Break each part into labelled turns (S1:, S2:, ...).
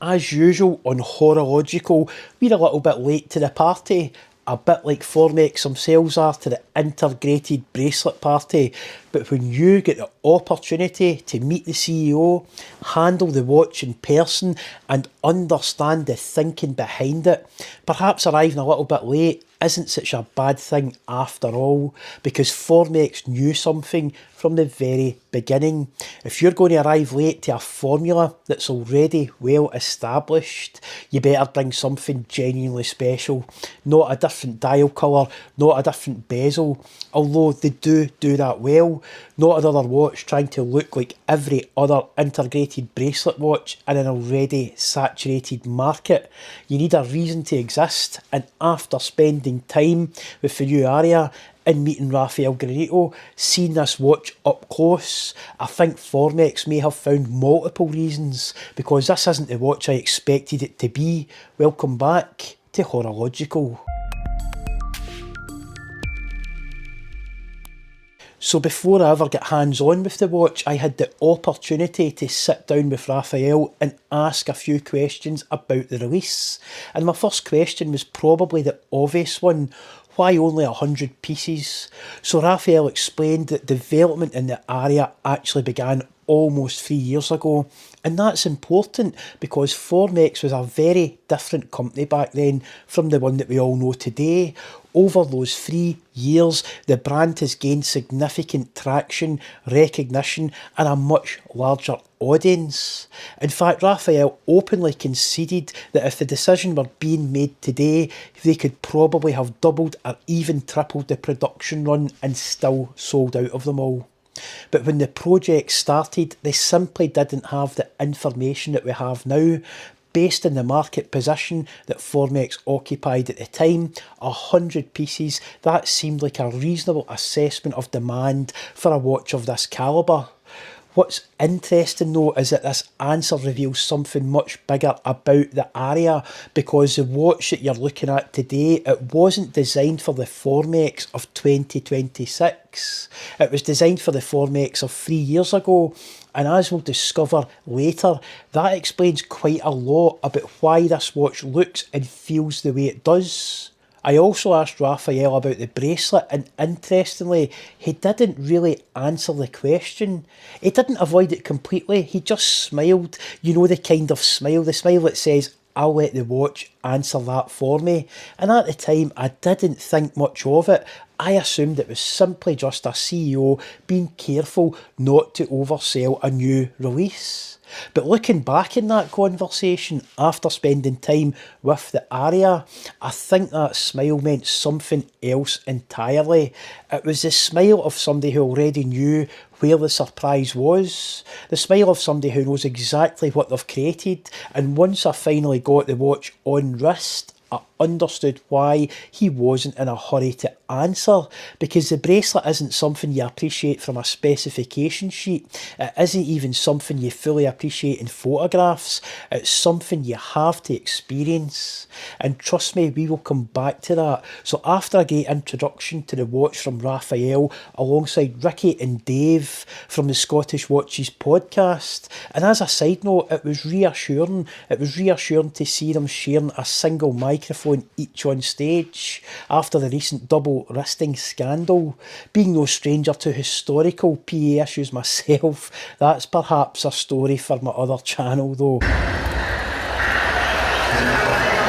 S1: As usual on Horological, we're a little bit late to the party, a bit like Formex themselves are to the integrated bracelet party. But when you get the opportunity to meet the CEO, handle the watch in person and understand the thinking behind it, perhaps arriving a little bit late isn't such a bad thing after all, because Formex knew something from the very beginning. If you're going to arrive late to a formula that's already well established, you better bring something genuinely special. Not a different dial colour, not a different bezel, although they do that well. Not another watch trying to look like every other integrated bracelet watch in an already saturated market. You need a reason to exist, and after spending time with the new Aria and meeting Raphael Granito, seeing this watch up close, I think Formex may have found multiple reasons, because this isn't the watch I expected it to be. Welcome back to Horological. So before I ever get hands-on with the watch, I had the opportunity to sit down with Raphael and ask a few questions about the release. And my first question was probably the obvious one: why only 100 pieces? So Raphael explained that development in the Aria actually began almost 3 years ago. And that's important because Formex was a very different company back then from the one that we all know today. Over those 3 years, the brand has gained significant traction, recognition, and a much larger audience. In fact, Raphael openly conceded that if the decision were being made today, they could probably have doubled or even tripled the production run and still sold out of them all. But when the project started, they simply didn't have the information that we have now. Based on the market position that Formex occupied at the time, 100 pieces, that seemed like a reasonable assessment of demand for a watch of this calibre. What's interesting though is that this answer reveals something much bigger about the Aria, because the watch that you're looking at today, it wasn't designed for the Formex of 2026. It was designed for the Formex of 3 years ago. And as we'll discover later, that explains quite a lot about why this watch looks and feels the way it does. I also asked Raphael about the bracelet, and interestingly, he didn't really answer the question. He didn't avoid it completely, he just smiled. You know, the kind of smile, the smile that says, I'll let the watch answer that for me. And at the time, I didn't think much of it. I assumed it was simply just a CEO being careful not to oversell a new release. But looking back in that conversation, after spending time with the Aria, I think that smile meant something else entirely. It was the smile of somebody who already knew where the surprise was. The smile of somebody who knows exactly what they've created. And once I finally got the watch on wrist, I understood why he wasn't in a hurry to answer, because the bracelet isn't something you appreciate from a specification sheet. It isn't even something you fully appreciate in photographs. It's something you have to experience. And trust me, we will come back to that. So after a great introduction to the watch from Raphael, alongside Ricky and Dave from the Scottish Watches podcast, and as a side note, it was reassuring to see them sharing a single microphone each on stage after the recent double wristing scandal. Being no stranger to historical PA issues myself, that's perhaps a story for my other channel though.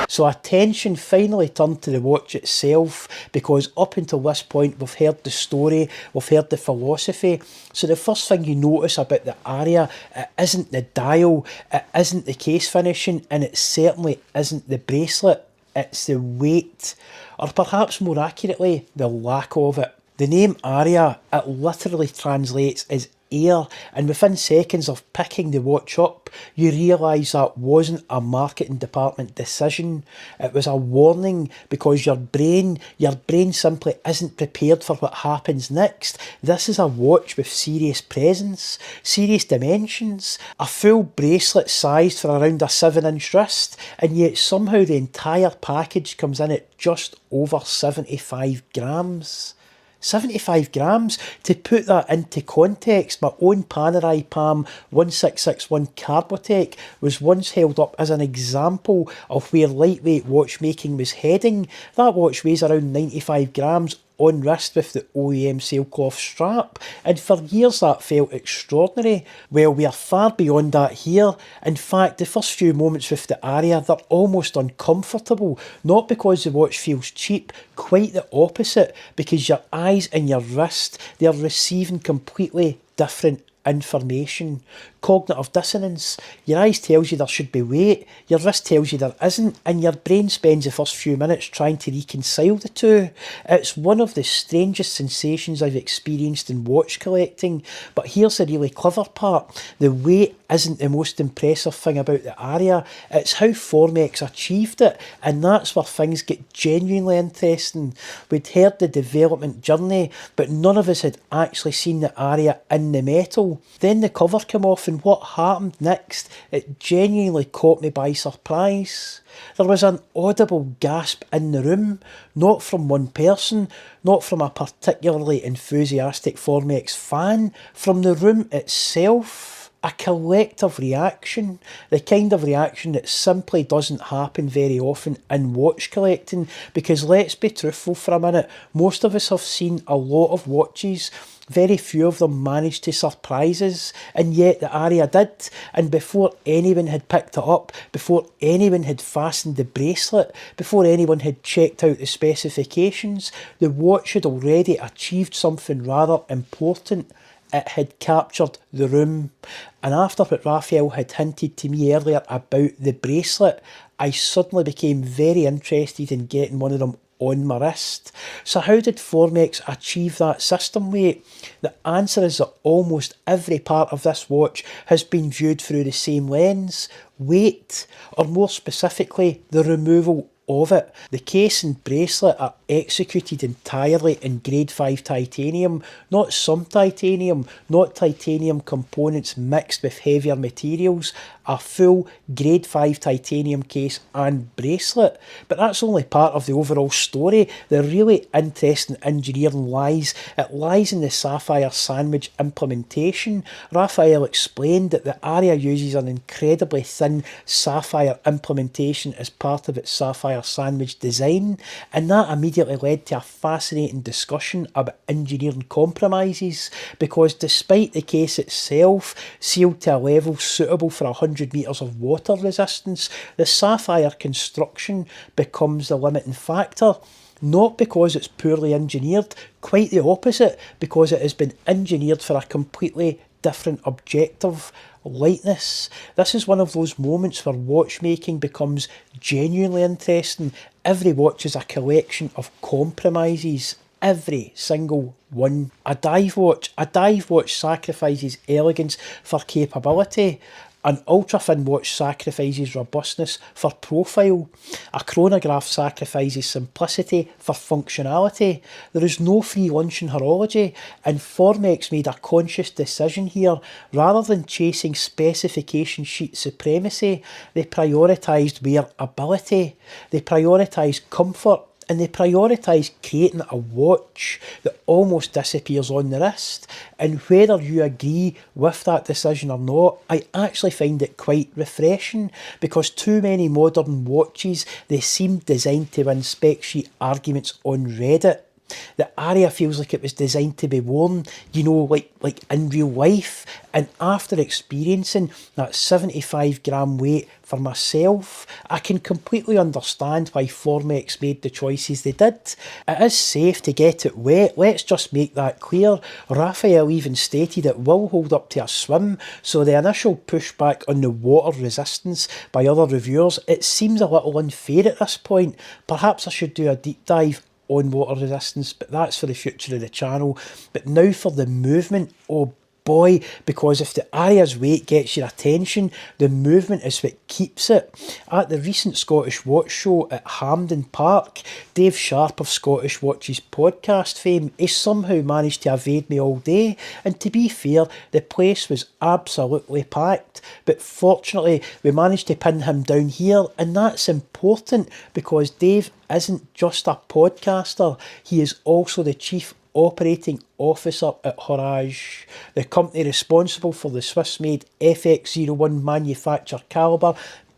S1: So attention finally turned to the watch itself, because up until this point we've heard the story, we've heard the philosophy. So the first thing you notice about the Aria, it isn't the dial, it isn't the case finishing, and it certainly isn't the bracelet. It's the weight, or perhaps more accurately, the lack of it. The name Aria, it literally translates as air, and within seconds of picking the watch up, you realise that wasn't a marketing department decision. It was a warning, because your brain simply isn't prepared for what happens next. This is a watch with serious presence, serious dimensions, a full bracelet sized for around a 7-inch wrist, and yet somehow the entire package comes in at just over 75 grams. 75 grams. To put that into context, my own Panerai Palm 1661 Carbotech was once held up as an example of where lightweight watchmaking was heading. That watch weighs around 95 grams on wrist with the OEM sailcloth strap, and for years that felt extraordinary. Well, we are far beyond that here. In fact, the first few moments with the Aria, they're almost uncomfortable, not because the watch feels cheap, quite the opposite, because your eyes and your wrist, they're receiving completely different information. Cognitive dissonance. Your eyes tells you there should be weight, your wrist tells you there isn't, and your brain spends the first few minutes trying to reconcile the two. It's one of the strangest sensations I've experienced in watch collecting, but here's the really clever part. The weight isn't the most impressive thing about the Aria, it's how Formex achieved it, and that's where things get genuinely interesting. We'd heard the development journey, but none of us had actually seen the Aria in the metal. Then the cover came off, and what happened next, it genuinely caught me by surprise. There was an audible gasp in the room, not from one person, not from a particularly enthusiastic Formex fan, from the room itself. A collective reaction, the kind of reaction that simply doesn't happen very often in watch collecting, because let's be truthful for a minute, most of us have seen a lot of watches, very few of them managed to surprise us, and yet the Aria did, and before anyone had picked it up, before anyone had fastened the bracelet, before anyone had checked out the specifications, the watch had already achieved something rather important. It had captured the room. And after what Raphael had hinted to me earlier about the bracelet, I suddenly became very interested in getting one of them on my wrist. So how did Formex achieve that system weight? The answer is that almost every part of this watch has been viewed through the same lens. Weight, or more specifically, the removal of it. The case and bracelet are executed entirely in grade 5 titanium, not some titanium, not titanium components mixed with heavier materials, a full grade 5 titanium case and bracelet. But that's only part of the overall story. The really interesting engineering lies in the sapphire sandwich implementation. Raphael explained that the Aria uses an incredibly thin sapphire implementation as part of its sapphire sandwich design, and that immediately led to a fascinating discussion about engineering compromises, because despite the case itself sealed to a level suitable for 100 metres of water resistance, the sapphire construction becomes the limiting factor. Not because it's poorly engineered, quite the opposite, because it has been engineered for a completely different objective: lightness. This is one of those moments where watchmaking becomes genuinely interesting. Every watch is a collection of compromises. Every single one. A dive watch sacrifices elegance for capability. An ultra-thin watch sacrifices robustness for profile. A chronograph sacrifices simplicity for functionality. There is no free lunch in horology, and Formex made a conscious decision here. Rather than chasing specification sheet supremacy, they prioritised wearability. They prioritised comfort. And they prioritise creating a watch that almost disappears on the wrist. And whether you agree with that decision or not, I actually find it quite refreshing, because too many modern watches, they seem designed to win spec sheet arguments on Reddit. The Aria feels like it was designed to be worn, like in real life. And after experiencing that 75 gram weight for myself, I can completely understand why Formex made the choices they did. It is safe to get it wet, let's just make that clear. Raphael even stated it will hold up to a swim, so the initial pushback on the water resistance by other reviewers, it seems a little unfair at this point. Perhaps I should do a deep dive on water resistance, but that's for the future of the channel. But now for the movement. Oh boy, because if the Aria's weight gets your attention, the movement is what keeps it. At the recent Scottish Watch Show at Hampden Park, Dave Sharp of Scottish Watches podcast fame, he somehow managed to evade me all day, and to be fair, the place was absolutely packed. But fortunately, we managed to pin him down here, and that's important, because Dave isn't just a podcaster, he is also the chief operating officer at Horage, the company responsible for the Swiss-made FX01 manufacture calibre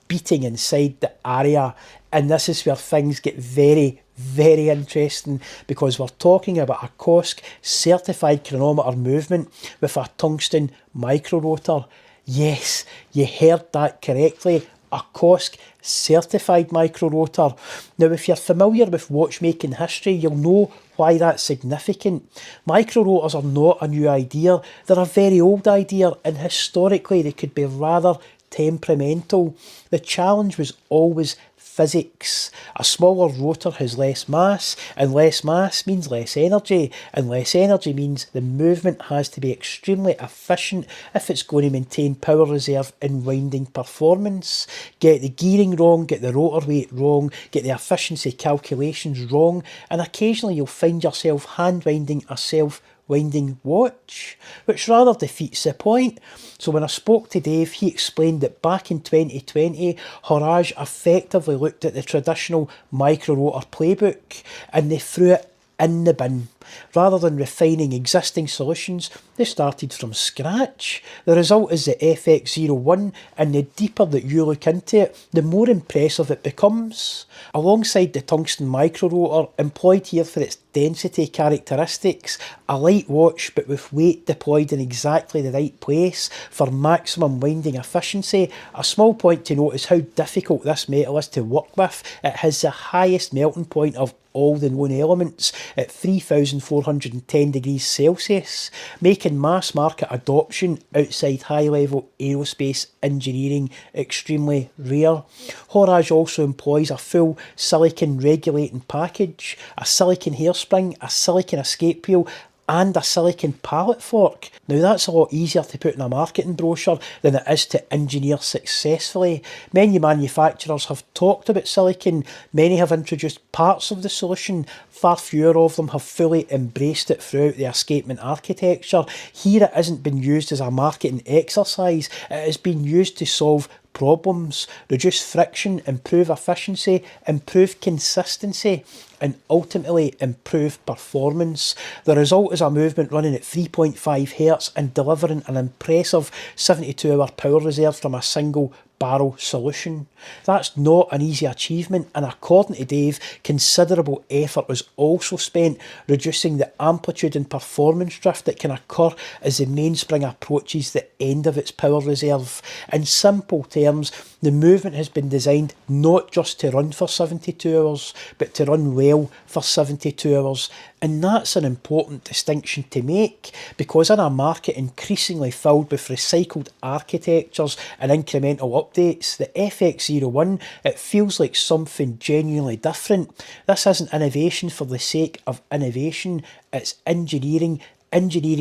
S1: beating inside the Aria. And this is where things get very, very interesting, because we're talking about a COSC certified chronometer movement with a tungsten micro rotor. Yes, you heard that correctly, a COSC certified micro rotor. Now, if you're familiar with watchmaking history, you'll know why that's significant. Micro rotors are not a new idea, they're a very old idea, and historically they could be rather temperamental. The challenge was always physics. A smaller rotor has less mass, and less mass means less energy, and less energy means the movement has to be extremely efficient if it's going to maintain power reserve and winding performance. Get the gearing wrong, get the rotor weight wrong, get the efficiency calculations wrong, and occasionally you'll find yourself hand winding a self-winding watch, which rather defeats the point. So when I spoke to Dave, he explained that back in 2020, Horage effectively looked at the traditional micro rotor playbook and they threw it in the bin. Rather than refining existing solutions, they started from scratch. The result is the FX01, and the deeper that you look into it, the more impressive it becomes. Alongside the tungsten micro rotor, employed here for its density characteristics, a light watch but with weight deployed in exactly the right place for maximum winding efficiency. A small point to note is how difficult this metal is to work with. It has the highest melting point of all the known elements at 3,410 degrees Celsius, making mass market adoption outside high-level aerospace engineering extremely rare. Horage also employs a full silicon regulating package, a silicon hairspring, a silicon escape wheel, and a silicon pallet fork. Now that's a lot easier to put in a marketing brochure than it is to engineer successfully. Many manufacturers have talked about silicon, many have introduced parts of the solution, far fewer of them have fully embraced it throughout the escapement architecture. Here it isn't been used as a marketing exercise, it has been used to solve problems, reduce friction, improve efficiency, improve consistency, and ultimately improve performance. The result is a movement running at 3.5 Hz and delivering an impressive 72-hour power reserve from a single barrel solution. That's not an easy achievement, and according to Dave, considerable effort was also spent reducing the amplitude and performance drift that can occur as the mainspring approaches the end of its power reserve. In simple terms, the movement has been designed not just to run for 72 hours, but to run well for 72 hours. And that's an important distinction to make, because in a market increasingly filled with recycled architectures and incremental updates, the FX01, it feels like something genuinely different. This isn't innovation for the sake of innovation, it's engineering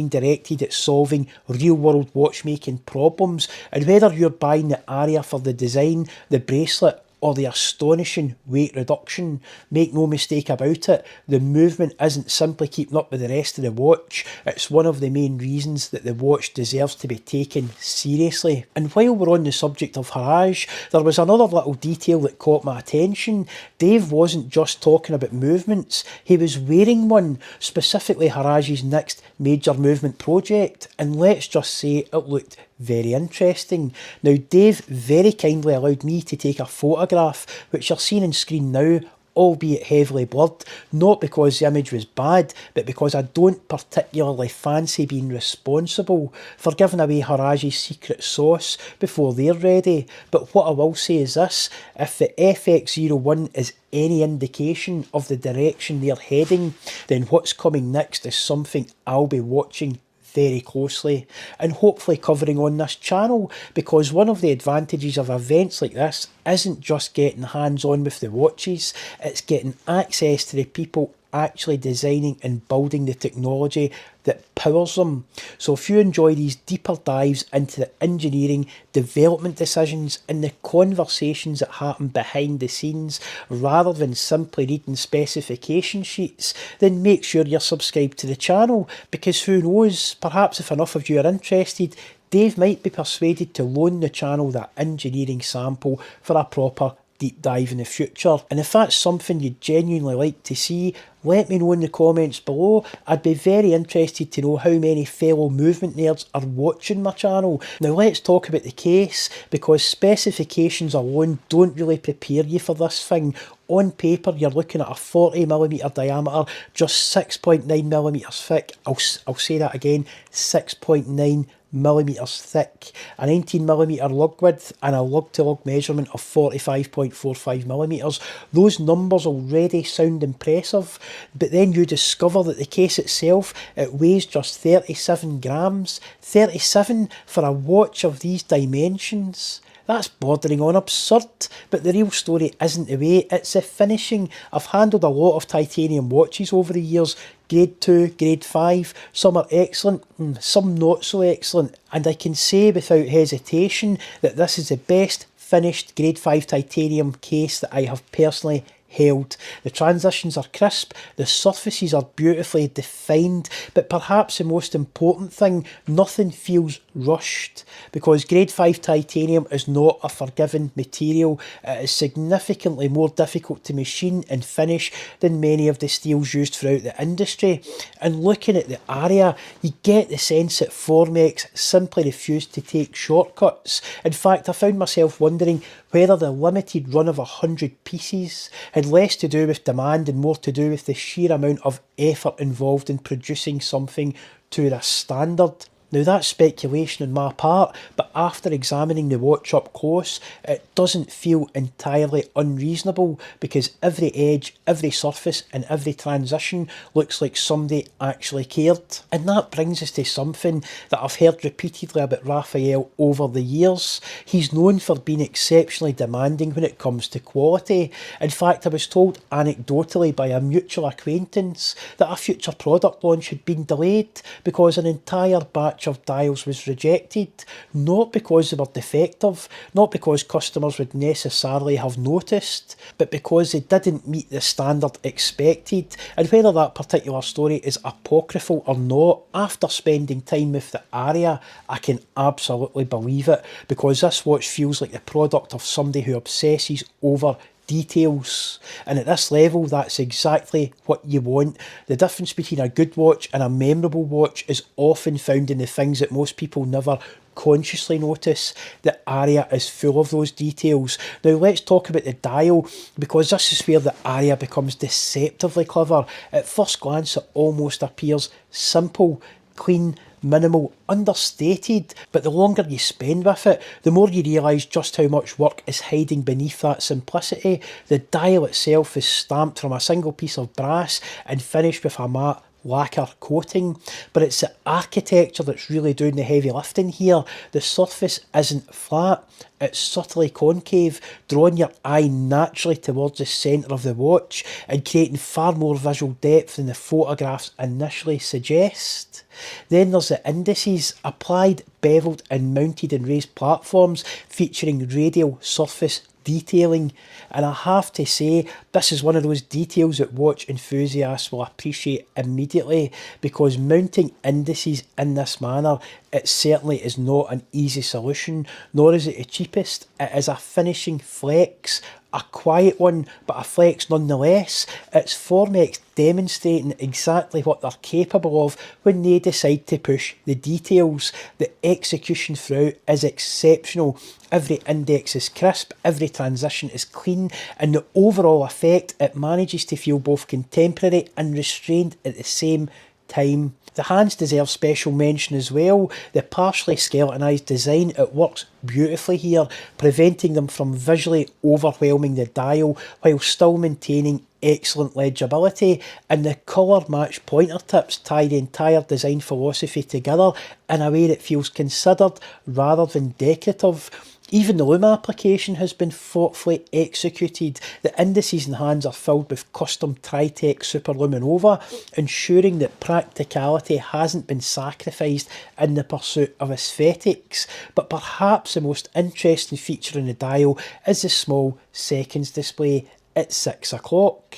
S1: directed at solving real-world watchmaking problems. And whether you're buying the Aria for the design, the bracelet, or the astonishing weight reduction, make no mistake about it, the movement isn't simply keeping up with the rest of the watch, it's one of the main reasons that the watch deserves to be taken seriously. And while we're on the subject of Horage, there was another little detail that caught my attention. Dave wasn't just talking about movements, he was wearing one, specifically Horage's next major movement project, and let's just say it looked very interesting. Now, Dave very kindly allowed me to take a photograph, which you're seeing on screen now, albeit heavily blurred, not because the image was bad, but because I don't particularly fancy being responsible for giving away Horage's secret sauce before they're ready. But what I will say is this: if the FX01 is any indication of the direction they're heading, then what's coming next is something I'll be watching very closely and hopefully covering on this channel, because one of the advantages of events like this isn't just getting hands-on with the watches, it's getting access to the people actually designing and building the technology that powers them. So if you enjoy these deeper dives into the engineering, development decisions and the conversations that happen behind the scenes rather than simply reading specification sheets, then make sure you're subscribed to the channel, because who knows, perhaps if enough of you are interested, Dave might be persuaded to loan the channel that engineering sample for a proper deep dive in the future. And if that's something you'd genuinely like to see, let me know in the comments below. I'd be very interested to know how many fellow movement nerds are watching my channel. Now let's talk about the case, because specifications alone don't really prepare you for this thing. On paper, you're looking at a 40mm diameter, just 6.9mm thick. I'll say that again, 6.9mm thick, a 19mm lug width, and a lug-to-lug measurement of 45.45mm. Those numbers already sound impressive, but then you discover that the case itself, it weighs just 37 grams. 37 for a watch of these dimensions. That's bordering on absurd, but the real story isn't the weight, it's the finishing. I've handled a lot of titanium watches over the years, grade 2, grade 5, some are excellent, some not so excellent, and I can say without hesitation that this is the best finished grade 5 titanium case that I have personally held. The transitions are crisp, the surfaces are beautifully defined, but perhaps the most important thing, nothing feels rushed, because grade 5 titanium is not a forgiving material. It is significantly more difficult to machine and finish than many of the steels used throughout the industry. And looking at the Aria, you get the sense that Formex simply refused to take shortcuts. In fact, I found myself wondering whether the limited run of 100 pieces had less to do with demand and more to do with the sheer amount of effort involved in producing something to this standard. Now that's speculation on my part, but after examining the watch up close, it doesn't feel entirely unreasonable, because every edge, every surface and every transition looks like somebody actually cared. And that brings us to something that I've heard repeatedly about Raphael over the years. He's known for being exceptionally demanding when it comes to quality. In fact, I was told anecdotally by a mutual acquaintance that a future product launch had been delayed because an entire batch of dials was rejected, not because they were defective, not because customers would necessarily have noticed, but because they didn't meet the standard expected. And whether that particular story is apocryphal or not, after spending time with the Aria, I can absolutely believe it, because this watch feels like the product of somebody who obsesses over details, and at this level that's exactly what you want. The difference between a good watch and a memorable watch is often found in the things that most people never consciously notice. The Aria is full of those details. Now let's talk about the dial, because this is where the Aria becomes deceptively clever. At first glance it almost appears simple, clean, minimal, understated, but the longer you spend with it, the more you realise just how much work is hiding beneath that simplicity. The dial itself is stamped from a single piece of brass and finished with a matte lacquer coating, but it's the architecture that's really doing the heavy lifting here. The surface isn't flat, it's subtly concave, drawing your eye naturally towards the centre of the watch and creating far more visual depth than the photographs initially suggest. Then there's the indices, applied, bevelled and mounted in raised platforms featuring radial surface detailing, and I have to say this is one of those details that watch enthusiasts will appreciate immediately, because mounting indices in this manner, it certainly is not an easy solution, nor is it the cheapest. It is a finishing flex, a quiet one, but a flex nonetheless. It's Formex demonstrating exactly what they're capable of when they decide to push the details. The execution throughout is exceptional. Every index is crisp, every transition is clean, and the overall effect, it manages to feel both contemporary and restrained at the same time. The hands deserve special mention as well. The partially skeletonized design, it works beautifully here, preventing them from visually overwhelming the dial while still maintaining excellent legibility, and the colour matched pointer tips tie the entire design philosophy together in a way that feels considered rather than decorative. Even the loom application has been thoughtfully executed. The indices and hands are filled with custom Tritech Superluminova, ensuring that practicality hasn't been sacrificed in the pursuit of aesthetics. But perhaps the most interesting feature in the dial is the small seconds display at 6 o'clock.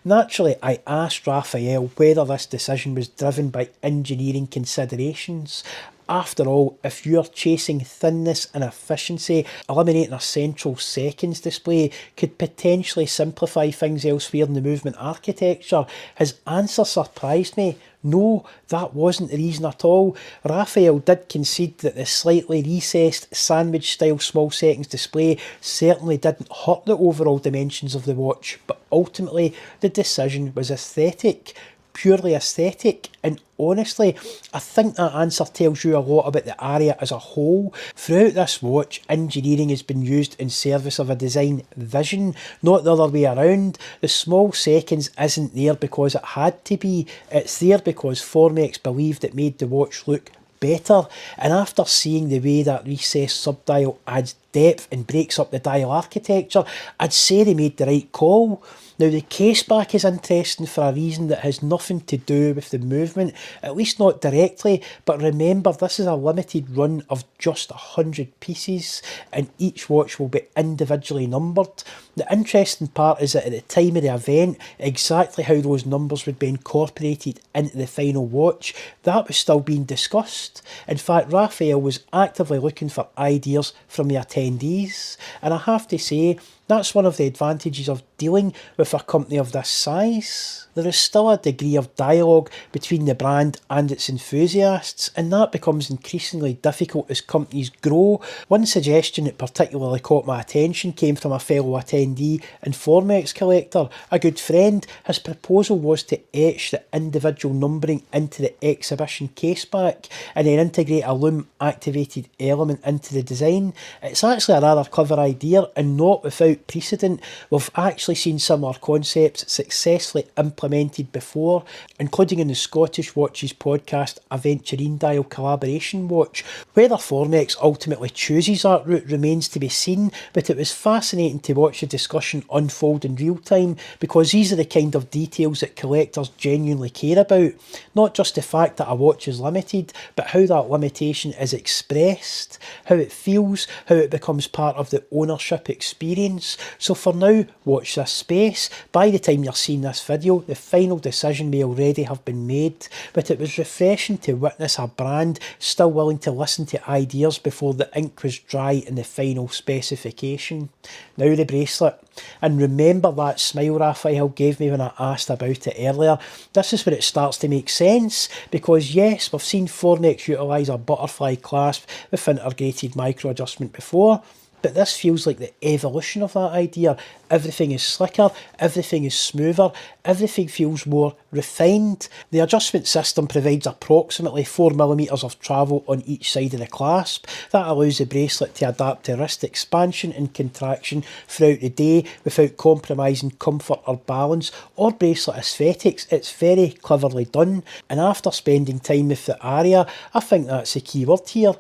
S1: Naturally, I asked Raphael whether this decision was driven by engineering considerations. after all, if you're chasing thinness and efficiency, eliminating a central seconds display could potentially simplify things elsewhere in the movement architecture. His answer surprised me. No, that wasn't the reason at all. Raphael did concede that the slightly recessed sandwich-style small seconds display certainly didn't hurt the overall dimensions of the watch, but ultimately the decision was aesthetic. Purely aesthetic, and honestly, I think that answer tells you a lot about the Aria as a whole. Throughout this watch, engineering has been used in service of a design vision, not the other way around. The small seconds isn't there because it had to be, it's there because Formex believed it made the watch look better, and after seeing the way that recessed subdial adds depth and breaks up the dial architecture, I'd say they made the right call. Now the case back is interesting for a reason that has nothing to do with the movement, at least not directly, but remember this is a limited run of just 100 pieces and each watch will be individually numbered. The interesting part is that at the time of the event, exactly how those numbers would be incorporated into the final watch, that was still being discussed. In fact, Raphael was actively looking for ideas from the attendees, and I have to say, that's one of the advantages of dealing with a company of this size. There is still a degree of dialogue between the brand and its enthusiasts, and that becomes increasingly difficult as companies grow. One suggestion that particularly caught my attention came from a fellow attendee and Formex collector, a good friend. His proposal was to etch the individual numbering into the exhibition caseback and then integrate a loom activated element into the design. It's actually a rather clever idea and not without precedent. We've actually seen similar concepts successfully implemented before, including in the Scottish Watches podcast Aventurine Dial collaboration watch. Whether Formex ultimately chooses that route remains to be seen, but it was fascinating to watch the discussion unfold in real time because these are the kind of details that collectors genuinely care about. Not just the fact that a watch is limited, but how that limitation is expressed, how it feels, how it becomes part of the ownership experience. So for now, watch this space. By the time you're seeing this video, the final decision may already have been made, but it was refreshing to witness a brand still willing to listen to ideas before the ink was dry in the final specification. Now the bracelet. And remember that smile Raphael gave me when I asked about it earlier. This is where it starts to make sense, because yes, we've seen Formex utilise a butterfly clasp with integrated micro adjustment before, but this feels like the evolution of that idea. Everything is slicker, everything is smoother, everything feels more refined. The adjustment system provides approximately 4mm of travel on each side of the clasp. That allows the bracelet to adapt to wrist expansion and contraction throughout the day without compromising comfort or balance or bracelet aesthetics. It's very cleverly done, and after spending time with the Aria, I think that's the key word here.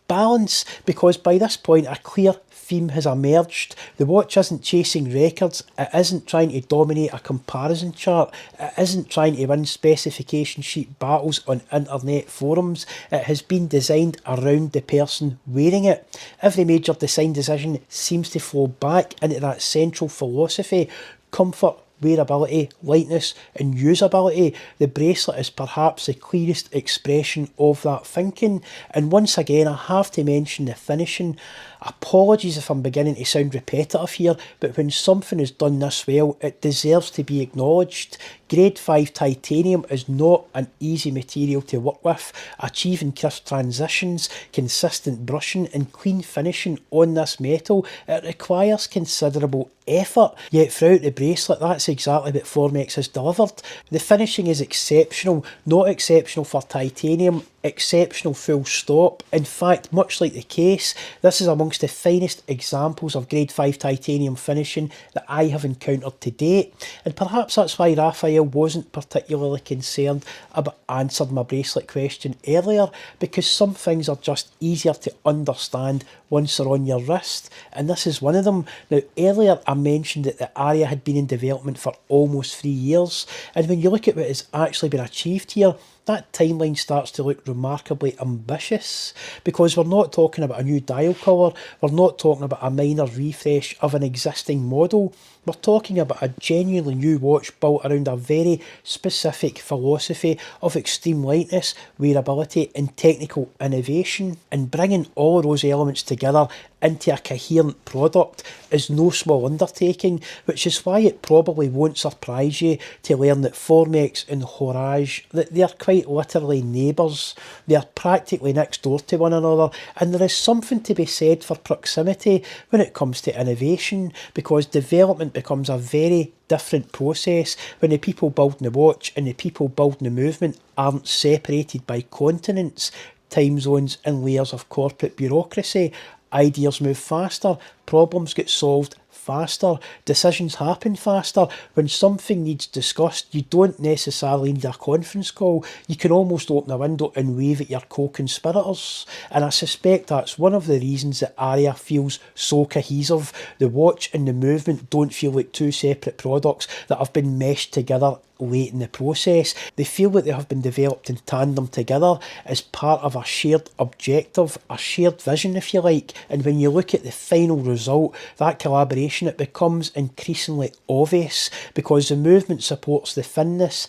S1: Balance, because by this point a clear theme has emerged. The watch isn't chasing records, it isn't trying to dominate a comparison chart, it isn't trying to win specification sheet battles on internet forums. It has been designed around the person wearing it. Every major design decision seems to flow back into that central philosophy: comfort, wearability, lightness and usability. The bracelet is perhaps the clearest expression of that thinking. And once again, I have to mention the finishing. Apologies if I'm beginning to sound repetitive here, but when something is done this well, it deserves to be acknowledged. Grade 5 titanium is not an easy material to work with. Achieving crisp transitions, consistent brushing and clean finishing on this metal, it requires considerable effort. Yet throughout the bracelet, that's exactly what Formex has delivered. The finishing is exceptional, not exceptional for titanium, exceptional full stop. In fact, much like the case, this is amongst the finest examples of grade 5 titanium finishing that I have encountered to date, and perhaps that's why Raphael wasn't particularly concerned about answering my bracelet question earlier, because some things are just easier to understand once they're on your wrist, and this is one of them. Now earlier I mentioned that the Aria had been in development for almost 3 years, and when you look at what has actually been achieved here, that timeline starts to look remarkably ambitious, because we're not talking about a new dial colour, we're not talking about a minor refresh of an existing model, we're talking about a genuinely new watch built around a very specific philosophy of extreme lightness, wearability and technical innovation, and bringing all of those elements together into a coherent product is no small undertaking, which is why it probably won't surprise you to learn that Formex and Horage, that they're quite literally neighbours. They're practically next door to one another, and there is something to be said for proximity when it comes to innovation, because development becomes a very different process when the people building the watch and the people building the movement aren't separated by continents, time zones and layers of corporate bureaucracy. Ideas move faster, problems get solved faster, decisions happen faster. When something needs discussed, you don't necessarily need a conference call. You can almost open a window and wave at your co-conspirators. And I suspect that's one of the reasons that Aria feels so cohesive. The watch and the movement don't feel like two separate products that have been meshed together late in the process. They feel that they have been developed in tandem together as part of a shared objective, a shared vision if you like, and when you look at the final result, that collaboration, it becomes increasingly obvious, because the movement supports the thinness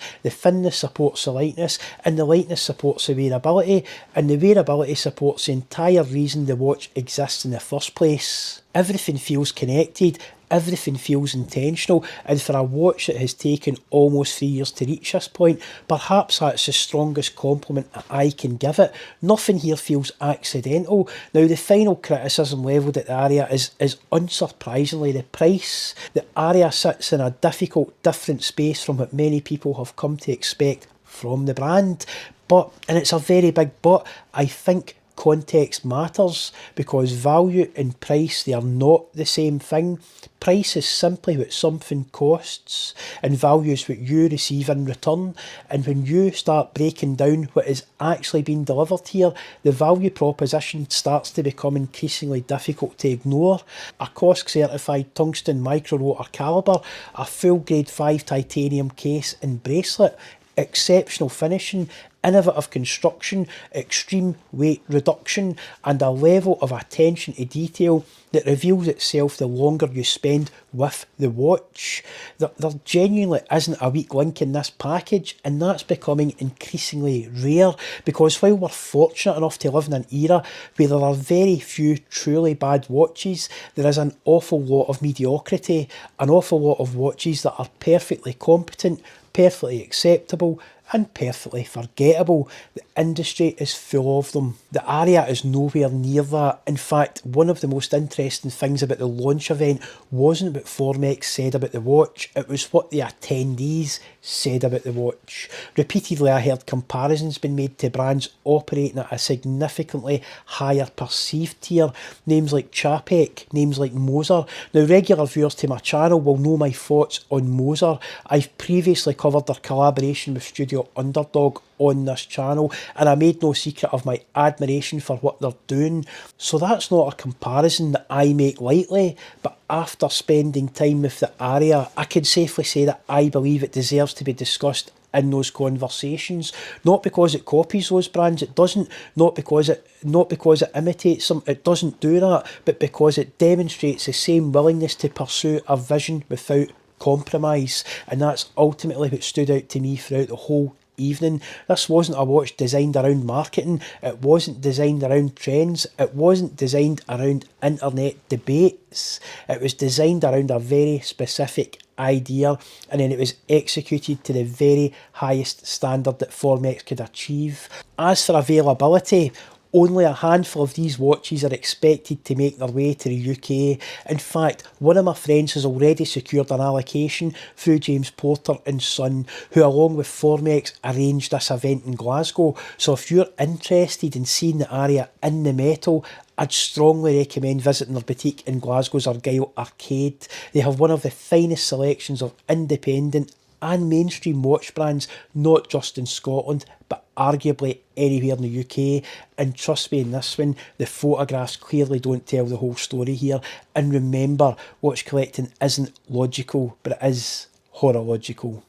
S1: supports the lightness, and the lightness supports the wearability, and the wearability supports the entire reason the watch exists in the first place. Everything feels connected, everything feels intentional, and for a watch that has taken almost 3 years to reach this point, perhaps that's the strongest compliment that I can give it. Nothing here feels accidental. Now, the final criticism levelled at the Aria is unsurprisingly the price. The Aria sits in a difficult, different space from what many people have come to expect from the brand. But, and it's a very big but, I think context matters, because value and price, they are not the same thing. Price is simply what something costs, and value is what you receive in return. And when you start breaking down what is actually being delivered here, the value proposition starts to become increasingly difficult to ignore. A COSC certified tungsten micro rotor caliber, a full grade 5 titanium case and bracelet, exceptional finishing, innovative construction, extreme weight reduction, and a level of attention to detail that reveals itself the longer you spend with the watch. There genuinely isn't a weak link in this package, and that's becoming increasingly rare, because while we're fortunate enough to live in an era where there are very few truly bad watches, there is an awful lot of mediocrity, an awful lot of watches that are perfectly competent, perfectly acceptable, and perfectly forgettable. The industry is full of them. The Aria is nowhere near that. In fact, one of the most interesting things about the launch event wasn't what Formex said about the watch, it was what the attendees said about the watch. Repeatedly I heard comparisons being made to brands operating at a significantly higher perceived tier, names like Chapek, names like Moser. Now, regular viewers to my channel will know my thoughts on Moser. I've previously covered their collaboration with Studio Underdog on this channel, and I made no secret of my admiration for what they're doing. So that's not a comparison that I make lightly, but after spending time with the Aria, I can safely say that I believe it deserves to be discussed in those conversations. Not because it copies those brands, it doesn't. Not because it imitates them, it doesn't do that, but because it demonstrates the same willingness to pursue a vision without compromise. And that's ultimately what stood out to me throughout the whole evening. This wasn't a watch designed around marketing, it wasn't designed around trends, it wasn't designed around internet debates, it was designed around a very specific idea, and then it was executed to the very highest standard that Formex could achieve. As for availability, only a handful of these watches are expected to make their way to the UK. In fact, one of my friends has already secured an allocation through James Porter and Son, who along with Formex arranged this event in Glasgow. So if you're interested in seeing the Aria in the metal, I'd strongly recommend visiting their boutique in Glasgow's Argyle Arcade. They have one of the finest selections of independent and mainstream watch brands, not just in Scotland, but arguably anywhere in the UK. And trust me, in this one, the photographs clearly don't tell the whole story here. And remember, watch collecting isn't logical, but it is horological.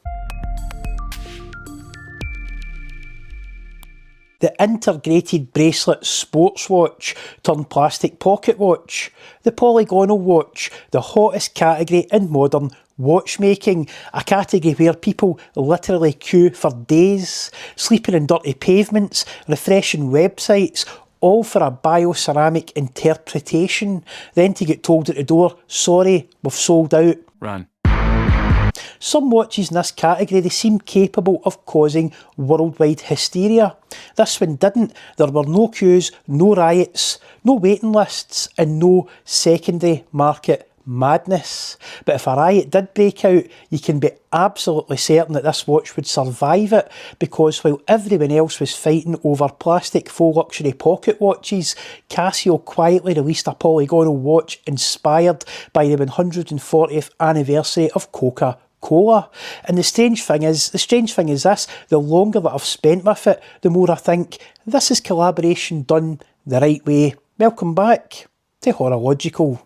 S1: The integrated bracelet sports watch turned plastic pocket watch. The Polygonal watch, the hottest category in modern watchmaking, a category where people literally queue for days, sleeping in dirty pavements, refreshing websites, all for a bioceramic interpretation, then to get told at the door, sorry, we've sold out.
S2: Run.
S1: Some watches in this category, they seem capable of causing worldwide hysteria. This one didn't. There were no queues, no riots, no waiting lists, and no secondary market madness. But if a riot did break out, you can be absolutely certain that this watch would survive it, because while everyone else was fighting over plastic faux luxury pocket watches, Casio quietly released a Polygonal watch inspired by the 140th anniversary of Coca-Cola. And the strange thing is this, the longer that I've spent with it, the more I think this is collaboration done the right way. Welcome back to Horological.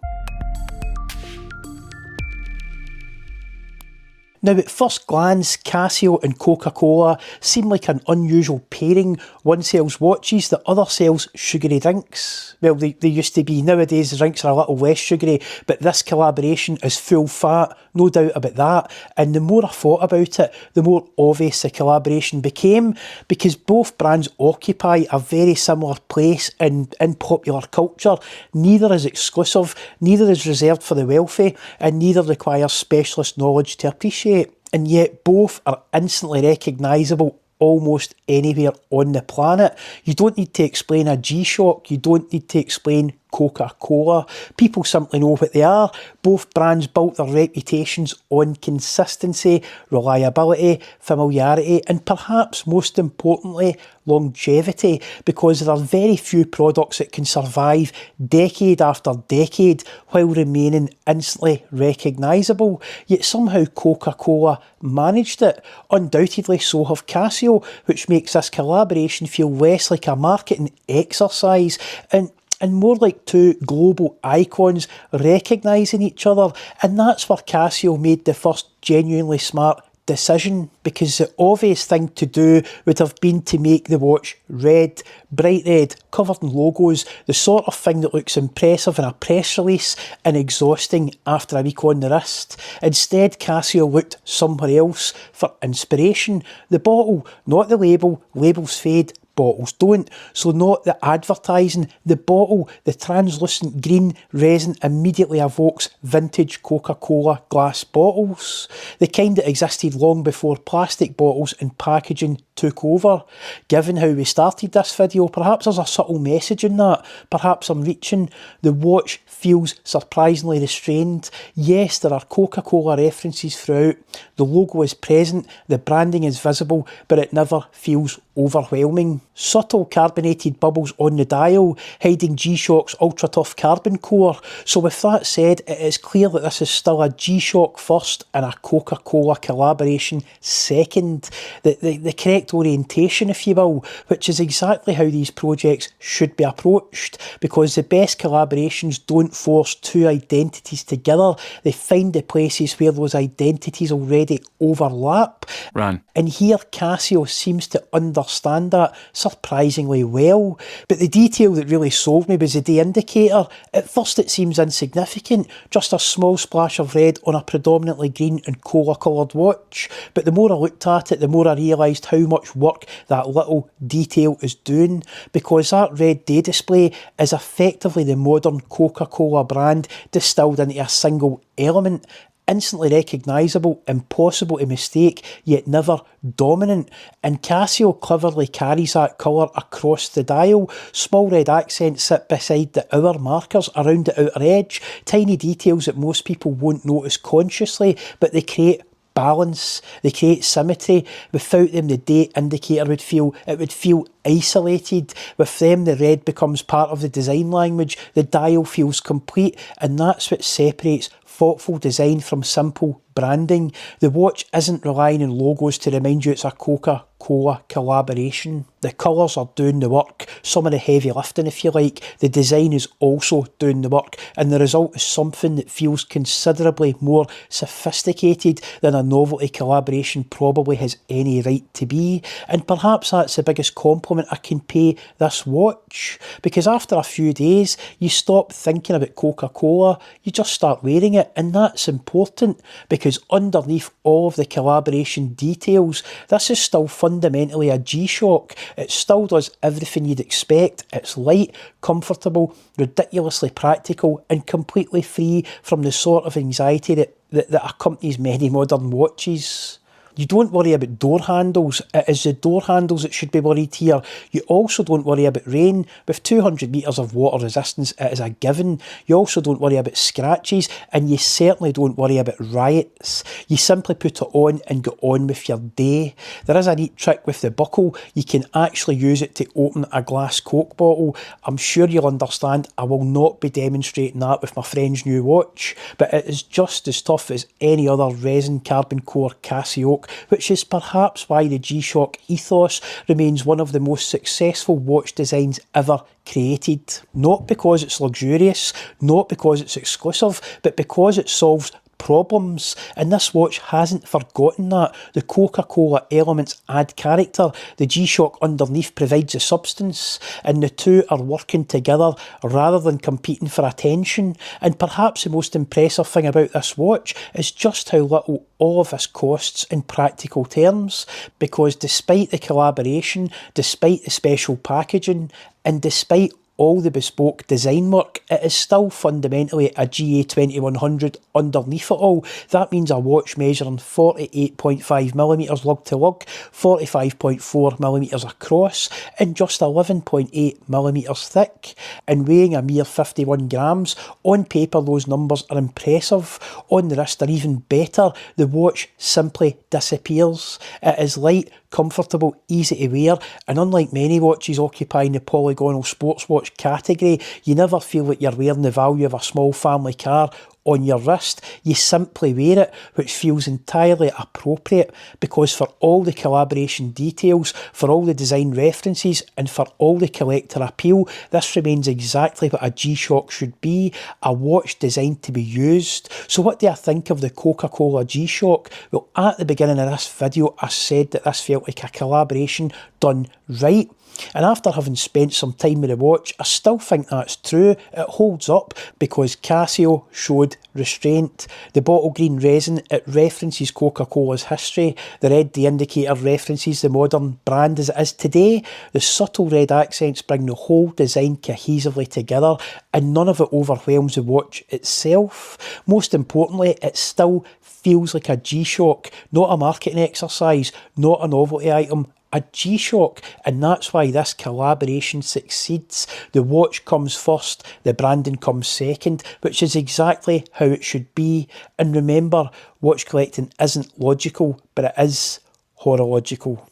S1: Now, at first glance, Casio and Coca-Cola seem like an unusual pairing. One sells watches, the other sells sugary drinks. Well, they used to be. Nowadays, the drinks are a little less sugary, but this collaboration is full fat, no doubt about that. And the more I thought about it, the more obvious the collaboration became, because both brands occupy a very similar place in popular culture. Neither is exclusive, neither is reserved for the wealthy, and neither requires specialist knowledge to appreciate. And yet both are instantly recognisable almost anywhere on the planet. You don't need to explain a G-Shock, you don't need to explain Coca-Cola. People simply know what they are. Both brands built their reputations on consistency, reliability, familiarity, and perhaps most importantly, longevity, because there are very few products that can survive decade after decade while remaining instantly recognisable. Yet somehow Coca-Cola managed it. Undoubtedly so have Casio, which makes this collaboration feel less like a marketing exercise and more like two global icons recognising each other. And that's where Casio made the first genuinely smart decision, because the obvious thing to do would have been to make the watch red, bright red, covered in logos, the sort of thing that looks impressive in a press release and exhausting after a week on the wrist. Instead, Casio looked somewhere else for inspiration. The bottle, not the label. Labels fade, bottles don't. So not the advertising, the bottle, the translucent green resin immediately evokes vintage Coca-Cola glass bottles, the kind that existed long before plastic bottles and packaging took over. Given how we started this video, perhaps there's a subtle message in that. Perhaps I'm reaching. The watch feels surprisingly restrained. Yes, there are Coca-Cola references throughout. The logo is present, the branding is visible, but it never feels overwhelming. Subtle carbonated bubbles on the dial, hiding G-Shock's ultra tough carbon core. So with that said, it is clear that this is still a G-Shock first and a Coca-Cola collaboration second. The correct orientation, if you will, which is exactly how these projects should be approached, because the best collaborations don't force two identities together. They find the places where those identities already overlap.
S2: Run.
S1: And here Casio seems to understand that surprisingly well. But the detail that really sold me was the day indicator. At first it seems insignificant, just a small splash of red on a predominantly green and cola coloured watch. But the more I looked at it, the more I realised how much work that little detail is doing, because that red day display is effectively the modern Coca-Cola brand distilled into a single element. Instantly recognisable, impossible to mistake, yet never dominant. And Casio cleverly carries that colour across the dial. Small red accents sit beside the hour markers around the outer edge. Tiny details that most people won't notice consciously, but they create balance, they create symmetry. Without them, the day indicator would feel isolated. With them, the red becomes part of the design language. The dial feels complete, and that's what separates thoughtful design from simple branding. The watch isn't relying on logos to remind you it's a Coca-Cola collaboration. The colours are doing the work, some of the heavy lifting if you like. The design is also doing the work, and the result is something that feels considerably more sophisticated than a novelty collaboration probably has any right to be. And perhaps that's the biggest compliment I can pay this watch, because after a few days you stop thinking about Coca-Cola, you just start wearing it, and that's important, because underneath all of the collaboration details, this is still fundamentally a G-Shock. It still does everything you'd expect. It's light, comfortable, ridiculously practical, and completely free from the sort of anxiety that accompanies many modern watches. You don't worry about door handles. It is the door handles that should be worried here. You also don't worry about rain. With 200 metres of water resistance, it is a given. You also don't worry about scratches, and you certainly don't worry about riots. You simply put it on and go on with your day. There is a neat trick with the buckle. You can actually use it to open a glass Coke bottle. I'm sure you'll understand I will not be demonstrating that with my friend's new watch, but it is just as tough as any other resin carbon core Casio, which is perhaps why the G-Shock ethos remains one of the most successful watch designs ever created. Not because it's luxurious, not because it's exclusive, but because it solves problems, and this watch hasn't forgotten that. The Coca-Cola elements add character, the G-Shock underneath provides the substance, and the two are working together rather than competing for attention. And perhaps the most impressive thing about this watch is just how little all of this costs in practical terms, because despite the collaboration, despite the special packaging, and despite all the bespoke design work, it is still fundamentally a GA2100 underneath it all. That means a watch measuring 48.5mm lug to lug, 45.4mm across, and just 11.8mm thick, and weighing a mere 51 grams. On paper, those numbers are impressive. On the wrist, they're even better. The watch simply disappears. It is light, comfortable, easy to wear, and unlike many watches occupying the Polygonal sports watch category, you never feel that you're wearing the value of a small family car on your wrist. You simply wear it, which feels entirely appropriate, because for all the collaboration details, for all the design references, and for all the collector appeal, this remains exactly what a G-Shock should be, a watch designed to be used. So what do I think of the Coca-Cola G-Shock? Well, at the beginning of this video, I said that this felt like a collaboration done right. And after having spent some time with the watch, I still think that's true. It holds up because Casio showed restraint. The bottle green resin, it references Coca-Cola's history. The red D indicator references the modern brand as it is today. The subtle red accents bring the whole design cohesively together, and none of it overwhelms the watch itself. Most importantly, it still feels like a G-Shock, not a marketing exercise, not a novelty item, a G-Shock, and that's why this collaboration succeeds. The watch comes first, the branding comes second, which is exactly how it should be. And remember, watch collecting isn't logical, but it is horological.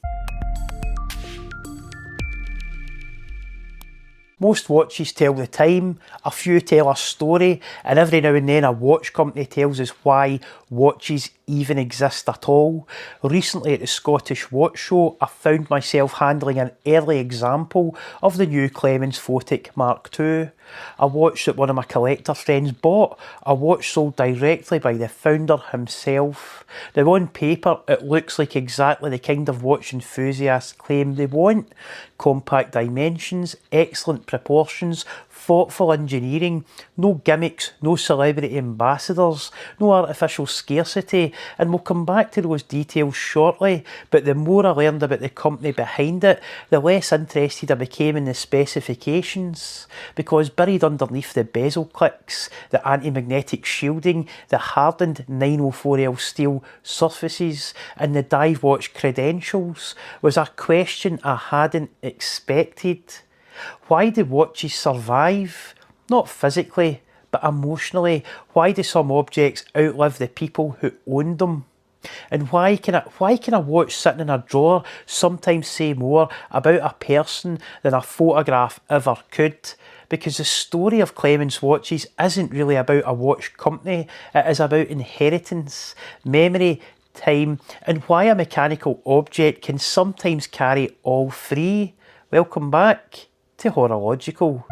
S1: Most watches tell the time, a few tell a story, and every now and then a watch company tells us why watches even exist at all. Recently at the Scottish Watch Show, I found myself handling an early example of the new Clemence Photic MKII, a watch that one of my collector friends bought, a watch sold directly by the founder himself. Now on paper, it looks like exactly the kind of watch enthusiasts claim they want. Compact dimensions, excellent proportions, thoughtful engineering, no gimmicks, no celebrity ambassadors, no artificial scarcity, and we'll come back to those details shortly. But the more I learned about the company behind it, the less interested I became in the specifications, because buried underneath the bezel clicks, the anti-magnetic shielding, the hardened 904L steel surfaces, and the dive watch credentials was a question I hadn't expected. Why do watches survive? Not physically, but emotionally. Why do some objects outlive the people who owned them? And why can a watch sitting in a drawer sometimes say more about a person than a photograph ever could? because the story of Clemence Watches isn't really about a watch company, it is about inheritance, memory, time, and why a mechanical object can sometimes carry all three. Welcome back to Horological.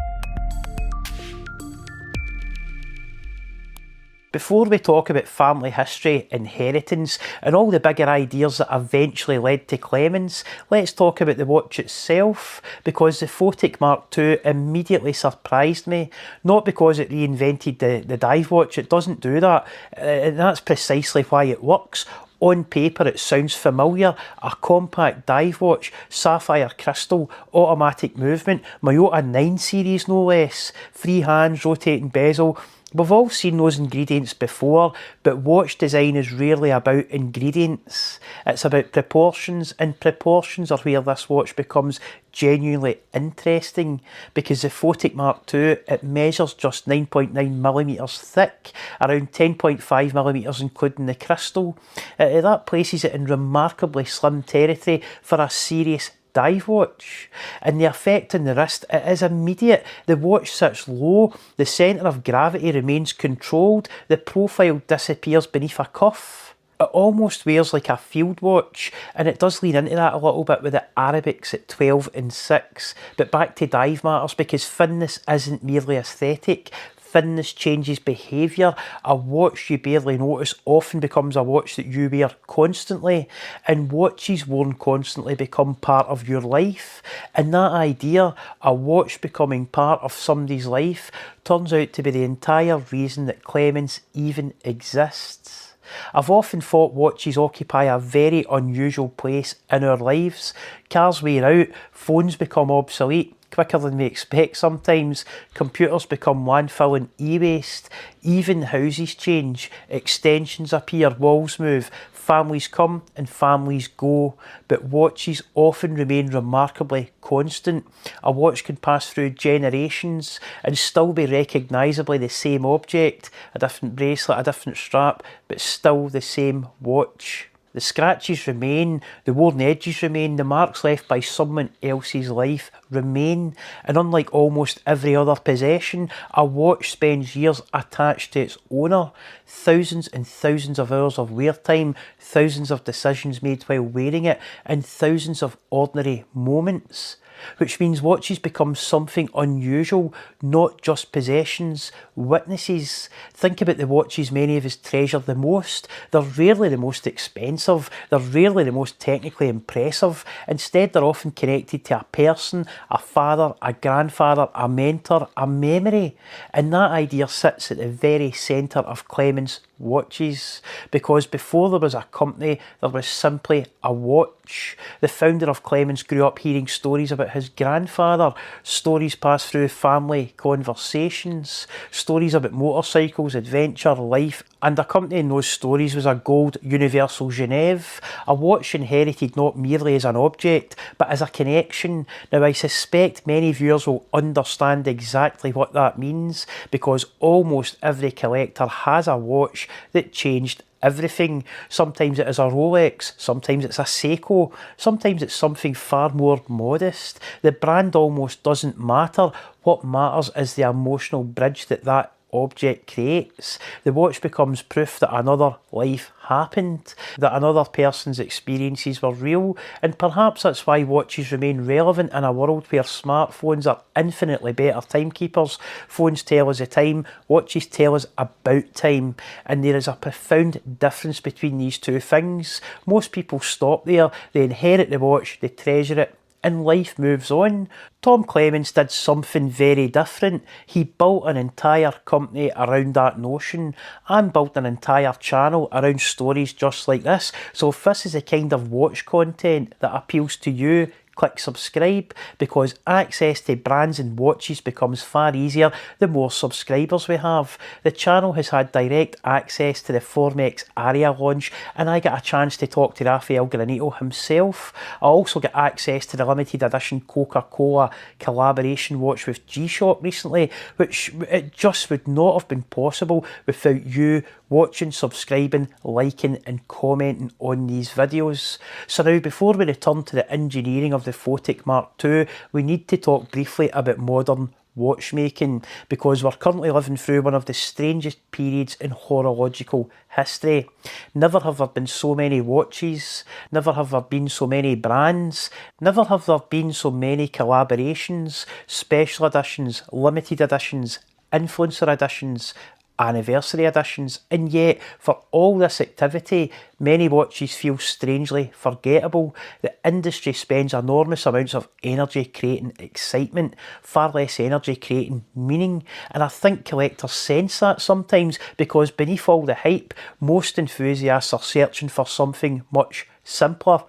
S1: Before we talk about family history, inheritance, and all the bigger ideas that eventually led to Clemence, let's talk about the watch itself, because the Photic Mark II immediately surprised me. Not because it reinvented the dive watch, it doesn't do that, and that's precisely why it works. On paper it sounds familiar, a compact dive watch, sapphire crystal, automatic movement, Miyota 9 series no less, free hands, rotating bezel. We've all seen those ingredients before, but watch design is rarely about ingredients. It's about proportions, and proportions are where this watch becomes genuinely interesting, because the Photic Mark II, it measures just 9.9mm thick, around 10.5mm including the crystal. That places it in remarkably slim territory for a serious dive watch, and the effect on the wrist, it is immediate. The watch sits low, the centre of gravity remains controlled, the profile disappears beneath a cuff. It almost wears like a field watch, and it does lean into that a little bit with the Arabics at 12 and 6. But back to dive matters, because thinness isn't merely aesthetic. Thinness changes behaviour. A watch you barely notice often becomes a watch that you wear constantly, and watches worn constantly become part of your life. And that idea, a watch becoming part of somebody's life, turns out to be the entire reason that Clemence even exists. I've often thought watches occupy a very unusual place in our lives. Cars wear out, phones become obsolete quicker than we expect sometimes, computers become landfill and e-waste, even houses change, extensions appear, walls move, families come and families go, but watches often remain remarkably constant. A watch can pass through generations and still be recognisably the same object, a different bracelet, a different strap, but still the same watch. The scratches remain, the worn edges remain, the marks left by someone else's life remain, and unlike almost every other possession, a watch spends years attached to its owner. Thousands and thousands of hours of wear time, thousands of decisions made while wearing it, and thousands of ordinary moments. Which means watches become something unusual, not just possessions, witnesses. Think about the watches many of us treasure the most. They're rarely the most expensive, they're rarely the most technically impressive. Instead, they're often connected to a person, a father, a grandfather, a mentor, a memory. And that idea sits at the very centre of Clemence Watches, because before there was a company, there was simply a watch. The founder of Clemence grew up hearing stories about his grandfather, stories passed through family conversations, stories about motorcycles, adventure, life, and accompanying those stories was a gold Universal Genève, a watch inherited not merely as an object, but as a connection. Now I suspect many viewers will understand exactly what that means, because almost every collector has a watch that changed everything. Sometimes it is a Rolex, sometimes it's a Seiko, sometimes it's something far more modest. The brand almost doesn't matter. What matters is the emotional bridge that object creates. The watch becomes proof that another life happened, that another person's experiences were real, and perhaps that's why watches remain relevant in a world where smartphones are infinitely better timekeepers. Phones tell us the time, watches tell us about time, and there is a profound difference between these two things. Most people stop there, they inherit the watch, they treasure it, and life moves on. Tom Clemence did something very different. He built an entire company around that notion, and built an entire channel around stories just like this. So if this is the kind of watch content that appeals to you, click subscribe, because access to brands and watches becomes far easier the more subscribers we have. The channel has had direct access to the Formex Aria launch, and I get a chance to talk to Raphael Granito himself. I also get access to the limited edition Coca-Cola collaboration watch with G-Shock recently, which it just would not have been possible without you watching, subscribing, liking and commenting on these videos. So now, before we return to the engineering of the Photic Mark II, we need to talk briefly about modern watchmaking, because we're currently living through one of the strangest periods in horological history. Never have there been so many watches, never have there been so many brands, never have there been so many collaborations, special editions, limited editions, influencer editions, anniversary editions, and yet for all this activity many watches feel strangely forgettable. The industry spends enormous amounts of energy creating excitement, far less energy creating meaning, and I think collectors sense that sometimes, because beneath all the hype most enthusiasts are searching for something much simpler: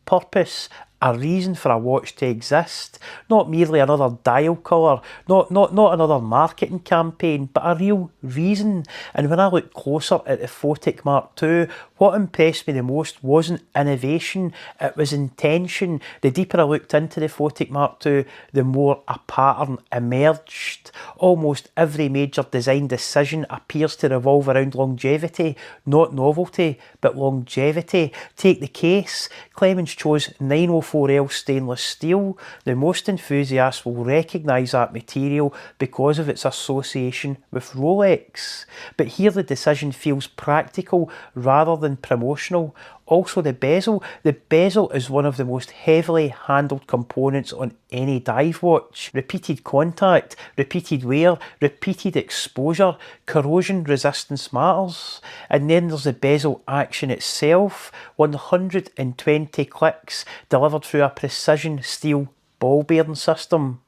S1: purpose, a reason for a watch to exist, not merely another dial colour, not another marketing campaign, but a real reason. And when I look closer at the Photic Mark II, what impressed me the most wasn't innovation, it was intention. The deeper I looked into the Photic Mark II, the more a pattern emerged. Almost every major design decision appears to revolve around longevity, not novelty, but longevity. Take the case. Clemence chose 904L stainless steel. Now, most enthusiasts will recognise that material because of its association with Rolex. But here the decision feels practical rather than promotional. Also the bezel. The bezel is one of the most heavily handled components on any dive watch. Repeated contact, repeated wear, repeated exposure, corrosion resistance matters. And then there's the bezel action itself. 120 clicks delivered through a precision steel ball bearing system.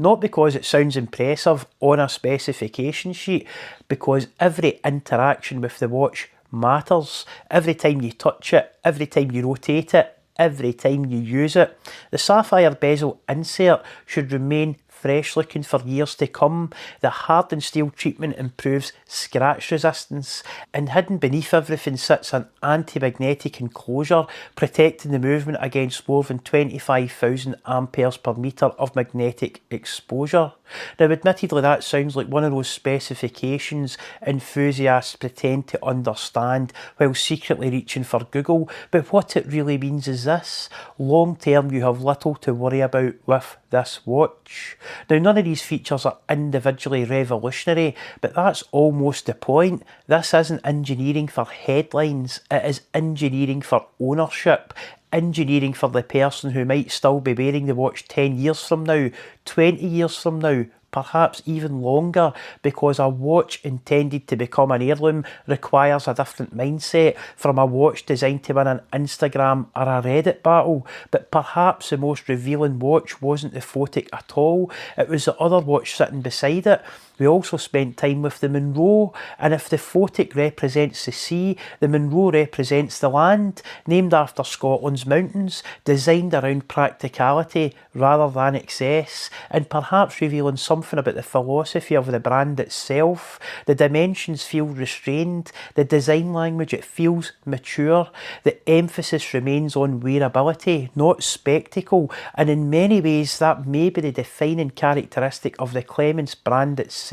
S1: Not because it sounds impressive on a specification sheet, because every interaction with the watch matters. Every time you touch it, every time you rotate it, every time you use it. The sapphire bezel insert should remain fresh looking for years to come. The hardened steel treatment improves scratch resistance, and hidden beneath everything sits an anti-magnetic enclosure protecting the movement against more than 25,000 amperes per metre of magnetic exposure. Now admittedly that sounds like one of those specifications enthusiasts pretend to understand while secretly reaching for Google, but what it really means is this: long term you have little to worry about with this watch. Now none of these features are individually revolutionary, but that's almost the point. This isn't engineering for headlines, it is engineering for ownership. Engineering for the person who might still be wearing the watch 10 years from now, 20 years from now, perhaps even longer, because a watch intended to become an heirloom requires a different mindset from a watch designed to win an Instagram or a Reddit battle. But perhaps the most revealing watch wasn't the Photic at all, it was the other watch sitting beside it. We also spent time with the Munro, and if the Photic represents the sea, the Munro represents the land, named after Scotland's mountains, designed around practicality rather than excess, and perhaps revealing something about the philosophy of the brand itself. The dimensions feel restrained, the design language, it feels mature, the emphasis remains on wearability, not spectacle, and in many ways that may be the defining characteristic of the Clemence brand itself.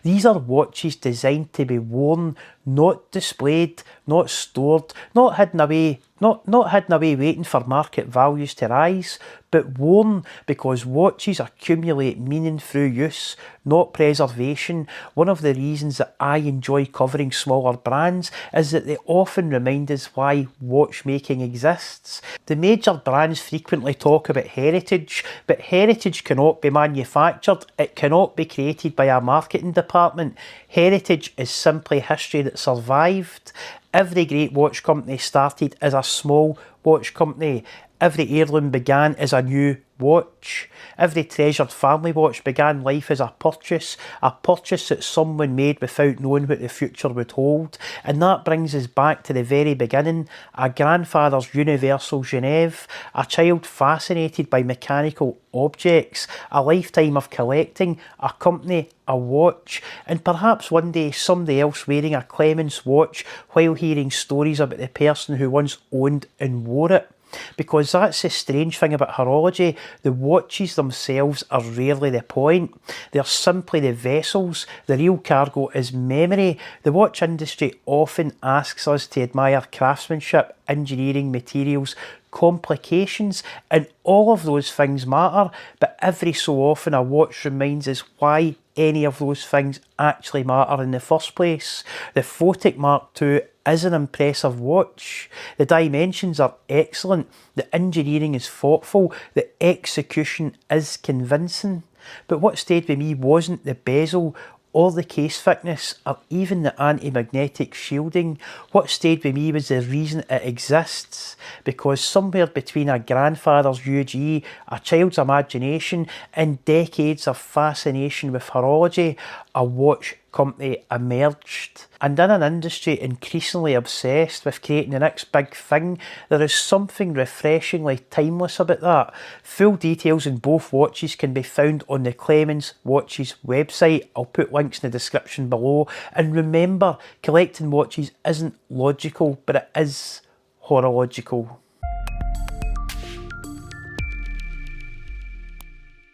S1: These are watches designed to be worn, not displayed, not stored, not hidden away, not hidden away waiting for market values to rise, but worn because watches accumulate meaning through use, not preservation. One of the reasons that I enjoy covering smaller brands is that they often remind us why watchmaking exists. The major brands frequently talk about heritage, but heritage cannot be manufactured, it cannot be created by a marketing department. Heritage is simply history that survived. Every great watch company started as a small watch company. Every heirloom began as a new watch. Every treasured family watch began life as a purchase that someone made without knowing what the future would hold. And that brings us back to the very beginning: a grandfather's Universal Genève, a child fascinated by mechanical objects, a lifetime of collecting, a company, a watch, and perhaps one day somebody else wearing a Clemence watch while hearing stories about the person who once owned and wore it. Because that's the strange thing about horology, the watches themselves are rarely the point. They're simply the vessels. The real cargo is memory. The watch industry often asks us to admire craftsmanship, engineering, materials, complications, and all of those things matter, but every so often a watch reminds us why any of those things actually matter in the first place. The Photic Mark II is an impressive watch. The dimensions are excellent, the engineering is thoughtful, the execution is convincing. But what stayed with me wasn't the bezel or the case thickness, or even the anti-magnetic shielding. What stayed with me was the reason it exists, because somewhere between a grandfather's UG, a child's imagination, and decades of fascination with horology, a watch company emerged. And in an industry increasingly obsessed with creating the next big thing, there is something refreshingly timeless about that. Full details on both watches can be found on the Clemence Watches website. I'll put links in the description below. And remember, collecting watches isn't logical, but it is horological.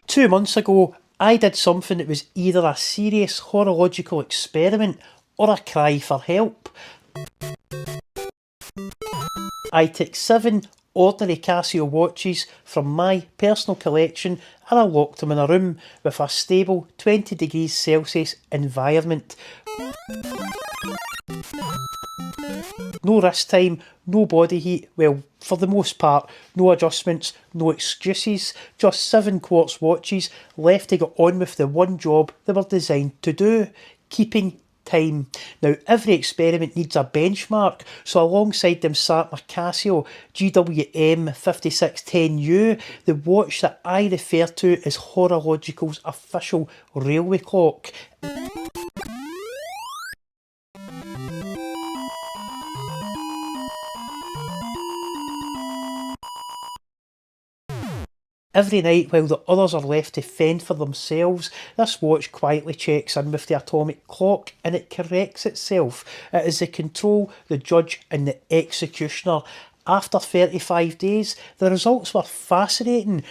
S1: 2 months ago, I did something that was either a serious horological experiment or a cry for help. I took 7 ordinary Casio watches from my personal collection and I locked them in a room with a stable 20 degrees Celsius environment. No wrist time, no body heat, well, for the most part, no adjustments, no excuses, just 7 quartz watches left to get on with the one job they were designed to do, keeping time. Now, every experiment needs a benchmark, so alongside them sat my Casio GWM 5610U, the watch that I refer to as Horological's official railway clock. Every night, while the others are left to fend for themselves, this watch quietly checks in with the atomic clock and it corrects itself. It is the control, the judge and the executioner. After 35 days, the results were fascinating.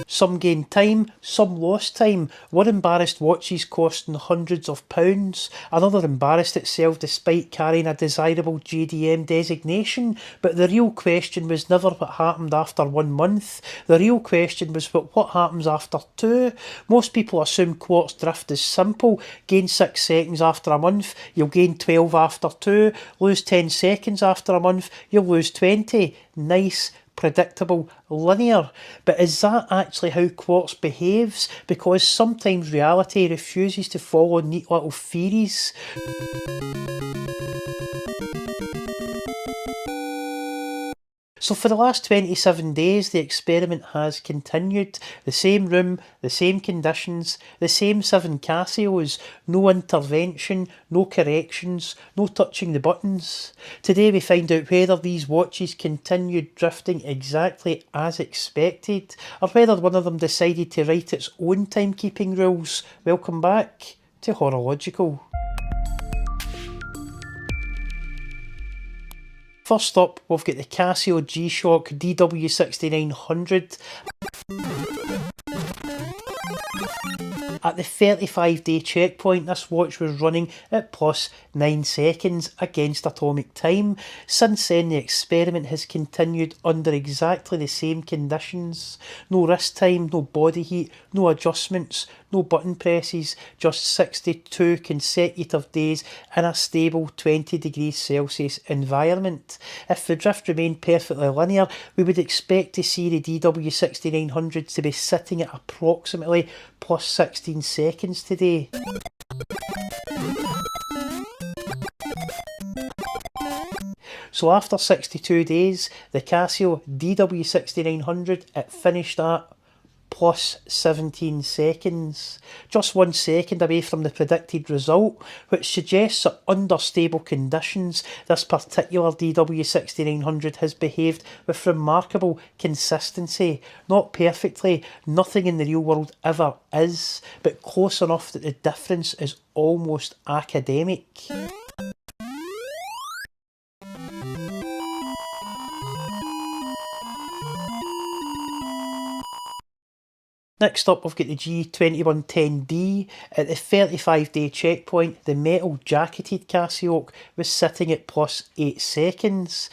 S1: Some gained time, some lost time. One embarrassed watches costing hundreds of pounds. Another embarrassed itself despite carrying a desirable JDM designation. But the real question was never what happened after 1 month. The real question was what happens after 2. Most people assume quartz drift is simple. Gain 6 seconds after a month, you'll gain 12 after 2. Lose 10 seconds after a month, you'll lose 20. Nice, predictable, linear. But is that actually how quartz behaves? Because sometimes reality refuses to follow neat little theories. So for the last 27 days, the experiment has continued. The same room, the same conditions, the same 7 Casios, no intervention, no corrections, no touching the buttons. Today we find out whether these watches continued drifting exactly as expected, or whether one of them decided to write its own timekeeping rules. Welcome back to Horological. First up, we've got the Casio G-Shock DW6900. At the 35-day checkpoint, this watch was running at plus 9 seconds against atomic time. Since then, the experiment has continued under exactly the same conditions. No wrist time, no body heat, no adjustments, no button presses, just 62 consecutive days in a stable 20 degrees Celsius environment. If the drift remained perfectly linear, we would expect to see the DW6900 to be sitting at approximately plus 16 seconds today. So after 62 days, the Casio DW6900, it finished at plus 17 seconds. Just 1 second away from the predicted result, which suggests that under stable conditions, this particular DW6900 has behaved with remarkable consistency. Not perfectly, nothing in the real world ever is, but close enough that the difference is almost academic. Next up, we've got the G2110D. At the 35-day checkpoint, the metal jacketed Casio was sitting at plus 8 seconds,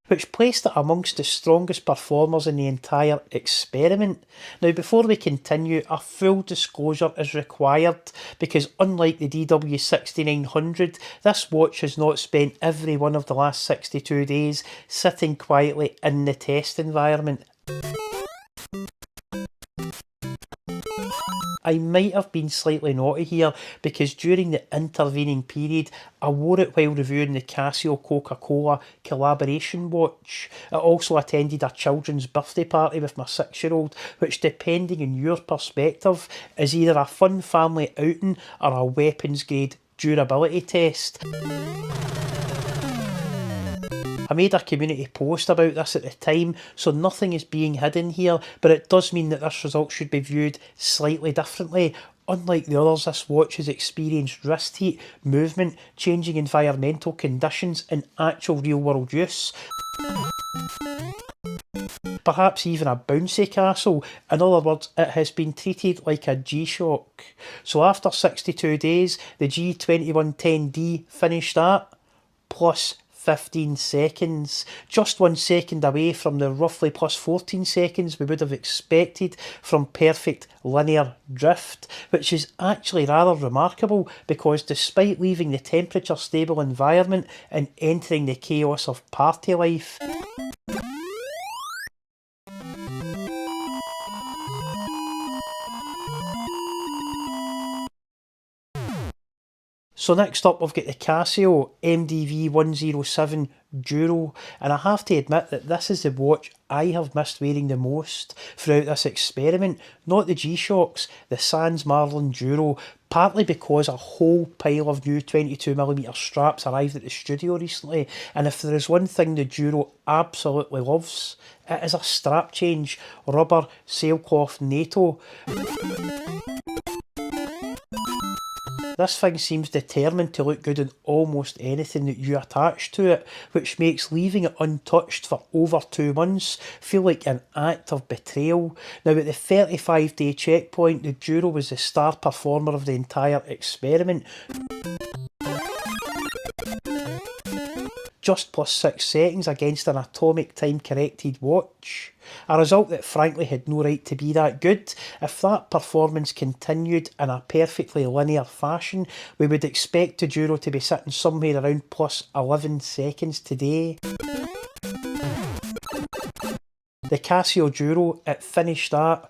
S1: which placed it amongst the strongest performers in the entire experiment. Now, before we continue, a full disclosure is required because unlike the DW6900, this watch has not spent every one of the last 62 days sitting quietly in the test environment. I might have been slightly naughty here because during the intervening period I wore it while reviewing the Casio Coca-Cola collaboration watch. I also attended a children's birthday party with my 6-year-old, which, depending on your perspective, is either a fun family outing or a weapons grade durability test. I made a community post about this at the time, so nothing is being hidden here, but it does mean that this result should be viewed slightly differently. Unlike the others, this watch has experienced wrist heat, movement, changing environmental conditions and actual real world use. Perhaps even a bouncy castle. In other words, it has been treated like a G-Shock. So after 62 days, the G2110D finished at plus 15 seconds, just 1 second away from the roughly plus 14 seconds we would have expected from perfect linear drift, which is actually rather remarkable because despite leaving the temperature stable environment and entering the chaos of party life, So next up we've got the Casio MDV107 Duro, and I have to admit that this is the watch I have missed wearing the most throughout this experiment, not the G-Shocks, the Sans Marlin Duro, partly because a whole pile of new 22mm straps arrived at the studio recently, and if there is one thing the Duro absolutely loves, it is a strap change, rubber sailcloth NATO. This thing seems determined to look good in almost anything that you attach to it, which makes leaving it untouched for over 2 months feel like an act of betrayal. Now, at the 35-day checkpoint, the Duro was the star performer of the entire experiment, just plus 6 seconds against an atomic time corrected watch. A result that frankly had no right to be that good. If that performance continued in a perfectly linear fashion, we would expect the Duro to be sitting somewhere around plus 11 seconds today. The Casio Duro, it finished at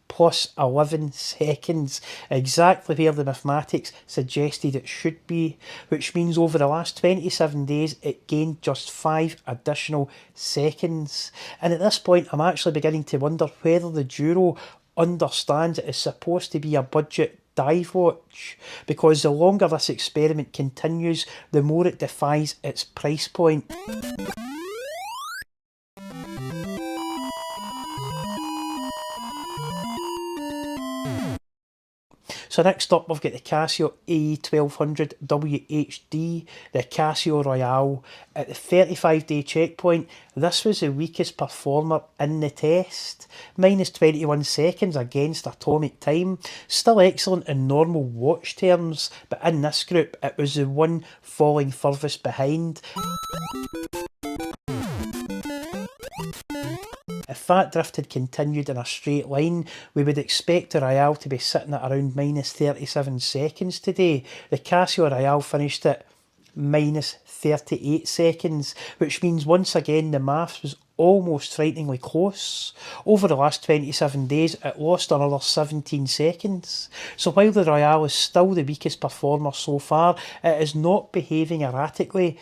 S1: plus 11 seconds, exactly where the mathematics suggested it should be, which means over the last 27 days it gained just 5 additional seconds. And at this point I'm actually beginning to wonder whether the Duro understands it is supposed to be a budget dive watch, because the longer this experiment continues, the more it defies its price point. So next up we've got the Casio A1200 WHD, the Casio Royale. At the 35-day checkpoint, this was the weakest performer in the test, minus 21 seconds against atomic time. Still excellent in normal watch terms, but in this group it was the one falling furthest behind. If that drift had continued in a straight line, we would expect the Royale to be sitting at around minus 37 seconds today. The Casio Royale finished at minus 38 seconds, which means once again the maths was almost frighteningly close. Over the last 27 days it lost another 17 seconds. So while the Royale is still the weakest performer so far, it is not behaving erratically.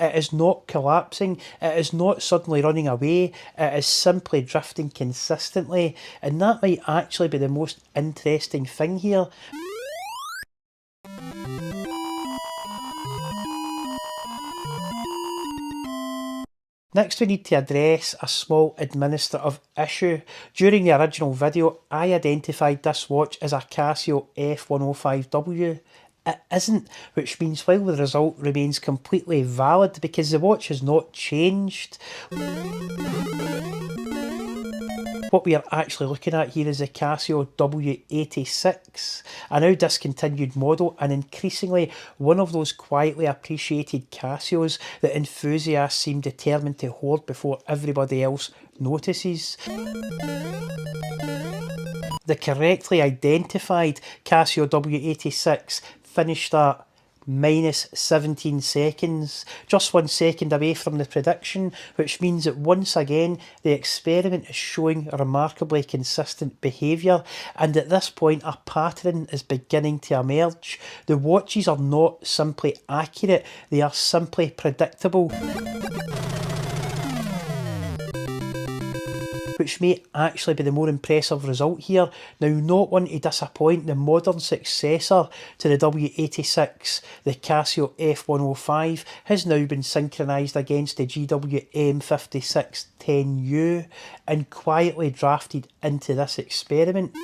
S1: It is not collapsing, it is not suddenly running away, it is simply drifting consistently, and that might actually be the most interesting thing here. Next we need to address a small administrative issue. During the original video I identified this watch as a Casio F105W. it isn't, which means while the result remains completely valid because the watch has not changed. What we are actually looking at here is the Casio W86, a now discontinued model and increasingly one of those quietly appreciated Casios that enthusiasts seem determined to hoard before everybody else notices. The correctly identified Casio W86 finished at minus 17 seconds, just 1 second away from the prediction, which means that once again the experiment is showing remarkably consistent behaviour, and at this point a pattern is beginning to emerge. The watches are not simply accurate, they are simply predictable, which may actually be the more impressive result here. Now, not one to disappoint, the modern successor to the W86, the Casio F105, has now been synchronised against the GWM5610U and quietly drafted into this experiment.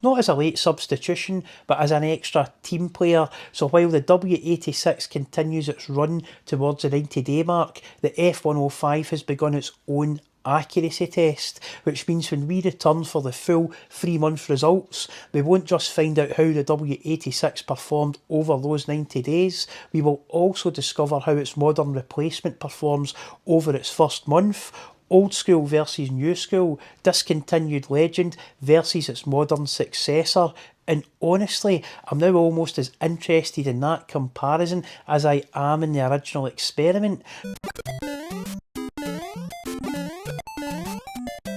S1: Not as a late substitution, but as an extra team player. So while the W86 continues its run towards the 90-day mark, the F105 has begun its own accuracy test, which means when we return for the full 3-month results, we won't just find out how the W86 performed over those 90 days, we will also discover how its modern replacement performs over its first month. Old school versus new school, discontinued legend versus its modern successor, and honestly, I'm now almost as interested in that comparison as I am in the original experiment.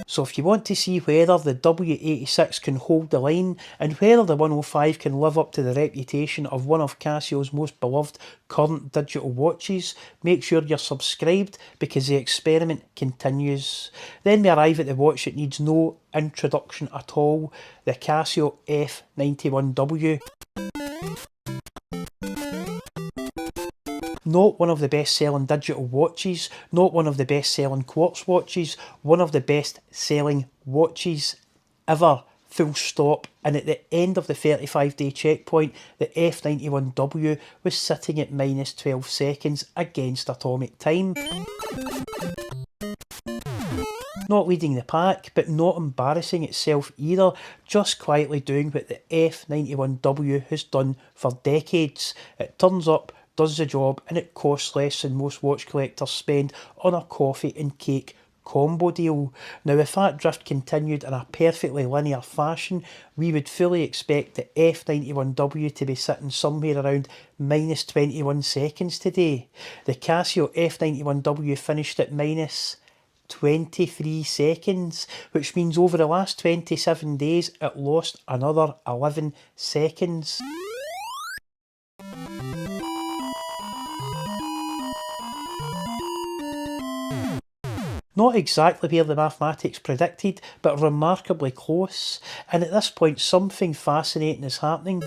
S1: So if you want to see whether the W86 can hold the line and whether the 105 can live up to the reputation of one of Casio's most beloved current digital watches, make sure you're subscribed because the experiment continues. Then we arrive at the watch that needs no introduction at all, the Casio F91W. Not one of the best-selling digital watches, not one of the best-selling quartz watches, one of the best-selling watches ever, full stop. And at the end of the 35-day checkpoint, the F91W was sitting at minus 12 seconds against atomic time. Not leading the pack, but not embarrassing itself either, just quietly doing what the F91W has done for decades. It turns up, does the job, and it costs less than most watch collectors spend on a coffee and cake combo deal. Now, if that drift continued in a perfectly linear fashion, we would fully expect the F91W to be sitting somewhere around minus 21 seconds today. The Casio F91W finished at minus 23 seconds, which means over the last 27 days it lost another 11 seconds. Not exactly where the mathematics predicted, but remarkably close. And at this point, something fascinating is happening.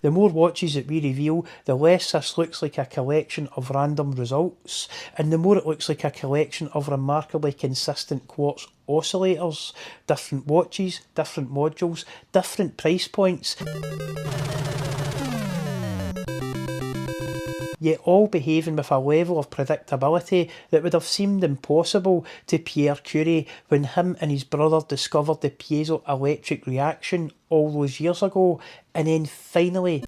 S1: The more watches that we reveal, the less this looks like a collection of random results, and the more it looks like a collection of remarkably consistent quartz oscillators. Different watches, different modules, different price points, yet all behaving with a level of predictability that would have seemed impossible to Pierre Curie when him and his brother discovered the piezoelectric reaction all those years ago. And then finally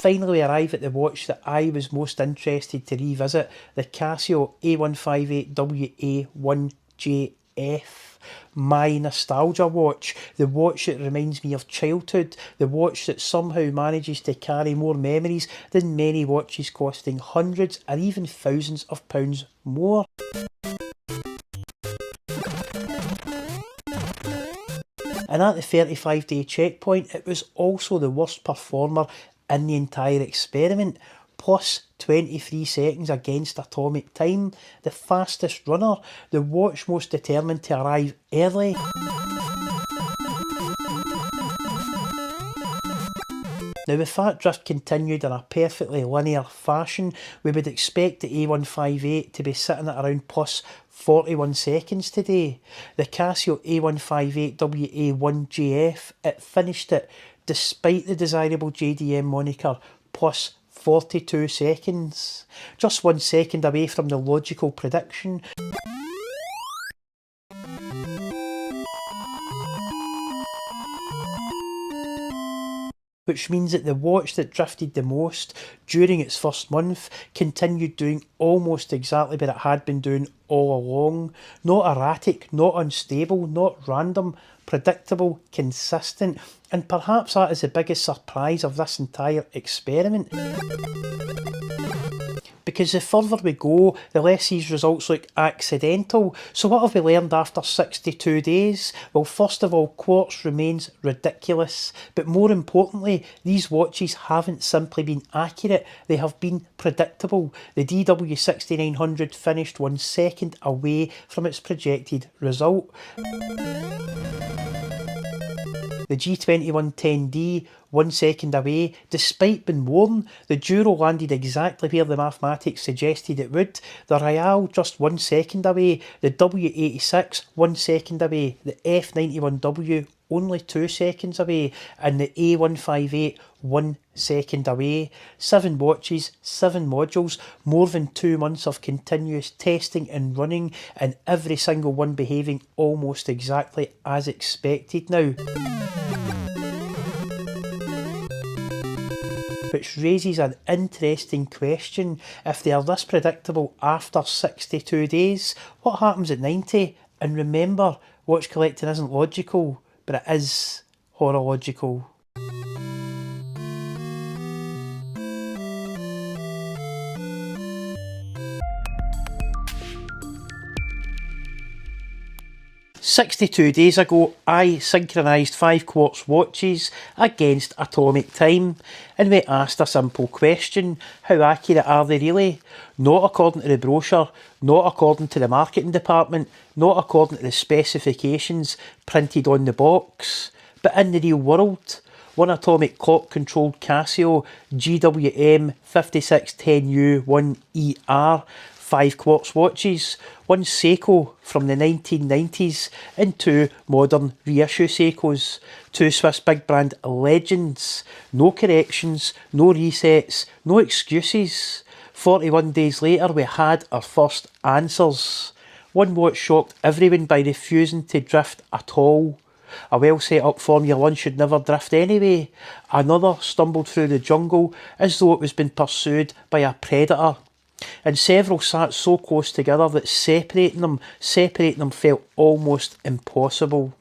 S1: we arrive at the watch that I was most interested to revisit, the Casio A158WA1JF. My nostalgia watch, the watch that reminds me of childhood, the watch that somehow manages to carry more memories than many watches costing hundreds or even thousands of pounds more. And at the 35-day checkpoint, it was also the worst performer in the entire experiment, plus 23 seconds against atomic time, the fastest runner, the watch most determined to arrive early. Now, if that drift continued in a perfectly linear fashion, we would expect the A158 to be sitting at around plus 41 seconds today. The Casio A158WA1GF, it finished it, despite the desirable JDM moniker, plus 42 seconds. Just 1 second away from the logical prediction. Which means that the watch that drifted the most during its first month continued doing almost exactly what it had been doing all along. Not erratic, not unstable, not random, predictable, consistent, and perhaps that is the biggest surprise of this entire experiment. Because the further we go, the less these results look accidental. So what have we learned after 62 days? Well, first of all, Quartz remains ridiculous. But more importantly, these watches haven't simply been accurate, they have been predictable. The DW6900 finished 1 second away from its projected result. The G2110D 1 second away, despite being worn. The Duro landed exactly where the mathematics suggested it would. The Royale just 1 second away. The W86 1 second away. The F91W only 2 seconds away. And the A158 1 second away. 7 watches, 7 modules, more than 2 months of continuous testing and running, and every single one behaving almost exactly as expected now. Which raises an interesting question. If they are this predictable after 62 days, what happens at 90? And remember, watch collecting isn't logical, but it is horological. "62 days ago, I synchronised 5 Quartz watches against atomic time, and we asked a simple question: how accurate are they really? Not according to the brochure, not according to the marketing department, not according to the specifications printed on the box, but in the real world. One atomic clock-controlled Casio GWM 5610U1ER, 5 Quartz watches, 1 Seiko from the 1990s and 2 modern reissue Seikos, 2 Swiss big brand legends, no corrections, no resets, no excuses. 41 days later we had our first answers. One watch shocked everyone by refusing to drift at all. A well set up Formula 1 should never drift anyway. Another stumbled through the jungle as though it was being pursued by a predator. And several sat so close together that separating them felt almost impossible.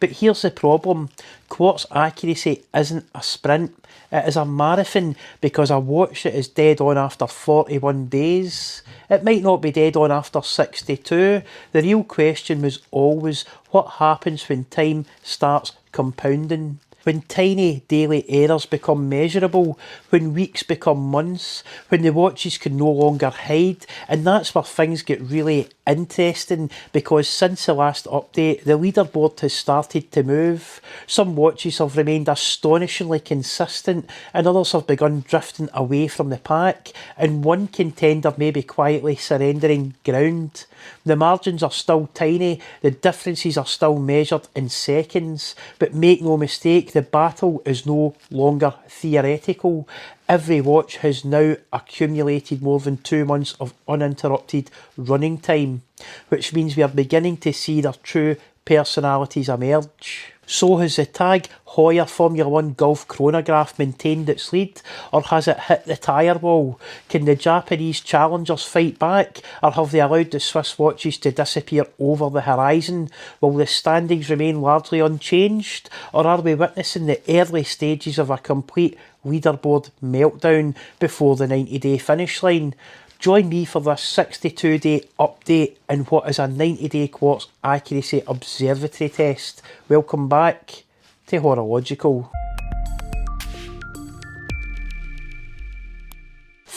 S1: But here's the problem: Quartz accuracy isn't a sprint, it is a marathon, because a watch that is dead on after 41 days, it might not be dead on after 62. The real question was always what happens when time starts compounding. When tiny daily errors become measurable, when weeks become months, when the watches can no longer hide, and that's where things get really interesting, because since the last update, the leaderboard has started to move. Some watches have remained astonishingly consistent, and others have begun drifting away from the pack, and one contender may be quietly surrendering ground. The margins are still tiny, the differences are still measured in seconds, but make no mistake, the battle is no longer theoretical. Every watch has now accumulated more than 2 months of uninterrupted running time, which means we are beginning to see their true personalities emerge. So has the Tag Heuer Formula 1 Golf chronograph maintained its lead, or has it hit the tyre wall? Can the Japanese challengers fight back, or have they allowed the Swiss watches to disappear over the horizon? Will the standings remain largely unchanged, or are we witnessing the early stages of a complete leaderboard meltdown before the 90-day finish line? Join me for this 62-day update in what is a 90-day Quartz accuracy observatory test. Welcome back to Horological.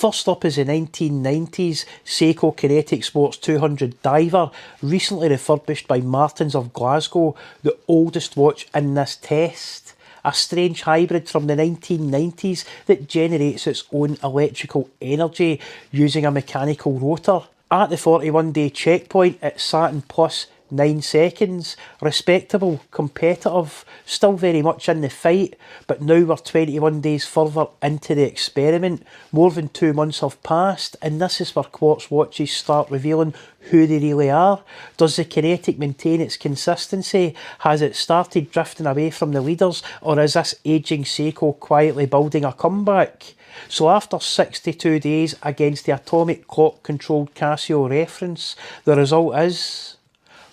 S1: First up is the 1990s Seiko Kinetic Sports 200 Diver, recently refurbished by Martins of Glasgow, the oldest watch in this test. a strange hybrid from the 1990s that generates its own electrical energy using a mechanical rotor. At the 41-day checkpoint, it sat in plus 9 seconds. Respectable, competitive, still very much in the fight, but now we're 21 days further into the experiment. More than 2 months have passed, and this is where Quartz watches start revealing who they really are. Does the kinetic maintain its consistency? Has it started drifting away from the leaders, or is this ageing Seiko quietly building a comeback? So after 62 days against the atomic clock controlled Casio reference, the result is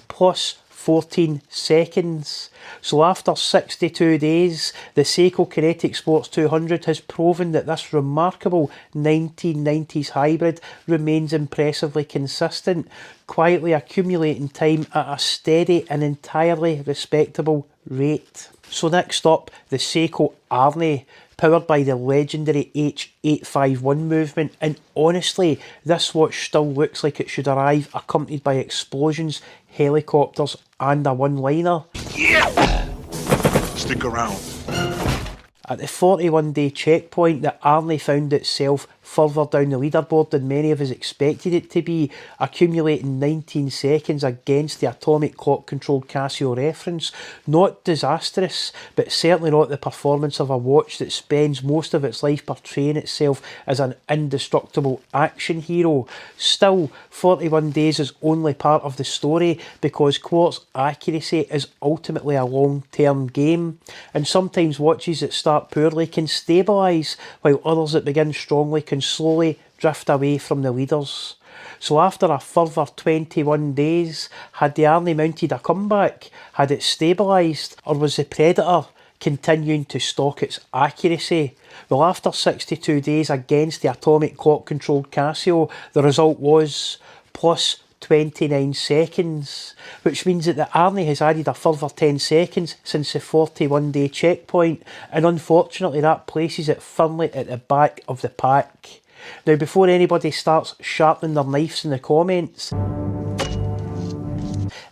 S1: plus 14 seconds. So after 62 days, the Seiko Kinetic Sports 200 has proven that this remarkable 1990s hybrid remains impressively consistent, quietly accumulating time at a steady and entirely respectable rate. So next up, the Seiko Aria, powered by the legendary H851 movement, and honestly, this watch still looks like it should arrive accompanied by explosions, helicopters and a one-liner.
S2: Yeah! Stick around.
S1: At the 41-day checkpoint, the Aria found itself further down the leaderboard than many of us expected it to be, accumulating 19 seconds against the atomic clock-controlled Casio reference. Not disastrous, but certainly not the performance of a watch that spends most of its life portraying itself as an indestructible action hero. Still, 41 days is only part of the story, because Quartz accuracy is ultimately a long-term game, and sometimes watches that start poorly can stabilise, while others that begin strongly can slowly drift away from the leaders. So after a further 21 days, had the Aria mounted a comeback? Had it stabilised? Or was the Predator continuing to stalk its accuracy? Well, after 62 days against the atomic clock controlled Casio, the result was plus 29 seconds, which means that the Aria has added a further 10 seconds since the 41-day checkpoint, and unfortunately that places it firmly at the back of the pack. Now, before anybody starts sharpening their knives in the comments,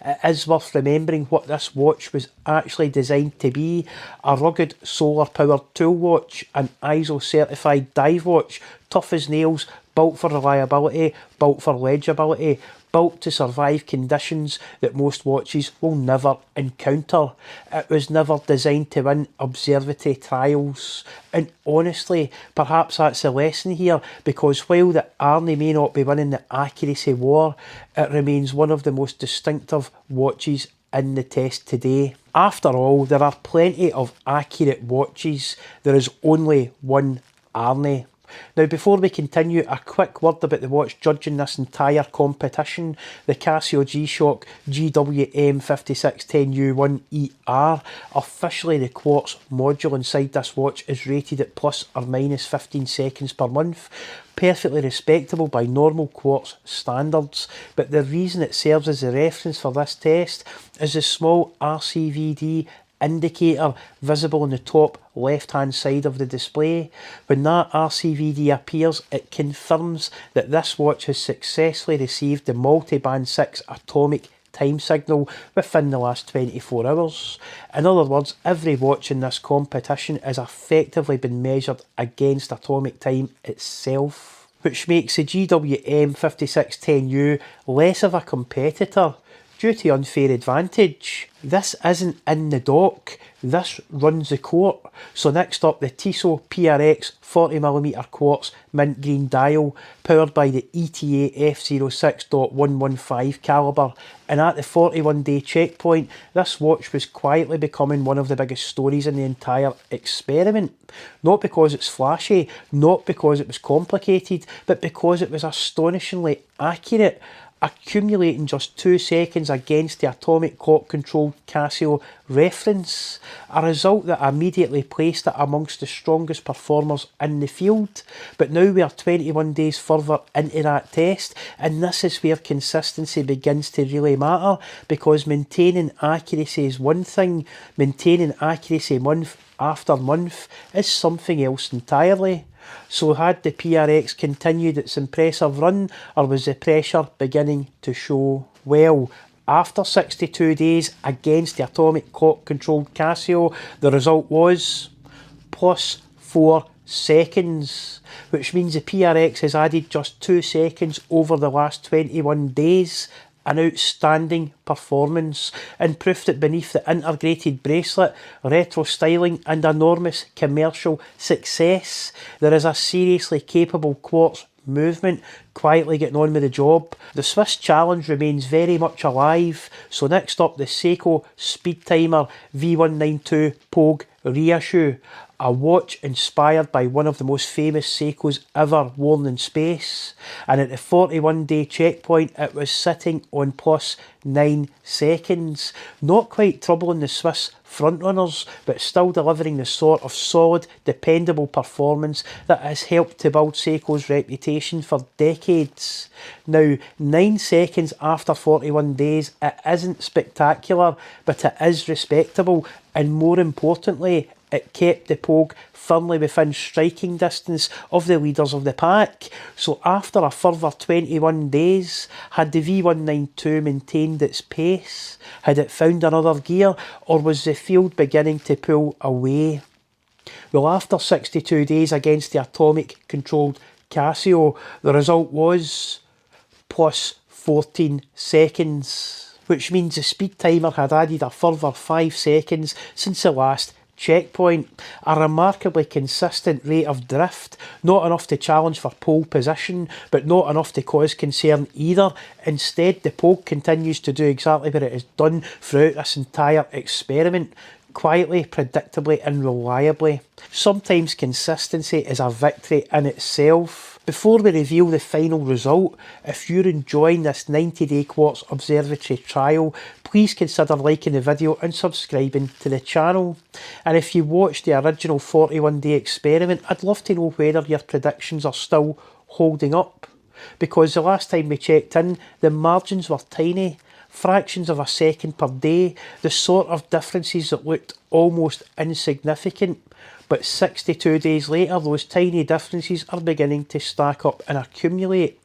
S1: it is worth remembering what this watch was actually designed to be: a rugged solar powered tool watch, an ISO certified dive watch, tough as nails, built for reliability, built for legibility, built to survive conditions that most watches will never encounter. It was never designed to win observatory trials. And honestly, perhaps that's the lesson here, because while the Aria may not be winning the accuracy war, it remains one of the most distinctive watches in the test today. After all, there are plenty of accurate watches. There is only one Aria. Now, before we continue, a quick word about the watch judging this entire competition. The Casio G-Shock GWM5610U1ER, officially the Quartz module inside this watch, is rated at plus or minus 15 seconds per month. Perfectly respectable by normal Quartz standards, but the reason it serves as a reference for this test is the small RCVD indicator visible on the top left hand side of the display. When that RCVD appears, it confirms that this watch has successfully received the multi-band 6 atomic time signal within the last 24 hours. In other words, every watch in this competition has effectively been measured against atomic time itself, which makes the GWM5610U less of a competitor due to unfair advantage. This isn't in the dock, this runs the court. So next up, the Tissot PRX 40mm quartz mint green dial, powered by the ETA F06.115 calibre. And at the 41-day checkpoint, this watch was quietly becoming one of the biggest stories in the entire experiment. Not because it's flashy, not because it was complicated, but because it was astonishingly accurate, accumulating just 2 seconds against the atomic clock controlled Casio reference, a result that immediately placed it amongst the strongest performers in the field. But now we are 21 days further into that test, and this is where consistency begins to really matter, because maintaining accuracy is one thing, maintaining accuracy month after month is something else entirely. So had the PRX continued its impressive run, or was the pressure beginning to show? Well, After 62 days against the atomic clock-controlled Casio, the result was plus 4 seconds, which means the PRX has added just 2 seconds over the last 21 days. An outstanding performance, and proof that beneath the integrated bracelet, retro styling and enormous commercial success, there is a seriously capable quartz movement quietly getting on with the job. The Swiss challenge remains very much alive, so next up the Seiko Speed Timer V192 Pogue reissue, a watch inspired by one of the most famous Seikos ever worn in space, and at the 41-day checkpoint it was sitting on plus 9 seconds, not quite troubling the Swiss frontrunners, but still delivering the sort of solid, dependable performance that has helped to build Seiko's reputation for decades. Now, 9 seconds after 41 days, it isn't spectacular, but it is respectable, and more importantly, it kept the Pogue firmly within striking distance of the leaders of the pack. So after a further 21 days, had the V192 maintained its pace? Had it found another gear, or was the field beginning to pull away? Well, after 62 days against the atomic-controlled Casio, the result was plus 14 seconds, which means the speed timer had added a further 5 seconds since the last checkpoint. A remarkably consistent rate of drift, not enough to challenge for pole position, but not enough to cause concern either. Instead, the Pogue continues to do exactly what it has done throughout this entire experiment, quietly, predictably and reliably. Sometimes consistency is a victory in itself. Before we reveal the final result, if you're enjoying this 90-day Quartz Observatory trial, please consider liking the video and subscribing to the channel. And if you watched the original 41-day experiment, I'd love to know whether your predictions are still holding up. Because the last time we checked in, the margins were tiny, fractions of a second per day, the sort of differences that looked almost insignificant. But 62 days later, those tiny differences are beginning to stack up and accumulate.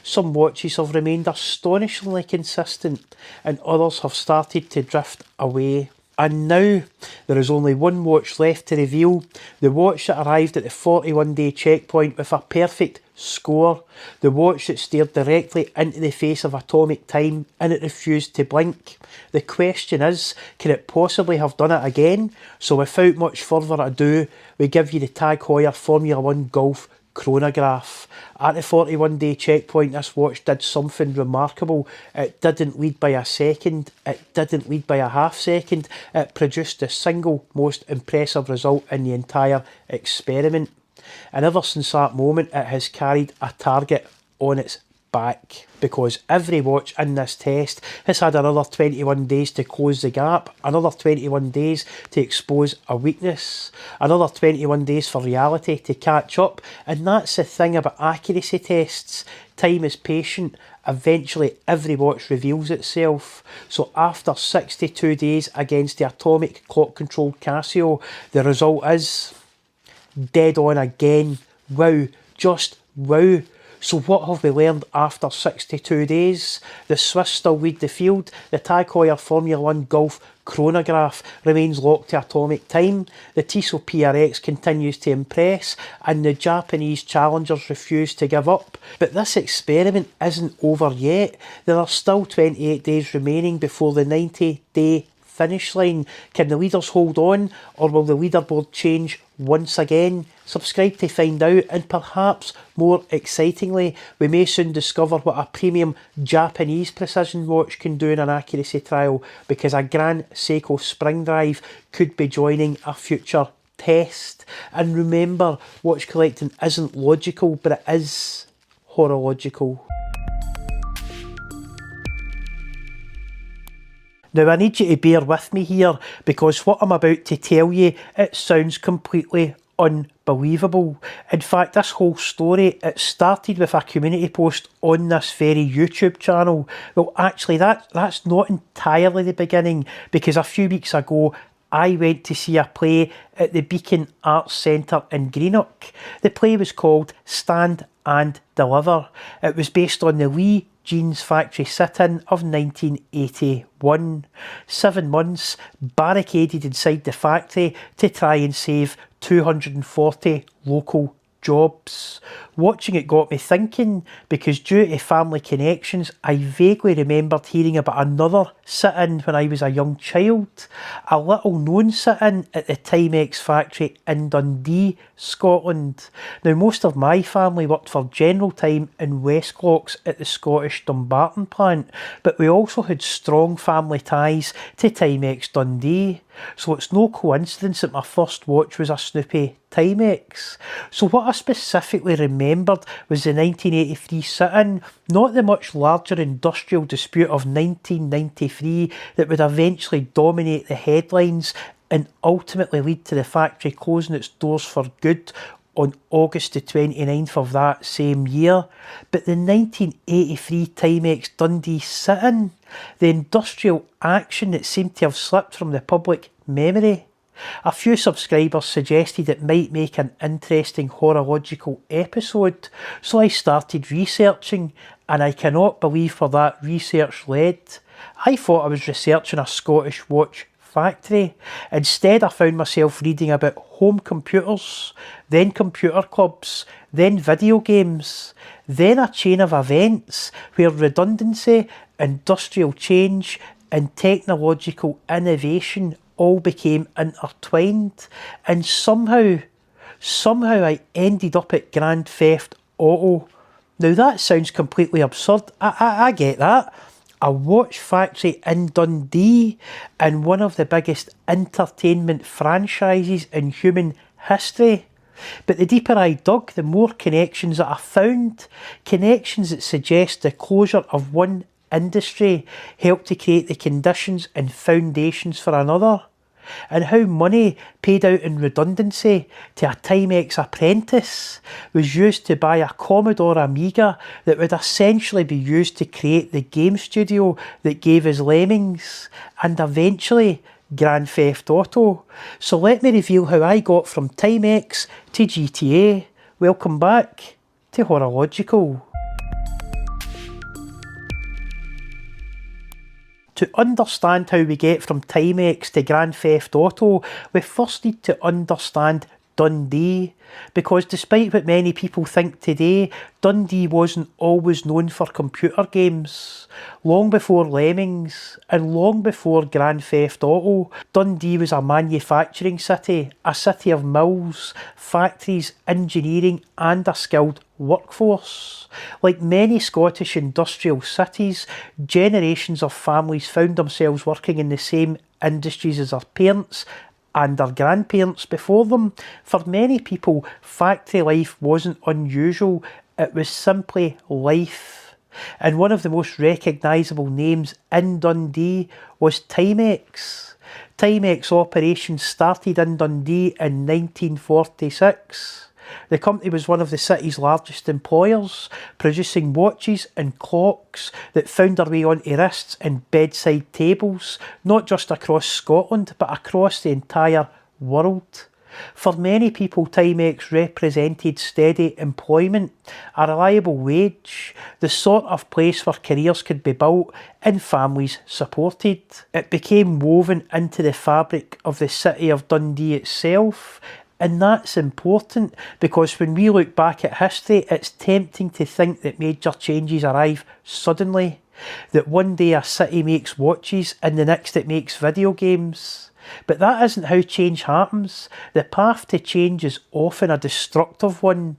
S1: Some watches have remained astonishingly consistent, and others have started to drift away. And now, there is only one watch left to reveal, the watch that arrived at the 41-day checkpoint with a perfect score, the watch that stared directly into the face of atomic time and it refused to blink. The question is, can it possibly have done it again? So without much further ado, we give you the Tag Heuer Formula 1 Golf chronograph. At the 41-day checkpoint, this watch did something remarkable. It didn't lead by a second, it didn't lead by a half second, it produced the single most impressive result in the entire experiment. And ever since that moment, it has carried a target on its back, because every watch in this test has had another 21 days to close the gap, another 21 days to expose a weakness, another 21 days for reality to catch up. And that's the thing about accuracy tests. Time is patient. Eventually every watch reveals itself. So after 62 days against the atomic clock controlled Casio, the result is dead on again. Wow, just wow. So what have we learned after 62 days? The Swiss still lead the field. The Tag Heuer Formula 1 Golf chronograph remains locked to atomic time. The Tissot PRX continues to impress, and the Japanese challengers refuse to give up. But this experiment isn't over yet. There are still 28 days remaining before the 90-day finish line. Can the leaders hold on, or will the leaderboard change once again? Subscribe to find out, and perhaps more excitingly, we may soon discover what a premium Japanese precision watch can do in an accuracy trial, because a Grand Seiko spring drive could be joining a future test. And remember, watch collecting isn't logical, but it is horological. Now I need you to bear with me here, because what I'm about to tell you, it sounds completely unbelievable. In fact, this whole story, it started with a community post on this very YouTube channel. Well, actually that's not entirely the beginning, because a few weeks ago I went to see a play at the Beacon Arts Centre in Greenock. The play was called Stand and Deliver. It was based on the Lee jeans factory sit-in of 1981. 7 months barricaded inside the factory to try and save 240 local jobs. Watching it got me thinking, because due to family connections, I vaguely remembered hearing about another sit-in when I was a young child. A little known sit-in at the TIMEX factory in Dundee, Scotland. Now, most of my family worked for General Time in Westclocks at the Scottish Dumbarton plant, but we also had strong family ties to TIMEX Dundee. So it's no coincidence that my first watch was a Snoopy TIMEX. So what I specifically remembered was the 1983 sit-in, not the much larger industrial dispute of 1993 that would eventually dominate the headlines and ultimately lead to the factory closing its doors for good on August the 29th of that same year, but the 1983 TIMEX Dundee sit-in, the industrial action that seemed to have slipped from the public memory. A few subscribers suggested it might make an interesting horological episode, so I started researching, and I cannot believe where that research led. I thought I was researching a Scottish watch factory. Instead, I found myself reading about home computers, then computer clubs, then video games, then a chain of events where redundancy, industrial change, and technological innovation all became intertwined, and somehow I ended up at Grand Theft Auto. Now that sounds completely absurd, I get that. A watch factory in Dundee and one of the biggest entertainment franchises in human history. But the deeper I dug, the more connections that I found. Connections that suggest the closure of one industry helped to create the conditions and foundations for another. And how money paid out in redundancy to a TIMEX apprentice was used to buy a Commodore Amiga that would essentially be used to create the game studio that gave us Lemmings and eventually Grand Theft Auto. So let me reveal how I got from TIMEX to GTA. Welcome back to Horological. To understand how we get from TIMEX to Grand Theft Auto, we first need to understand Dundee, because despite what many people think today, Dundee wasn't always known for computer games. Long before Lemmings and long before Grand Theft Auto, Dundee was a manufacturing city, a city of mills, factories, engineering and a skilled workforce. Like many Scottish industrial cities, generations of families found themselves working in the same industries as their parents and their grandparents before them. For many people, factory life wasn't unusual, it was simply life. And one of the most recognisable names in Dundee was TIMEX. TIMEX operations started in Dundee in 1946. The company was one of the city's largest employers, producing watches and clocks that found their way onto wrists and bedside tables, not just across Scotland, but across the entire world. For many people, TIMEX represented steady employment, a reliable wage, the sort of place where careers could be built and families supported. It became woven into the fabric of the city of Dundee itself. And that's important because when we look back at history, it's tempting to think that major changes arrive suddenly. That one day a city makes watches and the next it makes video games. But that isn't how change happens. The path to change is often a destructive one.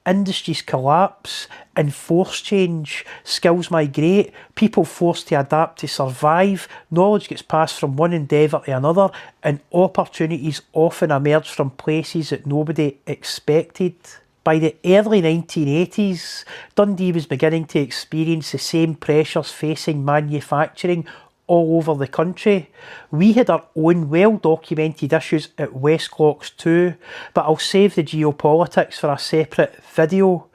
S1: Industries collapse and force change, skills migrate, people forced to adapt to survive, knowledge gets passed from one endeavour to another, and opportunities often emerge from places that nobody expected. By the early 1980s, Dundee was beginning to experience the same pressures facing manufacturing all over the country. We had our own well-documented issues at Westclocks too, but I'll save the geopolitics for a separate video.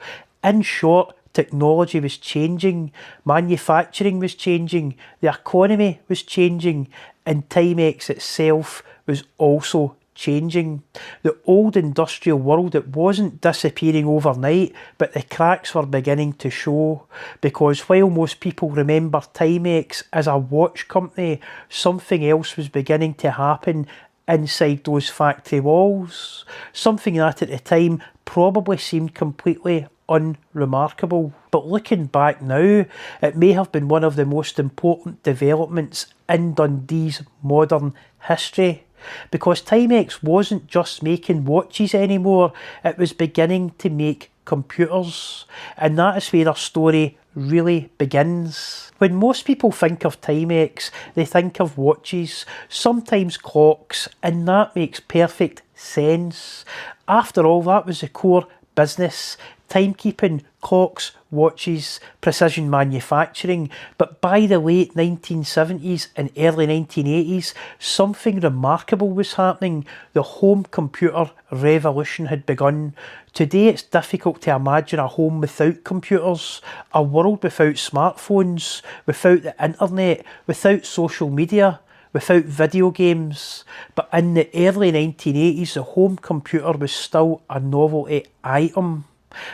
S1: In short, technology was changing, manufacturing was changing, the economy was changing, and TIMEX itself was also changing. The old industrial world, it wasn't disappearing overnight, but the cracks were beginning to show, because while most people remember TIMEX as a watch company, something else was beginning to happen inside those factory walls, something that at the time probably seemed completely unremarkable. But looking back now, it may have been one of the most important developments in Dundee's modern history, because TIMEX wasn't just making watches anymore, it was beginning to make computers, and that is where our story really begins. When most people think of TIMEX, they think of watches, sometimes clocks, and that makes perfect sense. After all, that was the core business: timekeeping, clocks, watches, precision manufacturing. But by the late 1970s and early 1980s, something remarkable was happening. The home computer revolution had begun. Today it's difficult to imagine a home without computers, a world without smartphones, without the internet, without social media, without video games. But in the early 1980s, the home computer was still a novelty item.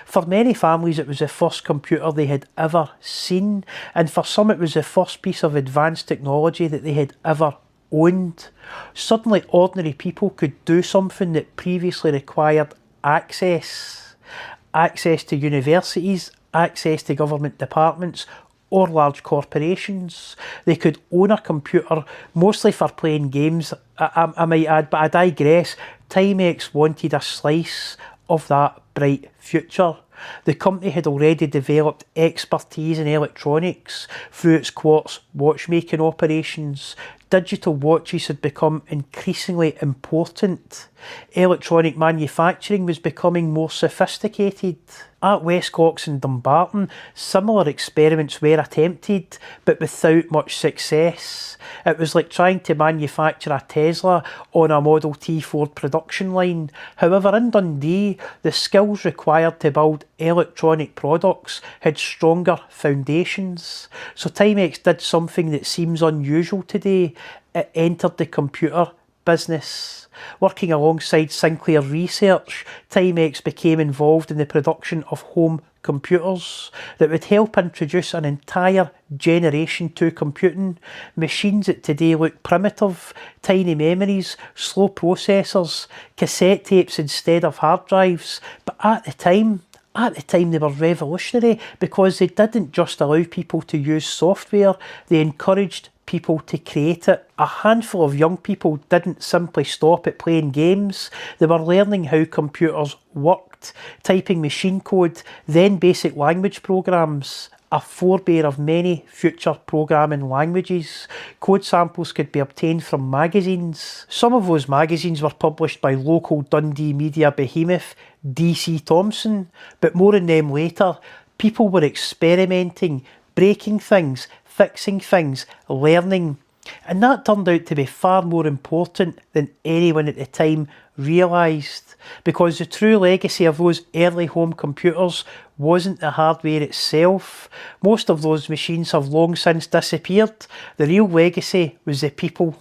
S1: For many families, it was the first computer they had ever seen, and for some it was the first piece of advanced technology that they had ever owned. Suddenly, ordinary people could do something that previously required access. Access to universities, access to government departments, or large corporations. They could own a computer, mostly for playing games, I might add, but I digress. TIMEX wanted a slice of that bright future. The company had already developed expertise in electronics through its Quartz watchmaking operations. Digital watches had become increasingly important. Electronic manufacturing was becoming more sophisticated. At Westcocks and Dumbarton, similar experiments were attempted, but without much success. It was like trying to manufacture a Tesla on a Model T Ford production line. However, in Dundee, the skills required to build electronic products had stronger foundations. So TIMEX did something that seems unusual today. It entered the computer business. Working alongside Sinclair Research, TIMEX became involved in the production of home computers that would help introduce an entire generation to computing. Machines that today look primitive, tiny memories, slow processors, cassette tapes instead of hard drives. But at the time they were revolutionary, because they didn't just allow people to use software, they encouraged people to create it. A handful of young people didn't simply stop at playing games. They were learning how computers worked, typing machine code, then basic language programs, a forebear of many future programming languages. Code samples could be obtained from magazines. Some of those magazines were published by local Dundee media behemoth DC Thomson, but more on them later. People were experimenting, breaking things, fixing things, learning. And that turned out to be far more important than anyone at the time realised, because the true legacy of those early home computers wasn't the hardware itself. Most of those machines have long since disappeared. The real legacy was the people.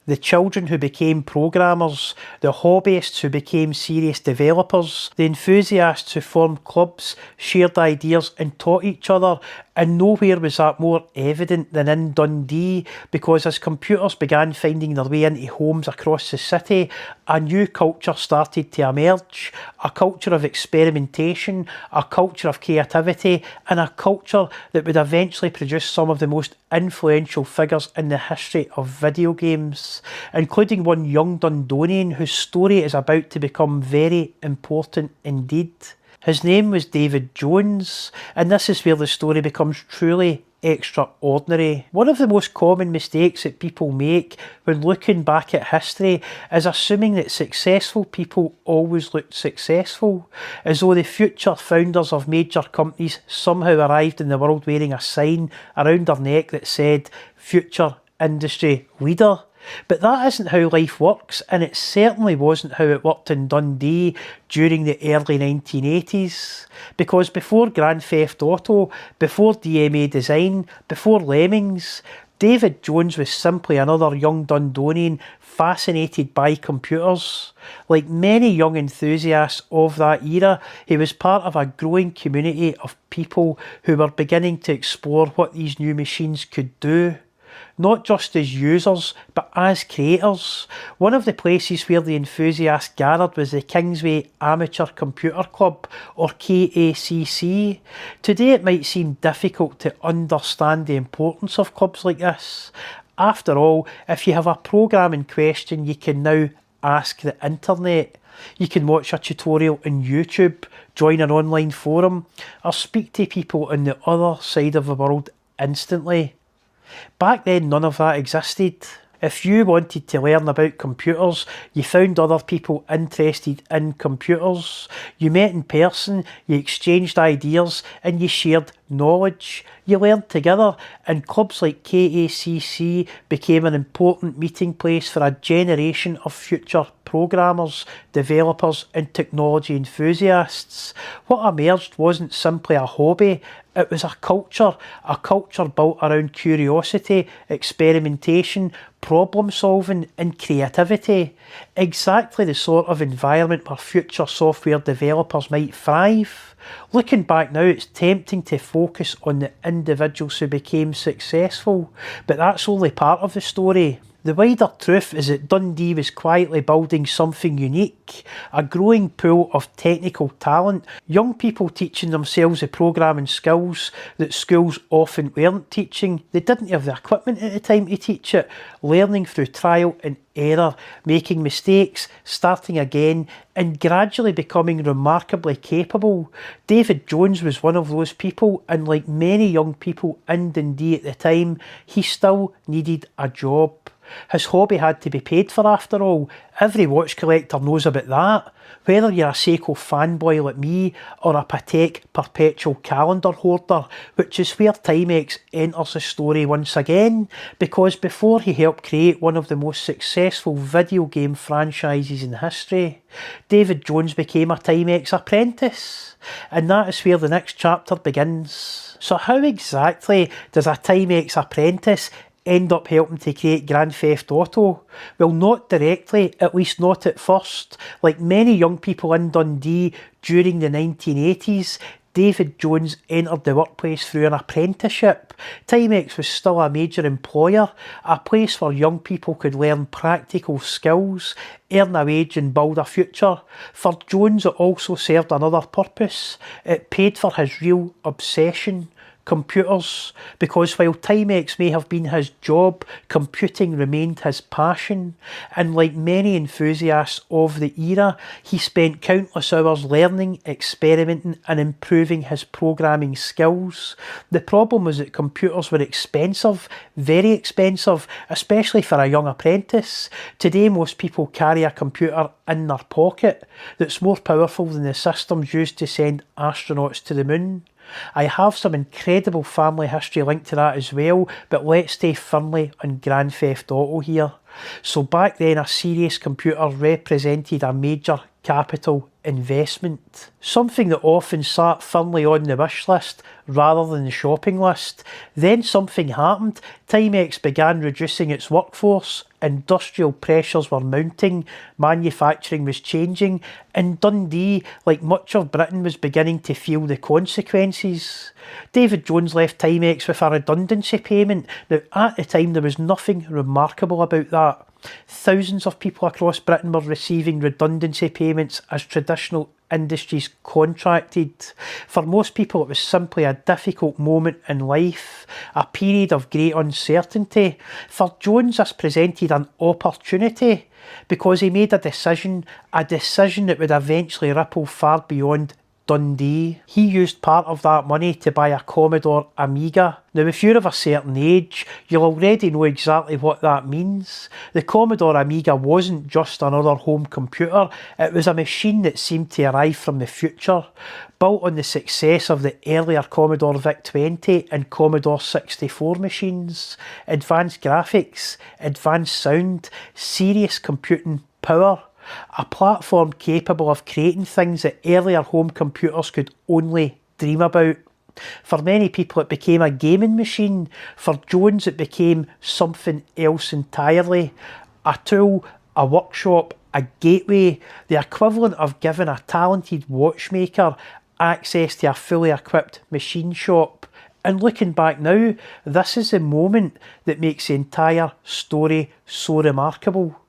S1: The children who became programmers, the hobbyists who became serious developers, the enthusiasts who formed clubs, shared ideas and taught each other. And nowhere was that more evident than in Dundee, because as computers began finding their way into homes across the city, a new culture started to emerge, a culture of experimentation, a culture of creativity, and a culture that would eventually produce some of the most influential figures in the history of video games, including one young Dundonian whose story is about to become very important indeed. His name was David Jones, and this is where the story becomes truly extraordinary. One of the most common mistakes that people make when looking back at history is assuming that successful people always looked successful, as though the future founders of major companies somehow arrived in the world wearing a sign around their neck that said "Future Industry Leader." But that isn't how life works, and it certainly wasn't how it worked in Dundee during the early 1980s. Because before Grand Theft Auto, before DMA Design, before Lemmings, David Jones was simply another young Dundonian fascinated by computers. Like many young enthusiasts of that era, he was part of a growing community of people who were beginning to explore what these new machines could do. Not just as users, but as creators. One of the places where the enthusiasts gathered was the Kingsway Amateur Computer Club, or KACC. Today it might seem difficult to understand the importance of clubs like this. After all, if you have a programming question, you can now ask the internet. You can watch a tutorial on YouTube, join an online forum, or speak to people on the other side of the world instantly. Back then, none of that existed. If you wanted to learn about computers, you found other people interested in computers. You met in person, you exchanged ideas, and you shared knowledge. You learned together, and clubs like KACC became an important meeting place for a generation of future programmers, developers, and technology enthusiasts. What emerged wasn't simply a hobby, it was a culture built around curiosity, experimentation, problem solving, and creativity. Exactly the sort of environment where future software developers might thrive. Looking back now, it's tempting to focus on the individuals who became successful, but that's only part of the story. The wider truth is that Dundee was quietly building something unique, a growing pool of technical talent, young people teaching themselves the programming skills that schools often weren't teaching. They didn't have the equipment at the time to teach it, learning through trial and error, making mistakes, starting again, and gradually becoming remarkably capable. David Jones was one of those people, and like many young people in Dundee at the time, he still needed a job. His hobby had to be paid for after all. Every watch collector knows about that. Whether you're a Seiko fanboy like me or a Patek perpetual calendar hoarder, which is where TIMEX enters the story once again, because before he helped create one of the most successful video game franchises in history, David Jones became a TIMEX apprentice. And that is where the next chapter begins. So how exactly does a TIMEX apprentice end up helping to create Grand Theft Auto? Well, not directly, at least not at first. Like many young people in Dundee during the 1980s, David Jones entered the workplace through an apprenticeship. TIMEX was still a major employer, a place where young people could learn practical skills, earn a wage and build a future. For Jones, it also served another purpose. It paid for his real obsession: computers, because while TIMEX may have been his job, computing remained his passion. And like many enthusiasts of the era, he spent countless hours learning, experimenting and improving his programming skills. The problem was that computers were expensive, very expensive, especially for a young apprentice. Today most people carry a computer in their pocket that's more powerful than the systems used to send astronauts to the moon. I have some incredible family history linked to that as well, but let's stay firmly on Grand Theft Auto here. So back then, a serious computer represented a major capital investment, something that often sat firmly on the wish list rather than the shopping list. Then something happened. TIMEX began reducing its workforce, industrial pressures were mounting, manufacturing was changing, and Dundee, like much of Britain, was beginning to feel the consequences. David Jones left TIMEX with a redundancy payment. Now, at the time, there was nothing remarkable about that. Thousands of people across Britain were receiving redundancy payments as traditional industries contracted. For most people, it was simply a difficult moment in life, a period of great uncertainty. For Jones, this presented an opportunity because he made a decision that would eventually ripple far beyond Dundee. He used part of that money to buy a Commodore Amiga. Now, if you're of a certain age, you'll already know exactly what that means. The Commodore Amiga wasn't just another home computer, it was a machine that seemed to arrive from the future, built on the success of the earlier Commodore VIC-20 and Commodore 64 machines. Advanced graphics, advanced sound, serious computing power. A platform capable of creating things that earlier home computers could only dream about. For many people it became a gaming machine. For Jones it became something else entirely. A tool, a workshop, a gateway, the equivalent of giving a talented watchmaker access to a fully equipped machine shop. And looking back now, this is the moment that makes the entire story so remarkable.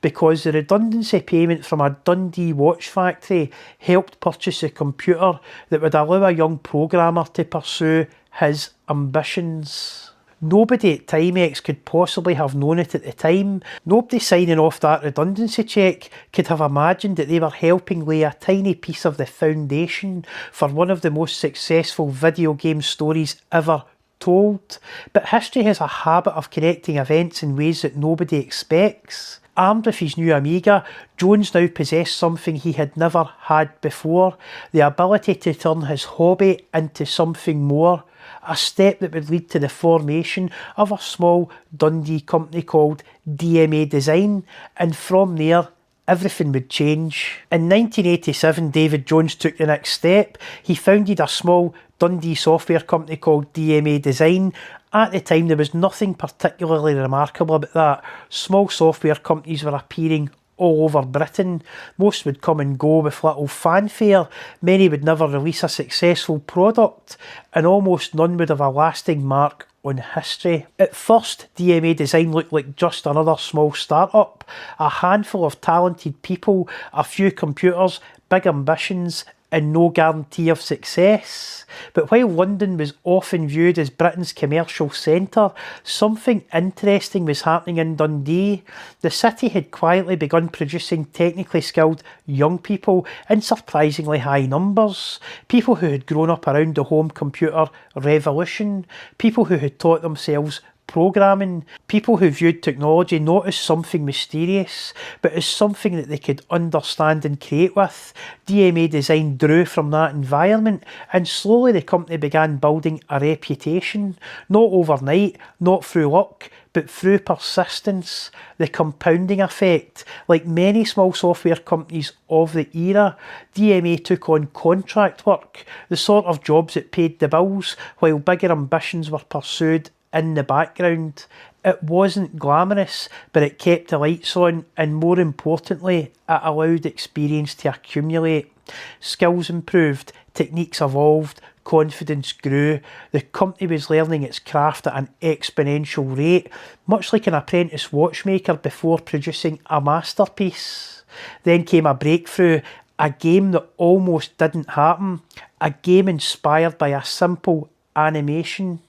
S1: Because the redundancy payment from a Dundee watch factory helped purchase a computer that would allow a young programmer to pursue his ambitions. Nobody at TIMEX could possibly have known it at the time. Nobody signing off that redundancy cheque could have imagined that they were helping lay a tiny piece of the foundation for one of the most successful video game stories ever told. But history has a habit of connecting events in ways that nobody expects. Armed with his new Amiga, Jones now possessed something he had never had before, the ability to turn his hobby into something more, a step that would lead to the formation of a small Dundee company called DMA Design, and from there, everything would change. In 1987, David Jones took the next step. He founded a small Dundee software company called DMA Design. At the time, there was nothing particularly remarkable about that. Small software companies were appearing all over Britain. Most would come and go with little fanfare. Many would never release a successful product, and almost none would have a lasting mark on history. At first, DMA Design looked like just another small startup. A handful of talented people, a few computers, big ambitions, and no guarantee of success. But while London was often viewed as Britain's commercial centre, something interesting was happening in Dundee. The city had quietly begun producing technically skilled young people in surprisingly high numbers. People who had grown up around the home computer revolution. People who had taught themselves programming, people who viewed technology not as something mysterious, but as something that they could understand and create with. DMA Design drew from that environment, and slowly the company began building a reputation, not overnight, not through luck, but through persistence. The compounding effect. Like many small software companies of the era, DMA took on contract work, the sort of jobs that paid the bills, while bigger ambitions were pursued in the background. It wasn't glamorous, but it kept the lights on, and more importantly, it allowed experience to accumulate. Skills improved, techniques evolved, confidence grew. The company was learning its craft at an exponential rate, much like an apprentice watchmaker before producing a masterpiece. Then came a breakthrough, a game that almost didn't happen, a game inspired by a simple animation.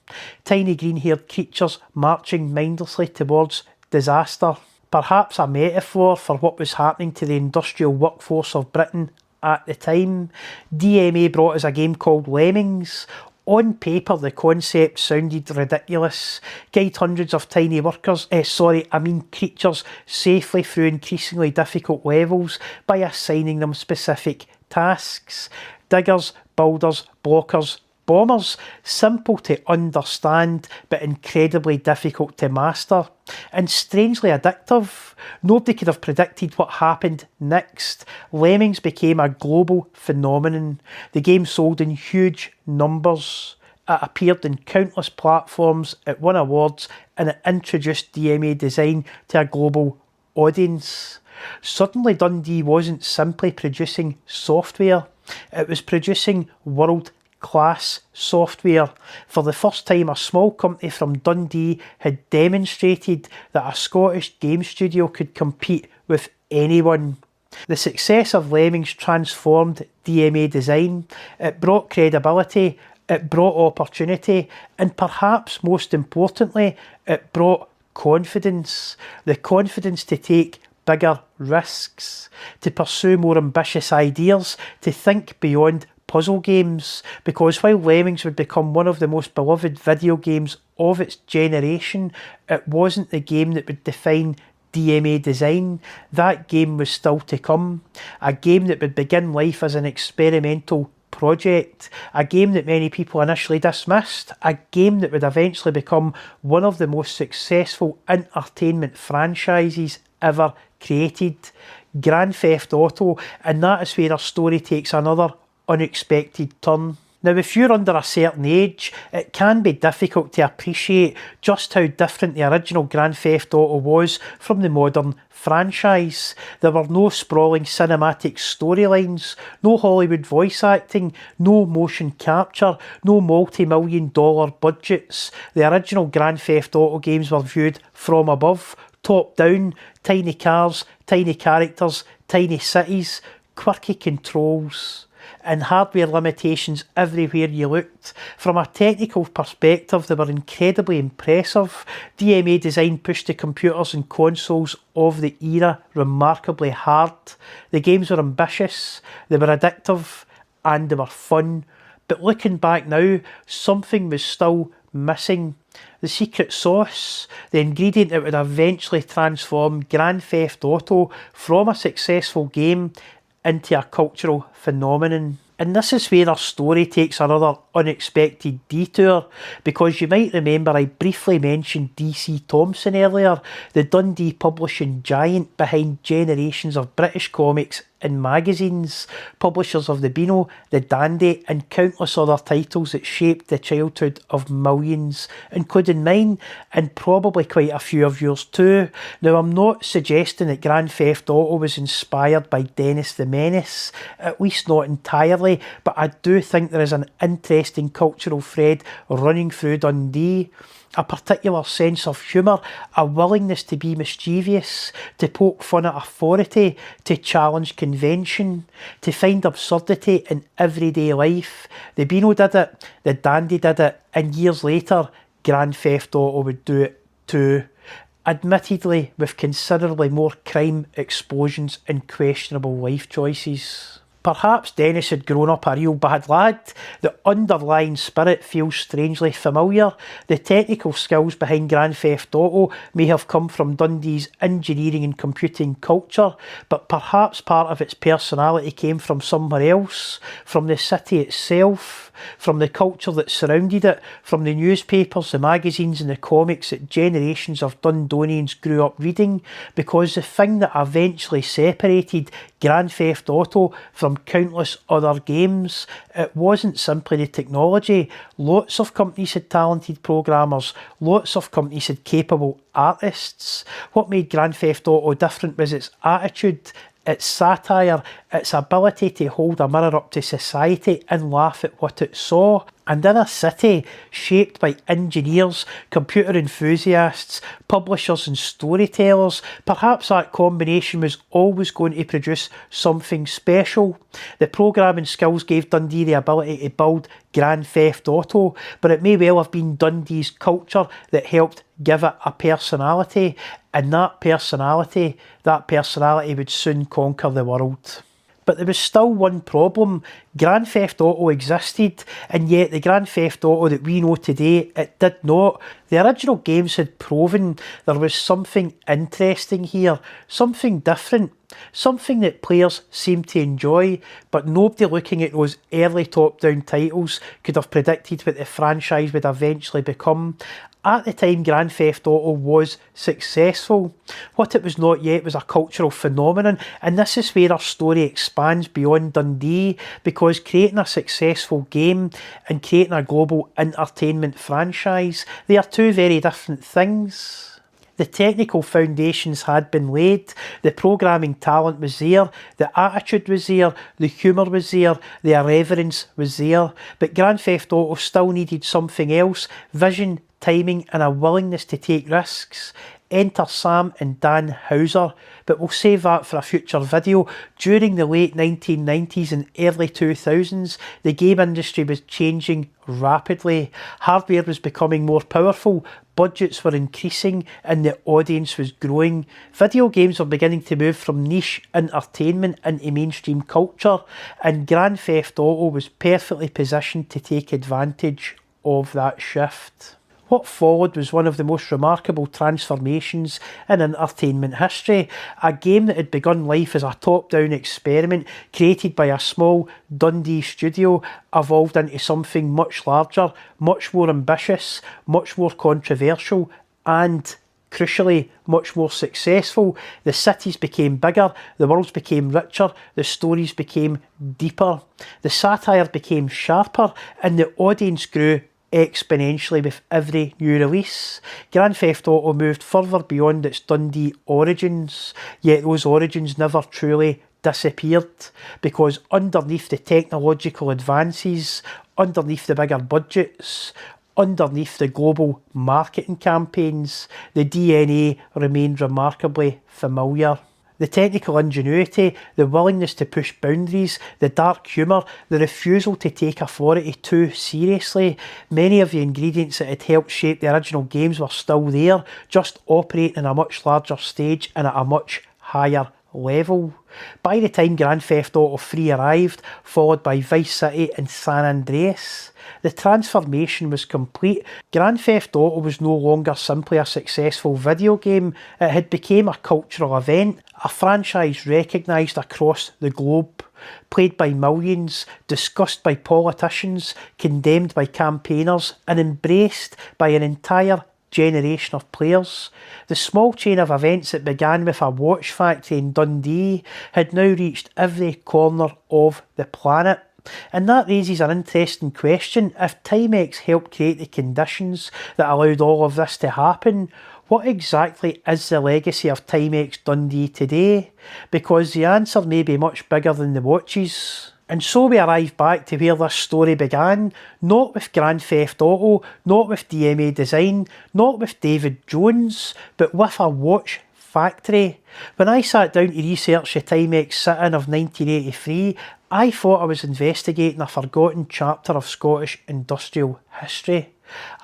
S1: Tiny green-haired creatures marching mindlessly towards disaster. Perhaps a metaphor for what was happening to the industrial workforce of Britain at the time. DMA brought us a game called Lemmings. On paper, the concept sounded ridiculous. Guide hundreds of tiny creatures safely through increasingly difficult levels by assigning them specific tasks. Diggers, builders, blockers, bombers, simple to understand but incredibly difficult to master, and strangely addictive. Nobody could have predicted what happened next. Lemmings became a global phenomenon. The game sold in huge numbers. It appeared in countless platforms, it won awards, and it introduced DMA Design to a global audience. Suddenly Dundee wasn't simply producing software, it was producing world-class software. For the first time, a small company from Dundee had demonstrated that a Scottish game studio could compete with anyone. The success of Lemmings transformed DMA Design. It brought credibility, it brought opportunity, and perhaps most importantly, it brought confidence. The confidence to take bigger risks, to pursue more ambitious ideas, to think beyond puzzle games, because while Lemmings would become one of the most beloved video games of its generation, it wasn't the game that would define DMA Design. That game was still to come, a game that would begin life as an experimental project, a game that many people initially dismissed, a game that would eventually become one of the most successful entertainment franchises ever created, Grand Theft Auto, and that is where our story takes another unexpected turn. Now, if you're under a certain age, it can be difficult to appreciate just how different the original Grand Theft Auto was from the modern franchise. There were no sprawling cinematic storylines, no Hollywood voice acting, no motion capture, no multi-million dollar budgets. The original Grand Theft Auto games were viewed from above, top down, tiny cars, tiny characters, tiny cities, quirky controls, and hardware limitations everywhere you looked. From a technical perspective, they were incredibly impressive. DMA design pushed the computers and consoles of the era remarkably hard. The games were ambitious, they were addictive, and they were fun. But looking back now, something was still missing. The secret sauce, the ingredient that would eventually transform Grand Theft Auto from a successful game into a cultural phenomenon. And this is where our story takes another unexpected detour, because you might remember I briefly mentioned DC Thomson earlier, the Dundee publishing giant behind generations of British comics and magazines, publishers of the Beano, the Dandy, and countless other titles that shaped the childhood of millions, including mine, and probably quite a few of yours too. Now, I'm not suggesting that Grand Theft Auto was inspired by Dennis the Menace, at least not entirely, but I do think there is an interesting cultural thread running through Dundee. A particular sense of humour, a willingness to be mischievous, to poke fun at authority, to challenge convention, to find absurdity in everyday life. The Beano did it, the Dandy did it, and years later, Grand Theft Auto would do it too. Admittedly, with considerably more crime, explosions, and questionable life choices. Perhaps Dennis had grown up a real bad lad. The underlying spirit feels strangely familiar. The technical skills behind Grand Theft Auto may have come from Dundee's engineering and computing culture, but perhaps part of its personality came from somewhere else, from the city itself, from the culture that surrounded it, from the newspapers, the magazines and the comics that generations of Dundonians grew up reading, because the thing that eventually separated Grand Theft Auto from countless other games, it wasn't simply the technology. Lots of companies had talented programmers, lots of companies had capable artists. What made Grand Theft Auto different was its attitude, its satire, its ability to hold a mirror up to society and laugh at what it saw. And in a city shaped by engineers, computer enthusiasts, publishers and storytellers, perhaps that combination was always going to produce something special. The programming skills gave Dundee the ability to build Grand Theft Auto, but it may well have been Dundee's culture that helped give it a personality, and that personality would soon conquer the world. But there was still one problem. Grand Theft Auto existed, and yet the Grand Theft Auto that we know today, it did not. The original games had proven there was something interesting here, something different, something that players seemed to enjoy, but nobody looking at those early top-down titles could have predicted what the franchise would eventually become. At the time, Grand Theft Auto was successful. What it was not yet was a cultural phenomenon, and this is where our story expands beyond Dundee, because creating a successful game and creating a global entertainment franchise, they are two very different things. The technical foundations had been laid, the programming talent was there, the attitude was there, the humour was there, the irreverence was there, but Grand Theft Auto still needed something else: vision, timing and a willingness to take risks. Enter Sam and Dan Houser, but we'll save that for a future video. During the late 1990s and early 2000s, the game industry was changing rapidly. Hardware was becoming more powerful, budgets were increasing and the audience was growing. Video games were beginning to move from niche entertainment into mainstream culture, and Grand Theft Auto was perfectly positioned to take advantage of that shift. What followed was one of the most remarkable transformations in entertainment history. A game that had begun life as a top-down experiment created by a small Dundee studio evolved into something much larger, much more ambitious, much more controversial and crucially much more successful. The cities became bigger, the worlds became richer, the stories became deeper, the satire became sharper, and the audience grew exponentially with every new release. Grand Theft Auto moved further beyond its Dundee origins, yet those origins never truly disappeared, because underneath the technological advances, underneath the bigger budgets, underneath the global marketing campaigns, the DNA remained remarkably familiar. The technical ingenuity, the willingness to push boundaries, the dark humour, the refusal to take authority too seriously. Many of the ingredients that had helped shape the original games were still there, just operating on a much larger stage and at a much higher level. By the time Grand Theft Auto 3 arrived, followed by Vice City and San Andreas, the transformation was complete. Grand Theft Auto was no longer simply a successful video game, it had become a cultural event, a franchise recognised across the globe, played by millions, discussed by politicians, condemned by campaigners, and embraced by an entire generation of players. The small chain of events that began with a watch factory in Dundee had now reached every corner of the planet. And that raises an interesting question. If TIMEX helped create the conditions that allowed all of this to happen, what exactly is the legacy of TIMEX Dundee today? Because the answer may be much bigger than the watches. And so we arrive back to where this story began, not with Grand Theft Auto, not with DMA Design, not with David Jones, but with a watch factory. When I sat down to research the TIMEX sit-in of 1983, I thought I was investigating a forgotten chapter of Scottish industrial history.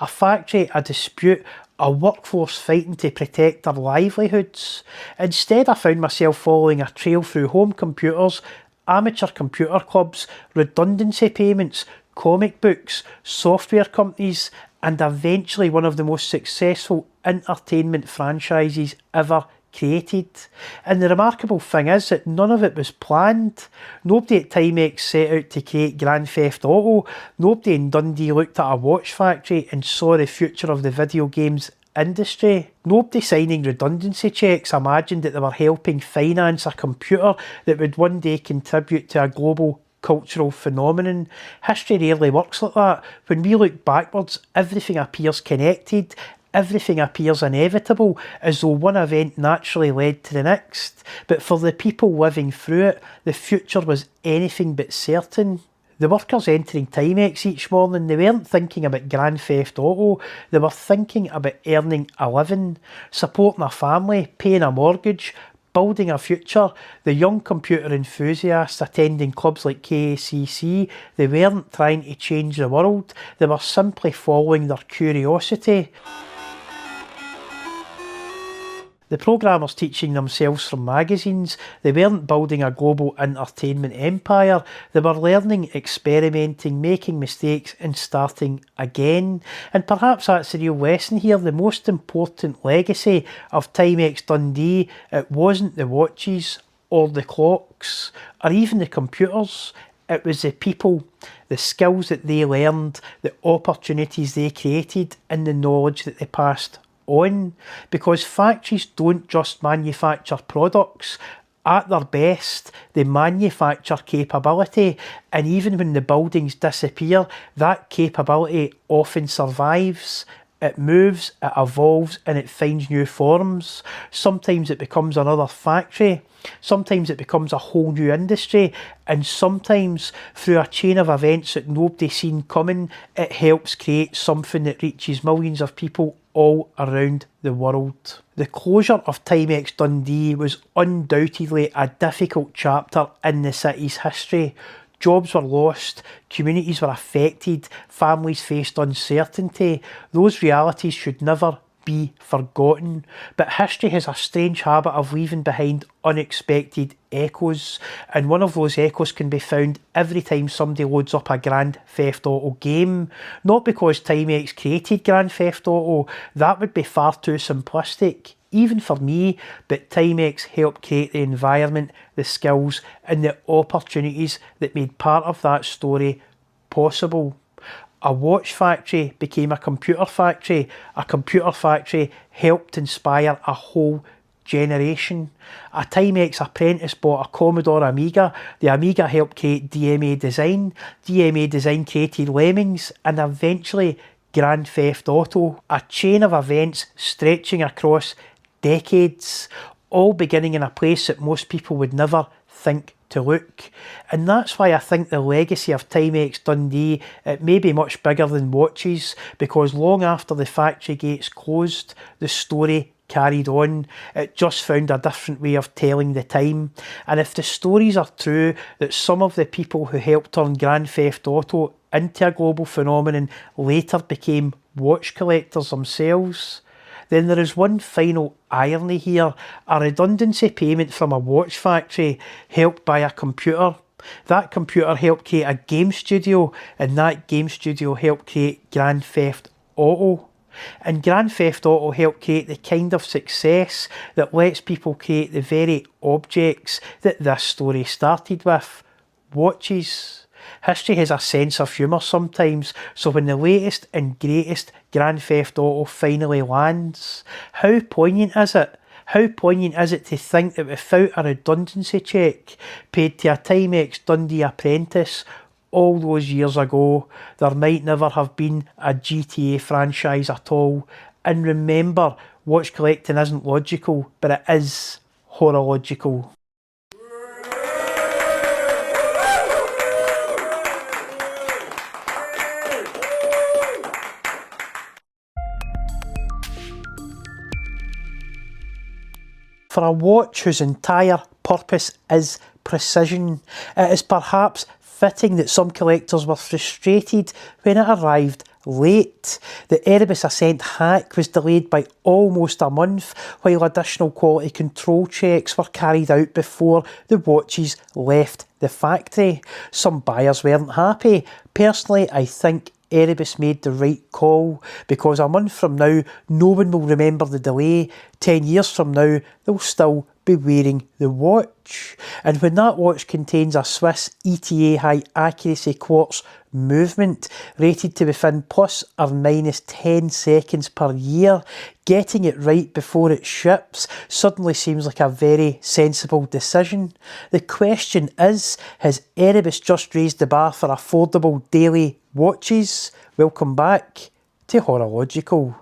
S1: A factory, a dispute, a workforce fighting to protect their livelihoods. Instead, I found myself following a trail through home computers, amateur computer clubs, redundancy payments, comic books, software companies, and eventually one of the most successful entertainment franchises ever created. And the remarkable thing is that none of it was planned. Nobody at TIMEX set out to create Grand Theft Auto. Nobody in Dundee looked at a watch factory and saw the future of the video games industry. Nobody signing redundancy checks imagined that they were helping finance a computer that would one day contribute to a global cultural phenomenon. History rarely works like that. When we look backwards, everything appears connected, everything appears inevitable, as though one event naturally led to the next. But for the people living through it, the future was anything but certain. The workers entering TIMEX each morning, they weren't thinking about Grand Theft Auto, they were thinking about earning a living, supporting a family, paying a mortgage, building a future. The young computer enthusiasts attending clubs like KACC, they weren't trying to change the world, they were simply following their curiosity. The programmers teaching themselves from magazines, they weren't building a global entertainment empire, they were learning, experimenting, making mistakes and starting again. And perhaps that's the real lesson here, the most important legacy of TIMEX Dundee, it wasn't the watches or the clocks or even the computers, it was the people, the skills that they learned, the opportunities they created and the knowledge that they passed on, because factories don't just manufacture products. At their best, they manufacture capability, and even when the buildings disappear, that capability often survives. It moves, it evolves, and it finds new forms. Sometimes it becomes another factory, sometimes it becomes a whole new industry, and sometimes, through a chain of events that nobody seen coming, it helps create something that reaches millions of people all around the world. The closure of TIMEX Dundee was undoubtedly a difficult chapter in the city's history. Jobs were lost, communities were affected, families faced uncertainty. Those realities should never be forgotten. But history has a strange habit of leaving behind unexpected echoes, and one of those echoes can be found every time somebody loads up a Grand Theft Auto game. Not because TIMEX created Grand Theft Auto, that would be far too simplistic, even for me, but TIMEX helped create the environment, the skills and the opportunities that made part of that story possible. A watch factory became a computer factory helped inspire a whole generation. A TIMEX apprentice bought a Commodore Amiga, the Amiga helped create DMA Design created Lemmings, and eventually Grand Theft Auto, a chain of events stretching across decades, all beginning in a place that most people would never think to look. And that's why I think the legacy of TIMEX Dundee, it may be much bigger than watches, because long after the factory gates closed, the story carried on. It just found a different way of telling the time. And if the stories are true that some of the people who helped turn Grand Theft Auto into a global phenomenon later became watch collectors themselves, then there is one final irony here: a redundancy payment from a watch factory helped by a computer. That computer helped create a game studio, and that game studio helped create Grand Theft Auto. And Grand Theft Auto helped create the kind of success that lets people create the very objects that this story started with: watches. History has a sense of humour sometimes, so when the latest and greatest Grand Theft Auto finally lands, how poignant is it? How poignant is it to think that without a redundancy cheque paid to a TIMEX Dundee apprentice all those years ago, there might never have been a GTA franchise at all? And remember, watch collecting isn't logical, but it is horological. For a watch whose entire purpose is precision, it is perhaps fitting that some collectors were frustrated when it arrived late. The Erebus Ascent hack was delayed by almost a month, while additional quality control checks were carried out before the watches left the factory. Some buyers weren't happy. Personally, I think Erebus made the right call, because a month from now no one will remember the delay. 10 years from now they'll still be wearing the watch. And when that watch contains a Swiss ETA high accuracy quartz movement rated to within plus or minus 10 seconds per year, getting it right before it ships suddenly seems like a very sensible decision. The question is, has Erebus just raised the bar for affordable daily watches? Welcome back to Horological.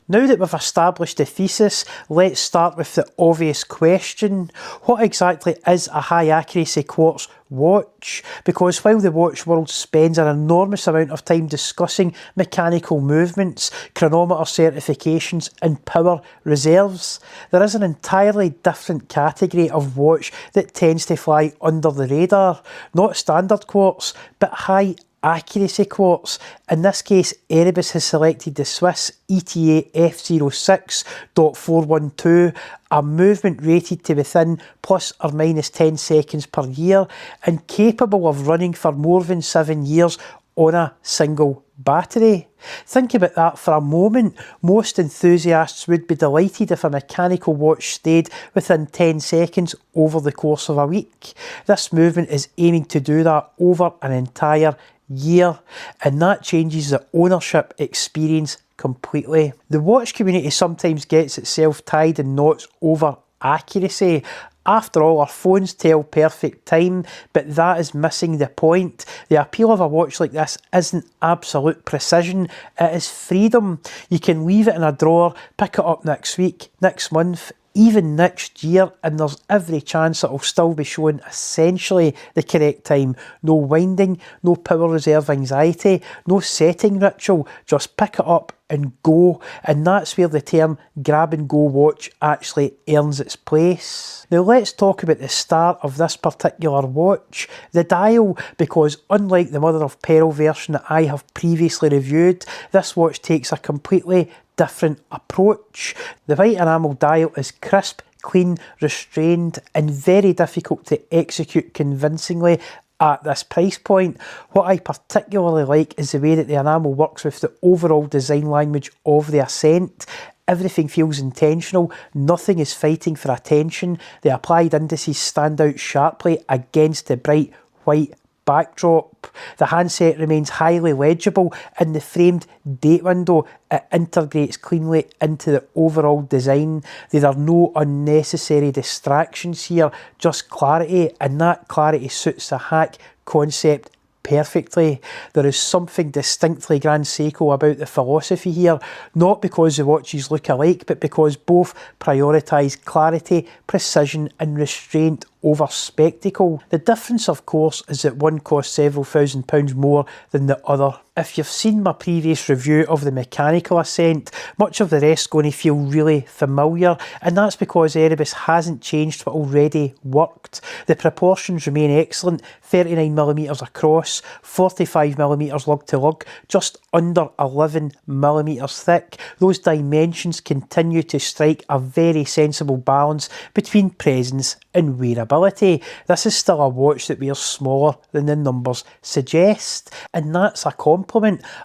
S1: Now that we've established the thesis, let's start with the obvious question. What exactly is a high accuracy quartz watch? Because while the watch world spends an enormous amount of time discussing mechanical movements, chronometer certifications and power reserves, there is an entirely different category of watch that tends to fly under the radar. Not standard quartz, but high accuracy quartz. In this case, Erebus has selected the Swiss ETA F06.412, a movement rated to within plus or minus 10 seconds per year and capable of running for more than 7 years on a single battery. Think about that for a moment. Most enthusiasts would be delighted if a mechanical watch stayed within 10 seconds over the course of a week. This movement is aiming to do that over an entire year, and that changes the ownership experience completely. The watch community sometimes gets itself tied in knots over accuracy. After all, our phones tell perfect time, but that is missing the point. The appeal of a watch like this isn't absolute precision, it is freedom. You can leave it in a drawer, pick it up next week, next month, even next year, and there's every chance it will still be showing essentially the correct time. No winding, no power reserve anxiety, no setting ritual, just pick it up and go. And that's where the term grab and go watch actually earns its place. Now let's talk about the start of this particular watch, the dial, because unlike the mother of pearl version that I have previously reviewed, this watch takes a completely different approach. The white enamel dial is crisp, clean, restrained and very difficult to execute convincingly at this price point. What I particularly like is the way that the enamel works with the overall design language of the Ascent. Everything feels intentional, nothing is fighting for attention. The applied indices stand out sharply against the bright white backdrop. The handset remains highly legible, and the framed date window, it integrates cleanly into the overall design. There are no unnecessary distractions here, just clarity, and that clarity suits the hack concept perfectly. There is something distinctly Grand Seiko about the philosophy here, not because the watches look alike, but because both prioritise clarity, precision and restraint over spectacle. The difference, of course, is that one costs several £1,000s more than the other. If you've seen my previous review of the mechanical Ascent, much of the rest is going to feel really familiar, and that's because Erebus hasn't changed what already worked. The proportions remain excellent, 39mm across, 45mm lug to lug, just under 11mm thick. Those dimensions continue to strike a very sensible balance between presence and wearability. This is still a watch that wears smaller than the numbers suggest, and that's a compliment.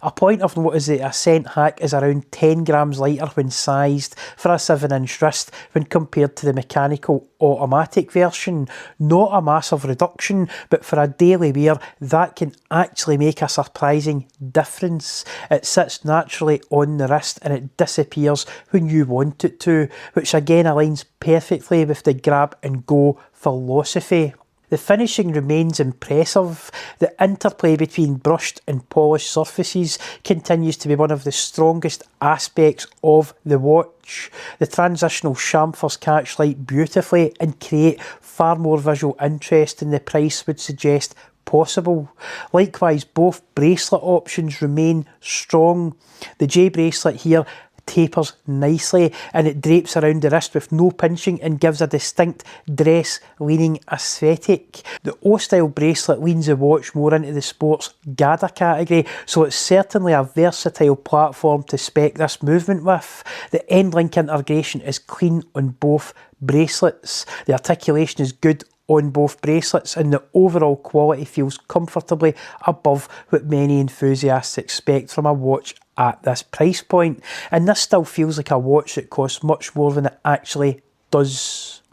S1: A point of note is that the Ascent hack is around 10 grams lighter when sized for a 7-inch wrist when compared to the mechanical automatic version. Not a massive reduction, but for a daily wear that can actually make a surprising difference. It sits naturally on the wrist and it disappears when you want it to, which again aligns perfectly with the grab and go philosophy. The finishing remains impressive. The interplay between brushed and polished surfaces continues to be one of the strongest aspects of the watch. The transitional chamfers catch light beautifully and create far more visual interest than the price would suggest possible. Likewise, both bracelet options remain strong. The J bracelet here tapers nicely and it drapes around the wrist with no pinching and gives a distinct dress leaning aesthetic. The O-style bracelet leans the watch more into the sports Gada category, so it's certainly a versatile platform to spec this movement with. The end link integration is clean on both bracelets. The articulation is good on both bracelets, and the overall quality feels comfortably above what many enthusiasts expect from a watch at this price point. And this still feels like a watch that costs much more than it actually does.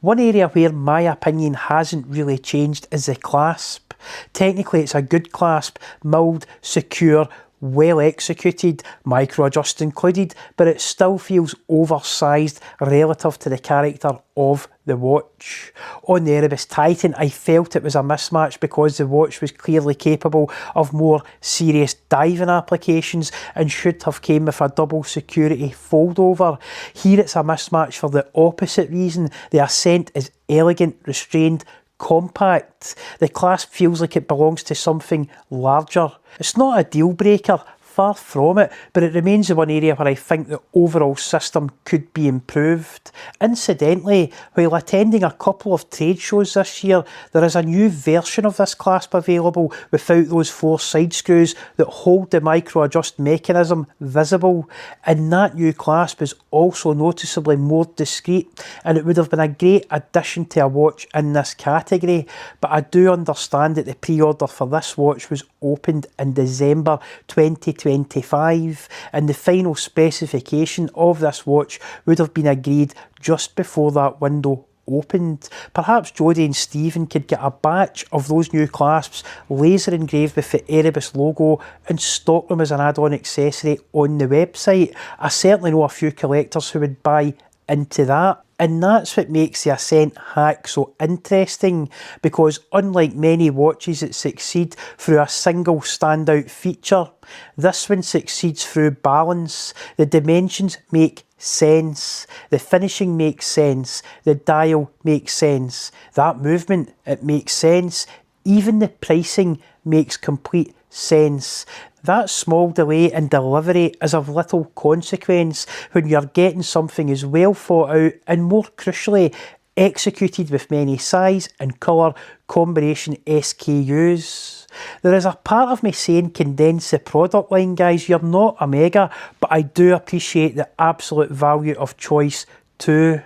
S1: One area where my opinion hasn't really changed is the clasp. Technically it's a good clasp, milled, secure, well executed, micro adjust included, but it still feels oversized relative to the character of the watch. On the Erebus Titan, I felt it was a mismatch because the watch was clearly capable of more serious diving applications and should have came with a double security fold over. Here it's a mismatch for the opposite reason. The Ascent is elegant, restrained, compact. The clasp feels like it belongs to something larger. It's not a deal breaker, far from it, but it remains the one area where I think the overall system could be improved. Incidentally, while attending a couple of trade shows this year, there is a new version of this clasp available without those 4 side screws that hold the micro adjust mechanism visible, and that new clasp is also noticeably more discreet, and it would have been a great addition to a watch in this category. But I do understand that the pre-order for this watch was opened in December 2025, and the final specification of this watch would have been agreed just before that window opened. Perhaps Jodie and Stephen could get a batch of those new clasps laser engraved with the Erebus logo and stock them as an add-on accessory on the website. I certainly know a few collectors who would buy into that. And that's what makes the Ascent hack so interesting, because unlike many watches that succeed through a single standout feature, this one succeeds through balance. The dimensions make sense, the finishing makes sense, the dial makes sense, that movement, it makes sense, even the pricing makes complete sense. That small delay in delivery is of little consequence when you're getting something as well thought out and, more crucially, executed with many size and colour combination SKUs. There is a part of me saying condense the product line, guys, you're not Omega, but I do appreciate the absolute value of choice too.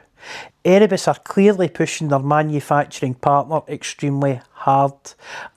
S1: Erebus are clearly pushing their manufacturing partner extremely hard.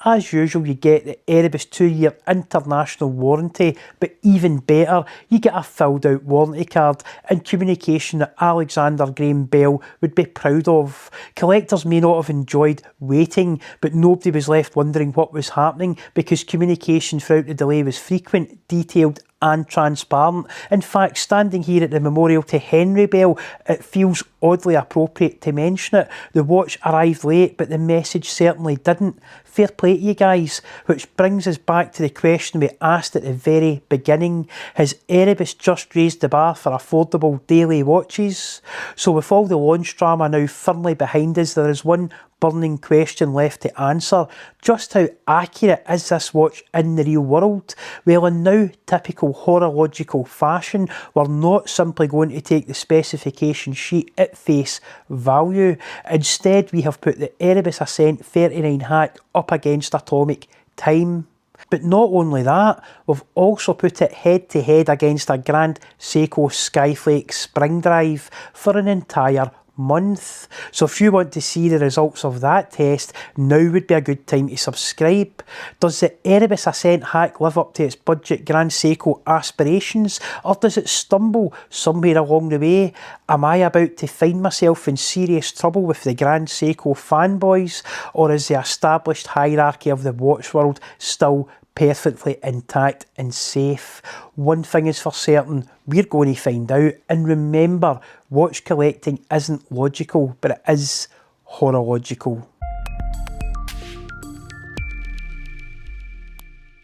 S1: As usual, you get the Erebus 2-year international warranty, but even better, you get a filled out warranty card and communication that Alexander Graham Bell would be proud of. Collectors may not have enjoyed waiting, but nobody was left wondering what was happening because communication throughout the delay was frequent, detailed and transparent. In fact, standing here at the memorial to Henry Bell, it feels oddly appropriate to mention it. The watch arrived late, but the message certainly didn't. Fair play to you guys. Which brings us back to the question we asked at the very beginning. Has Erebus just raised the bar for affordable daily watches? So with all the launch drama now firmly behind us, there is one burning question left to answer. Just how accurate is this watch in the real world? Well, in now typical horological fashion, we're not simply going to take the specification sheet at face value. Instead, we have put the Erebus Ascent 39 hack up against Atomic Time. But not only that, we've also put it head to head against a Grand Seiko Skyflake Spring Drive for an entire month. So if you want to see the results of that test, now would be a good time to subscribe. Does the Erebus Ascent hack live up to its budget Grand Seiko aspirations, or does it stumble somewhere along the way? Am I about to find myself in serious trouble with the Grand Seiko fanboys, or is the established hierarchy of the watch world still perfectly intact and safe? One thing is for certain, we're going to find out. And remember, watch collecting isn't logical, but it is horological.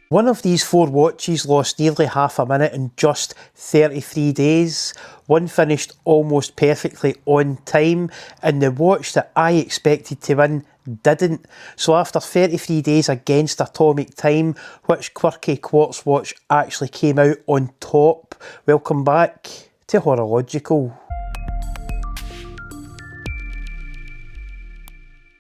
S1: One of these 4 watches lost nearly half a minute in just 33 days. One finished almost perfectly on time, and the watch that I expected to win didn't. So after 33 days against Atomic Time, which quirky quartz watch actually came out on top? Welcome back to Horological.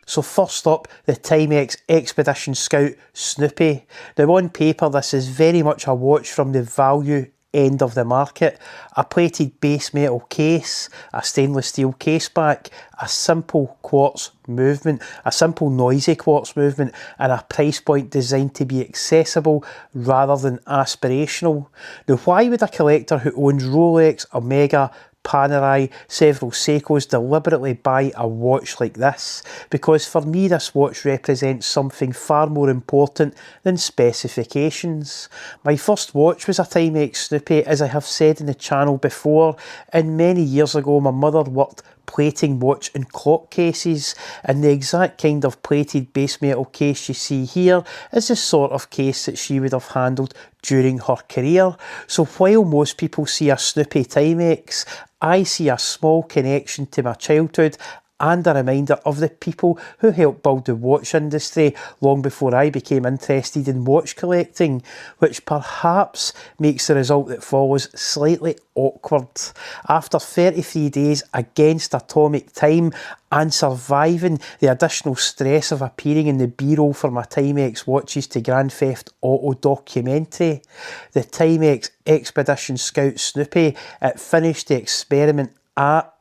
S1: So first up, the TIMEX Expedition Scout Snoopy. Now on paper, this is very much a watch from the value end of the market. A plated base metal case, a stainless steel case back, a simple quartz movement, a simple noisy quartz movement, and a price point designed to be accessible rather than aspirational. Now why would a collector who owns Rolex, Omega, Panerai, several Seikos deliberately buy a watch like this? Because for me this watch represents something far more important than specifications. My first watch was a TIMEX Snoopy, as I have said in the channel before, and many years ago my mother worked plating watch and clock cases, and the exact kind of plated base metal case you see here is the sort of case that she would have handled during her career. So while most people see a Snoopy TIMEX, I see a small connection to my childhood and a reminder of the people who helped build the watch industry long before I became interested in watch collecting, which perhaps makes the result that follows slightly awkward. After 33 days against Atomic Time and surviving the additional stress of appearing in the B-roll for my TIMEX Watches to Grand Theft Auto documentary, the TIMEX Expedition Scout Snoopy, it finished the experiment at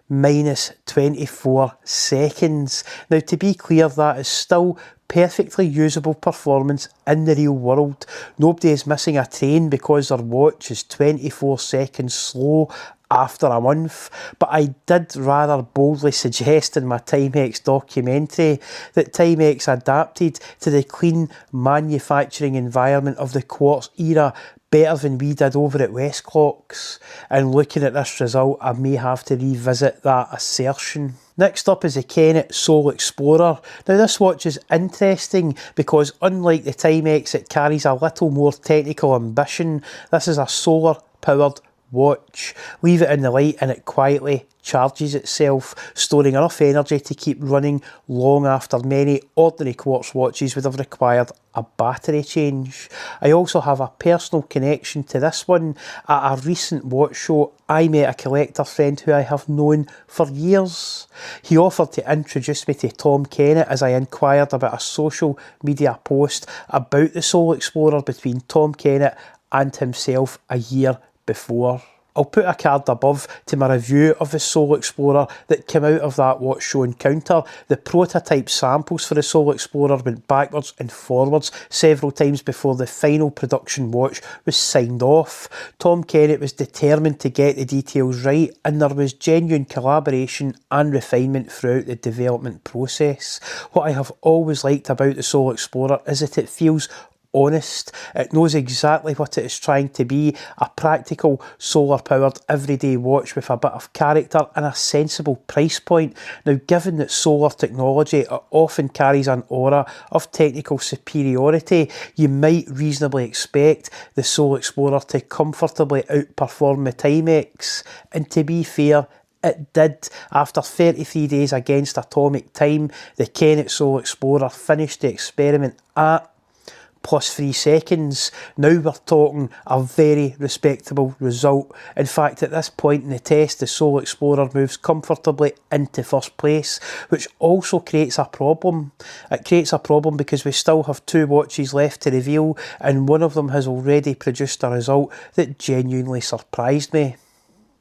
S1: minus 24 seconds. Now to be clear, that is still perfectly usable performance in the real world. Nobody is missing a train because their watch is 24 seconds slow after a month, but I did rather boldly suggest in my TIMEX documentary that TIMEX adapted to the clean manufacturing environment of the quartz era better than we did over at Westclocks, and looking at this result I may have to revisit that assertion. Next up is the Kennett Soul Explorer. Now this watch is interesting because unlike the TIMEX it carries a little more technical ambition. This is a solar powered watch. Leave it in the light and it quietly charges itself, storing enough energy to keep running long after many ordinary quartz watches would have required a battery change. I also have a personal connection to this one. At a recent watch show, I met a collector friend who I have known for years. He offered to introduce me to Tom Kennett as I inquired about a social media post about the Soul Explorer between Tom Kennett and himself a year before. I'll put a card above to my review of the Soul Explorer that came out of that watch show encounter. The prototype samples for the Soul Explorer went backwards and forwards several times before the final production watch was signed off. Tom Kennett was determined to get the details right, and there was genuine collaboration and refinement throughout the development process. What I have always liked about the Soul Explorer is that it feels honest. It knows exactly what it is trying to be, a practical, solar-powered, everyday watch with a bit of character and a sensible price point. Now, given that solar technology often carries an aura of technical superiority, you might reasonably expect the Soul Explorer to comfortably outperform the TIMEX. And to be fair, it did. After 33 days against atomic time, the Kennett Soul Explorer finished the experiment at +3 seconds. Now we're talking a very respectable result. In fact, at this point in the test, the Soul Explorer moves comfortably into first place, which also creates a problem. It creates a problem because we still have 2 watches left to reveal, and one of them has already produced a result that genuinely surprised me.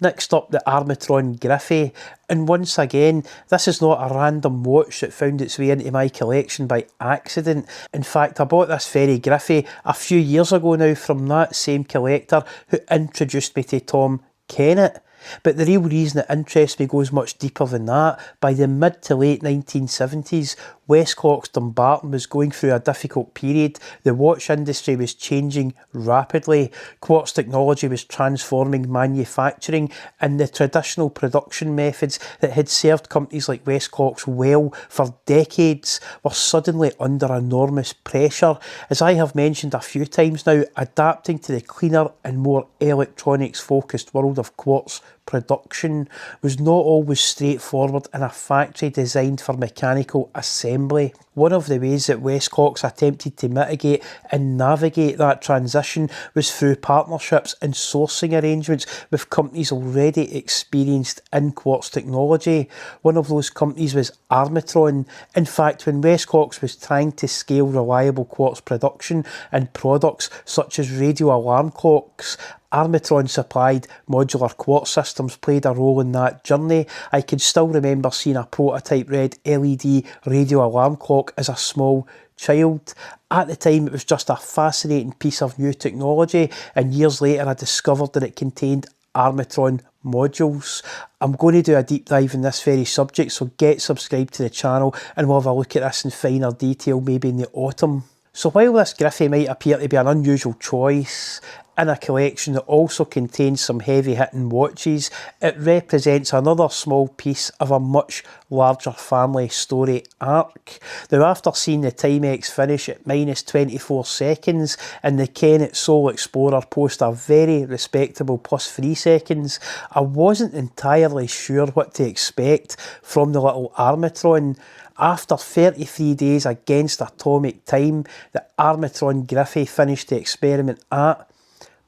S1: Next up, the Armatron Griffey, and once again, this is not a random watch that found its way into my collection by accident. In fact, I bought this very Griffey a few years ago now from that same collector who introduced me to Tom Kennett. But the real reason it interests me goes much deeper than that. By the mid to late 1970s, Westclox Dumbarton was going through a difficult period. The watch industry was changing rapidly. Quartz technology was transforming manufacturing, and the traditional production methods that had served companies like Westclox well for decades were suddenly under enormous pressure. As I have mentioned a few times now, adapting to the cleaner and more electronics-focused world of quartz production was not always straightforward in a factory designed for mechanical assembly. One of the ways that Westclox attempted to mitigate and navigate that transition was through partnerships and sourcing arrangements with companies already experienced in quartz technology. One of those companies was Armatron. In fact, when Westclox was trying to scale reliable quartz production and products such as radio alarm clocks, Armatron supplied modular quartz systems played a role in that journey. I can still remember seeing a prototype red LED radio alarm clock as a small child. At the time, it was just a fascinating piece of new technology, and years later I discovered that it contained Armatron modules. I'm going to do a deep dive in this very subject, so get subscribed to the channel and we'll have a look at this in finer detail maybe in the autumn. So while this Griffey might appear to be an unusual choice in a collection that also contains some heavy-hitting watches, it represents another small piece of a much larger family story arc. Now, after seeing the TIMEX finish at -24 seconds and the Kennett Soul Explorer post a very respectable +3 seconds, I wasn't entirely sure what to expect from the little Armatron. After 33 days against atomic time, the Armatron Griffey finished the experiment at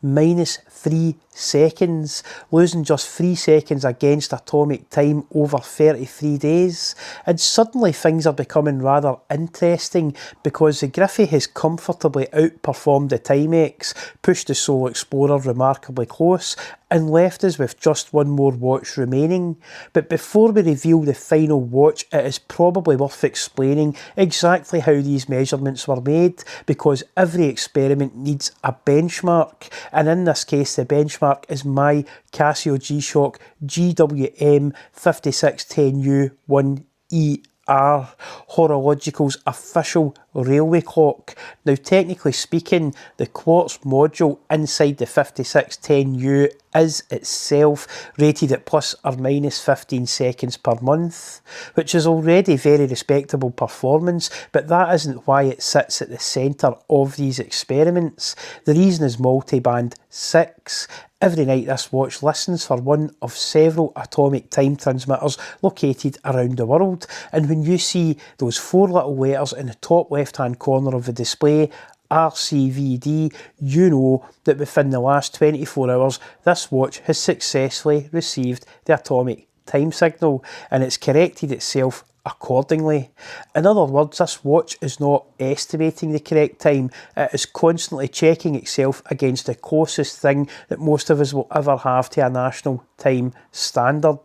S1: -3 seconds, losing just 3 seconds against atomic time over 33 days. And suddenly things are becoming rather interesting because the Griffey has comfortably outperformed the TIMEX, pushed the Soul Explorer remarkably close, and left us with just one more watch remaining. But before we reveal the final watch, it is probably worth explaining exactly how these measurements were made, because every experiment needs a benchmark, and in this case the benchmark is my Casio G-Shock GWM 5610U1ER, Horological's official railway clock. Now, technically speaking, the quartz module inside the 5610U is itself rated at ±15 seconds per month, which is already very respectable performance, but that isn't why it sits at the centre of these experiments. The reason is multiband 6. Every night this watch listens for one of several atomic time transmitters located around the world, and when you see those 4 little letters in the top left hand corner of the display, RCVD, you know that within the last 24 hours this watch has successfully received the atomic time signal, and it's corrected itself accordingly. In other words, this watch is not estimating the correct time, it is constantly checking itself against the closest thing that most of us will ever have to a national time standard,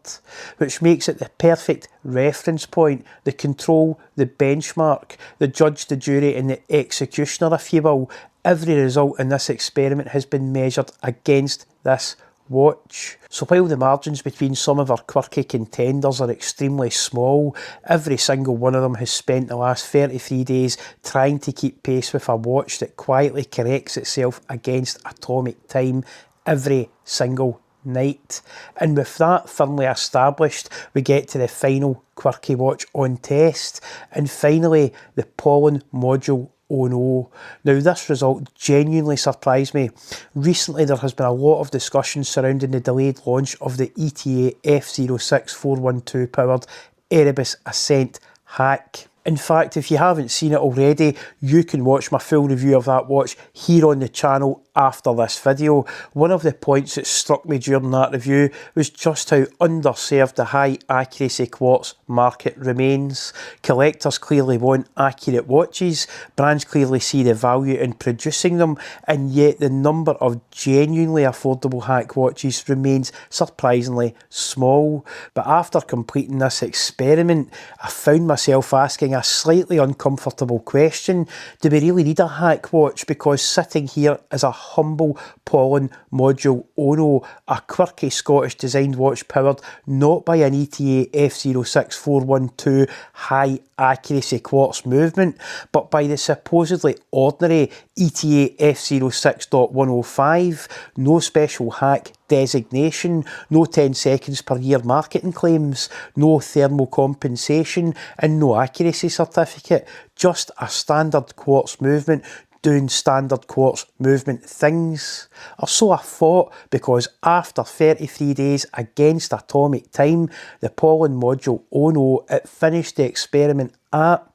S1: which makes it the perfect reference point, the control, the benchmark, the judge, the jury and the executioner, if you will. Every result in this experiment has been measured against this watch. So while the margins between some of our quirky contenders are extremely small, every single one of them has spent the last 33 days trying to keep pace with a watch that quietly corrects itself against atomic time every single night. And with that firmly established, we get to the final quirky watch on test, and finally the pollen module. Oh no. Now this result genuinely surprised me. Recently there has been a lot of discussion surrounding the delayed launch of the ETA F06412 powered Erebus Ascent hack. In fact, if you haven't seen it already, you can watch my full review of that watch here on the channel after this video. One of the points that struck me during that review was just how underserved the high accuracy quartz market remains. Collectors clearly want accurate watches, brands clearly see the value in producing them, and yet the number of genuinely affordable hack watches remains surprisingly small. But after completing this experiment, I found myself asking a slightly uncomfortable question. Do we really need a hack watch? Because sitting here is a humble pollen module Ono, a quirky Scottish designed watch powered not by an ETA F06412 high accuracy quartz movement, but by the supposedly ordinary ETA F06.105, no special hack designation, no 10 seconds per year marketing claims, no thermal compensation and no accuracy certificate, just a standard quartz movement doing standard quartz movement things. Or so I thought, because after 33 days against atomic time, the pollen module Ono, it finished the experiment at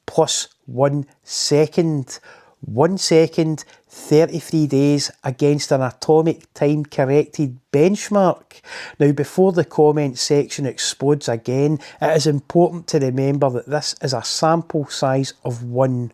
S1: plus 1 second. 1 second, 33 days against an atomic time corrected benchmark. Now, before the comment section explodes again, it is important to remember that this is a sample size of 1.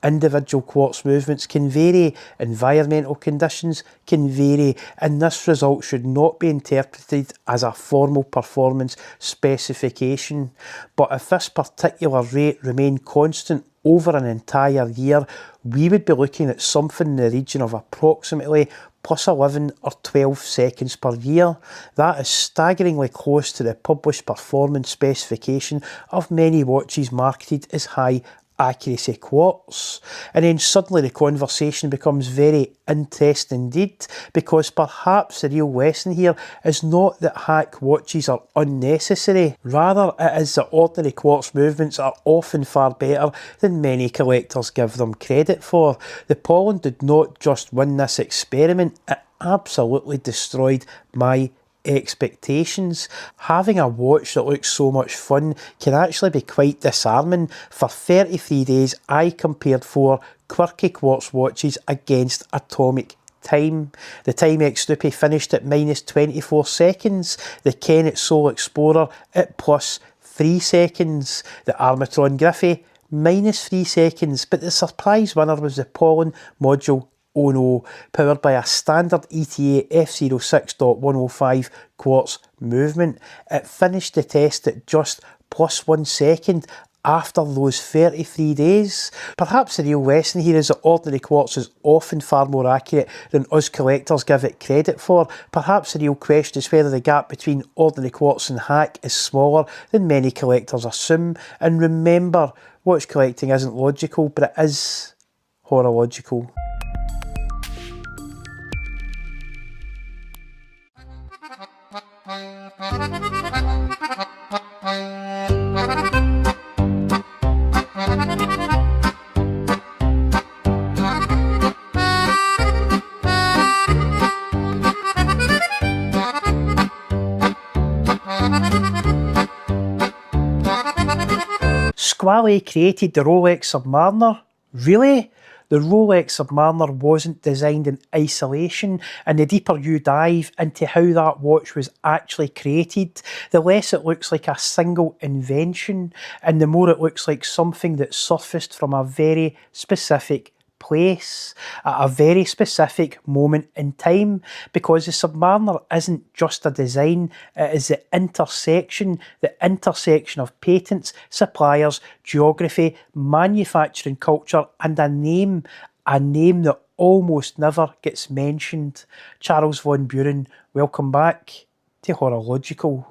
S1: Individual quartz movements can vary, environmental conditions can vary, and this result should not be interpreted as a formal performance specification. But if this particular rate remained constant over an entire year, we would be looking at something in the region of approximately plus 11 or 12 seconds per year. That is staggeringly close to the published performance specification of many watches marketed as high accuracy quartz. And then suddenly the conversation becomes very interesting indeed, because perhaps the real lesson here is not that hack watches are unnecessary, rather it is that ordinary quartz movements are often far better than many collectors give them credit for. The pollen did not just win this experiment, it absolutely destroyed my expectations. Having a watch that looks so much fun can actually be quite disarming. For 33 days I compared 4 quirky quartz watches against atomic time. The TIMEX Snoopy finished at minus 24 seconds, the Kennett Soul Explorer at plus 3 seconds, the Armatron Griffey minus 3 seconds, but the surprise winner was the pollen module Ono, powered by a standard ETA F06.105 quartz movement. It finished the test at just plus 1 second after those 33 days. Perhaps the real lesson here is that ordinary quartz is often far more accurate than us collectors give it credit for. Perhaps the real question is whether the gap between ordinary quartz and hack is smaller than many collectors assume. And remember, watch collecting isn't logical, but it is horological. Squale created the Rolex Submariner? Really? The Rolex Submariner wasn't designed in isolation, and the deeper you dive into how that watch was actually created, the less it looks like a single invention, and the more it looks like something that surfaced from a very specific place at a very specific moment in time, because the Submariner isn't just a design, it is the intersection of patents, suppliers, geography, manufacturing culture, and a name that almost never gets mentioned. Charles von Büren, welcome back to Horological.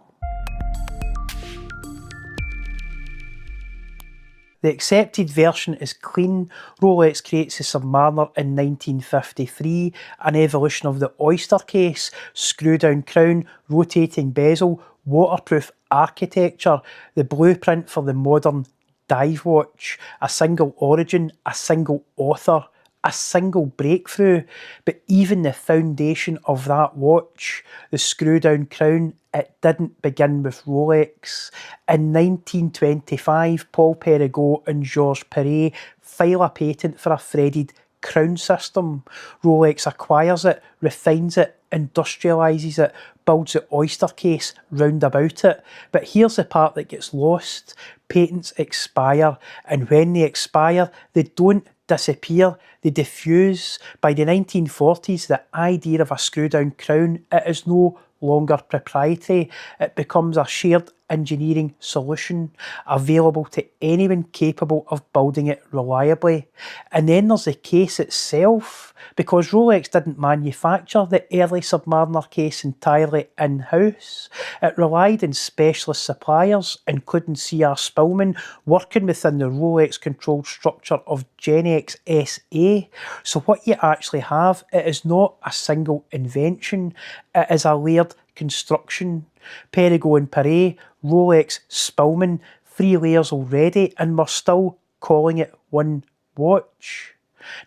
S1: The accepted version is clean. Rolex creates the Submariner in 1953, an evolution of the oyster case, screw-down crown, rotating bezel, waterproof architecture, the blueprint for the modern dive watch, a single origin, a single author, a single breakthrough. But even the foundation of that watch, the screw-down crown, it didn't begin with Rolex. In 1925, Paul Perregaux and Georges Perret file a patent for a threaded crown system. Rolex acquires it, refines it, industrialises it, builds the oyster case round about it. But here's the part that gets lost. Patents expire, and when they expire, they don't disappear, they diffuse. By the 1940s, the idea of a screw-down crown, it is no longer proprietary. It becomes a shared engineering solution available to anyone capable of building it reliably. And then there's the case itself, because Rolex didn't manufacture the early Submariner case entirely in-house. It relied on specialist suppliers, including C.R. Spillman, working within the Rolex controlled structure of Genex SA. So what you actually have, it is not a single invention, it is a layered construction. Perregaux and Perret, Rolex, Spillman, 3 layers already, and we're still calling it one watch.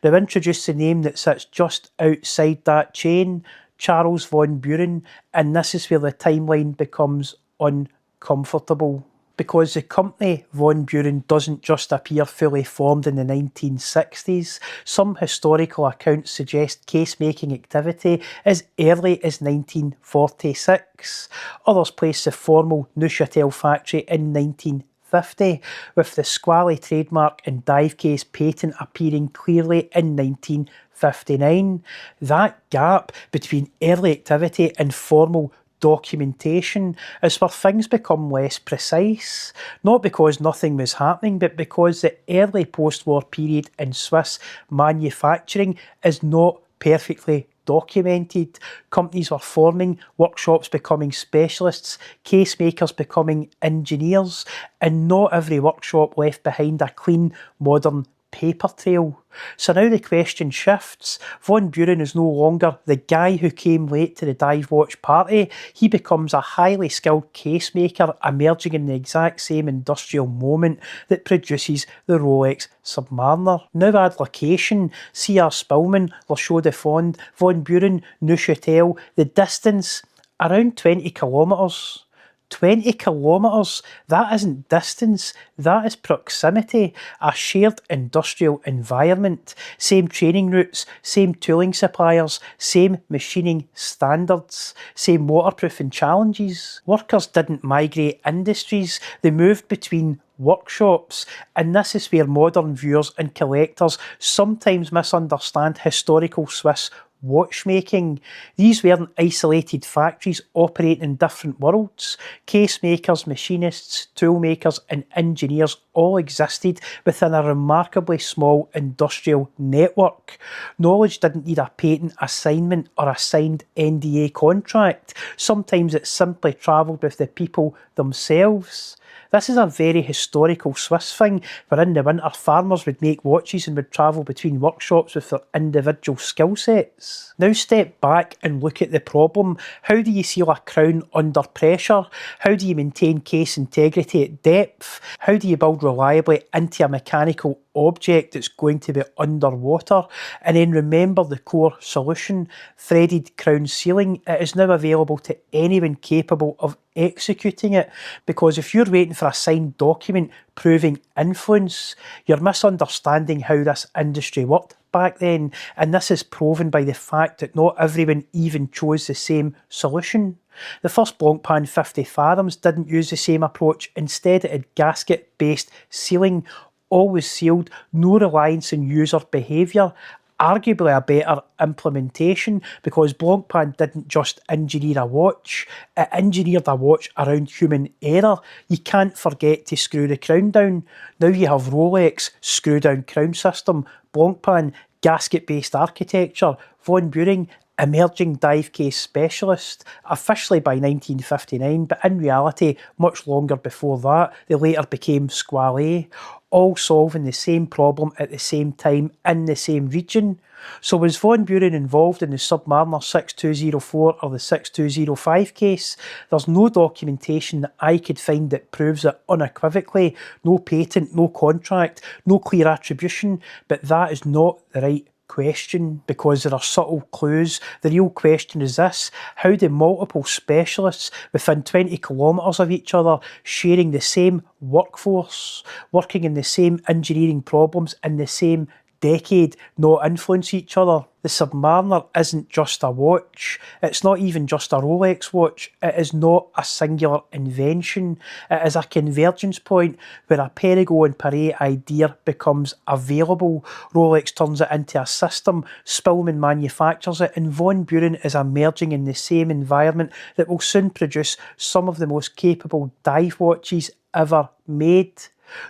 S1: Now introduce the name that sits just outside that chain, Charles von Büren, and this is where the timeline becomes uncomfortable. Because the company von Büren doesn't just appear fully formed in the 1960s. Some historical accounts suggest case-making activity as early as 1946. Others place the formal Neuchâtel factory in 1950, with the Squale trademark and dive case patent appearing clearly in 1959. That gap between early activity and formal documentation is where things become less precise, not because nothing was happening, but because the early post-war period in Swiss manufacturing is not perfectly documented. Companies were forming, workshops becoming specialists, case makers becoming engineers, and not every workshop left behind a clean, modern paper trail. So now the question shifts. Von Büren is no longer the guy who came late to the dive watch party. He becomes a highly skilled case maker emerging in the exact same industrial moment that produces the Rolex Submariner. Now add location, C.R. Spillman, Le Chaux de Fonds, Von Büren, Neuchâtel. The distance, around 20 kilometres. 20 kilometres, that isn't distance, that is proximity, a shared industrial environment, same training routes, same tooling suppliers, same machining standards, same waterproofing challenges. Workers didn't migrate industries, they moved between workshops, and this is where modern viewers and collectors sometimes misunderstand historical Swiss watchmaking. These weren't isolated factories operating in different worlds. Case makers, machinists, tool makers and engineers all existed within a remarkably small industrial network. Knowledge didn't need a patent assignment or a signed NDA contract. Sometimes it simply travelled with the people themselves. This is a very historical Swiss thing, where in the winter farmers would make watches and would travel between workshops with their individual skill sets. Now step back and look at the problem. How do you seal a crown under pressure? How do you maintain case integrity at depth? How do you build reliably into a mechanical object that's going to be underwater? And then remember the core solution, threaded crown sealing. It is now available to anyone capable of executing it, because if you're waiting for a signed document proving influence, you're misunderstanding how this industry worked back then, and this is proven by the fact that not everyone even chose the same solution. The first Blancpain 50 Fathoms didn't use the same approach. Instead, it had gasket-based sealing, always sealed, no reliance on user behaviour. Arguably a better implementation, because Blancpain didn't just engineer a watch, it engineered a watch around human error. You can't forget to screw the crown down. Now you have Rolex, screw down crown system, Blancpain, gasket-based architecture, von Büren, emerging dive case specialist, officially by 1959, but in reality much longer before that. They later became Squale, all solving the same problem at the same time in the same region. So was von Büren involved in the Submariner 6204 or the 6205 case? There's no documentation that I could find that proves it unequivocally. No patent, no contract, no clear attribution, but that is not the right question, because there are subtle clues. The real question is this: how do multiple specialists within 20 kilometres of each other, sharing the same workforce, working in the same engineering problems in the same decade, not influence each other? The Submariner isn't just a watch. It's not even just a Rolex watch. It is not a singular invention. It is a convergence point where a Perigo and Paret idea becomes available. Rolex turns it into a system, Spillman manufactures it, and von Büren is emerging in the same environment that will soon produce some of the most capable dive watches ever made.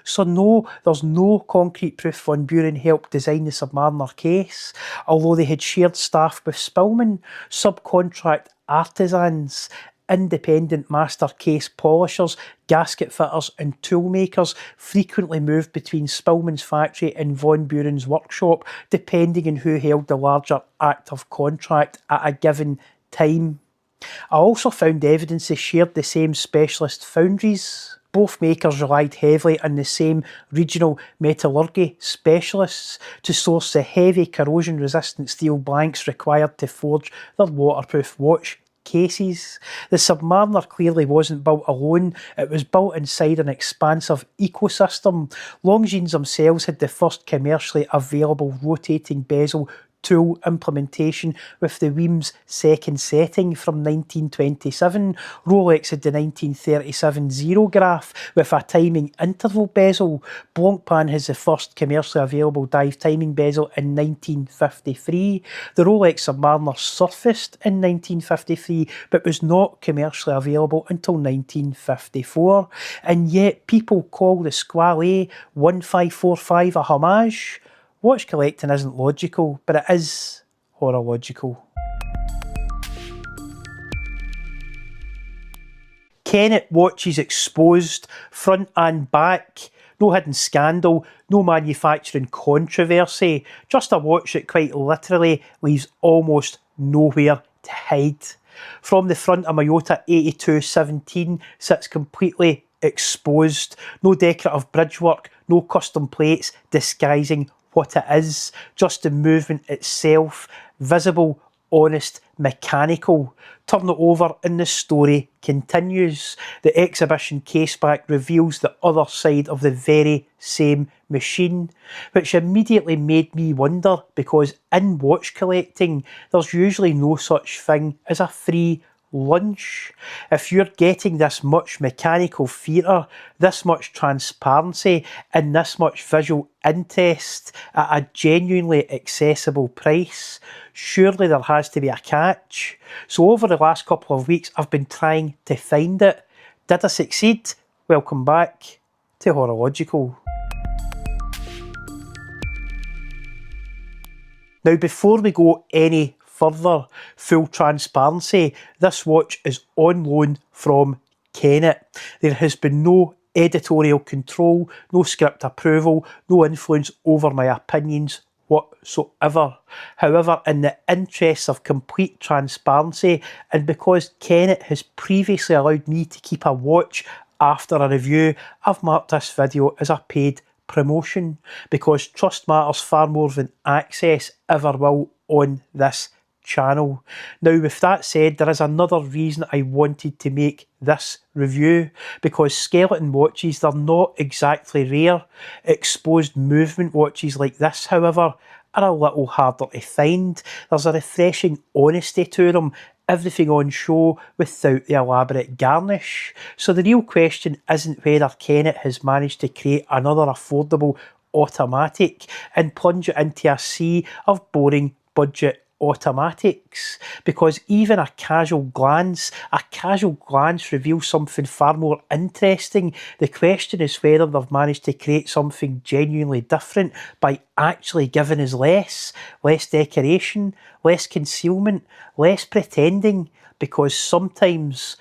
S1: So no, there's no concrete proof von Büren helped design the Submariner case, although they had shared staff with Spillman, subcontract artisans, independent master case polishers, gasket fitters and tool makers frequently moved between Spillman's factory and von Büren's workshop, depending on who held the larger active contract at a given time. I also found evidence they shared the same specialist foundries. Both makers relied heavily on the same regional metallurgy specialists to source the heavy corrosion-resistant steel blanks required to forge their waterproof watch cases. The Submariner clearly wasn't built alone. It was built inside an expansive ecosystem. Longines themselves had the first commercially available rotating bezel tool implementation with the Weems second setting from 1927. Rolex had the 1937 Zerograph with a timing interval bezel. Blancpain has the first commercially available dive timing bezel in 1953. The Rolex Submariner surfaced in 1953 but was not commercially available until 1954. And yet people call the Squale 1545 a homage. Watch collecting isn't logical, but it is horological. Kennett Watches exposed, front and back. No hidden scandal, no manufacturing controversy. Just a watch that quite literally leaves almost nowhere to hide. From the front, a Miyota 8217 sits completely exposed. No decorative bridgework, no custom plates disguising what it is, just the movement itself, visible, honest, mechanical. Turn it over and the story continues. The exhibition caseback reveals the other side of the very same machine, which immediately made me wonder, because in watch collecting there's usually no such thing as a free lunch. If you're getting this much mechanical theatre, this much transparency and this much visual interest at a genuinely accessible price, surely there has to be a catch. So over the last couple of weeks I've been trying to find it. Did I succeed? Welcome back to Horological. Now before we go any further, full transparency, this watch is on loan from Kennett. There has been no editorial control, no script approval, no influence over my opinions whatsoever. However, in the interests of complete transparency, and because Kennett has previously allowed me to keep a watch after a review, I've marked this video as a paid promotion, because trust matters far more than access ever will on this channel. Now, with that said, there is another reason I wanted to make this review, because skeleton watches, they're not exactly rare. Exposed movement watches like this, however, are a little harder to find. There's a refreshing honesty to them, everything on show without the elaborate garnish. So the real question isn't whether Kennett has managed to create another affordable automatic and plunge it into a sea of boring budget automatics, because even a casual glance reveals something far more interesting. The question is whether they've managed to create something genuinely different by actually giving us less decoration, less concealment, less pretending, because sometimes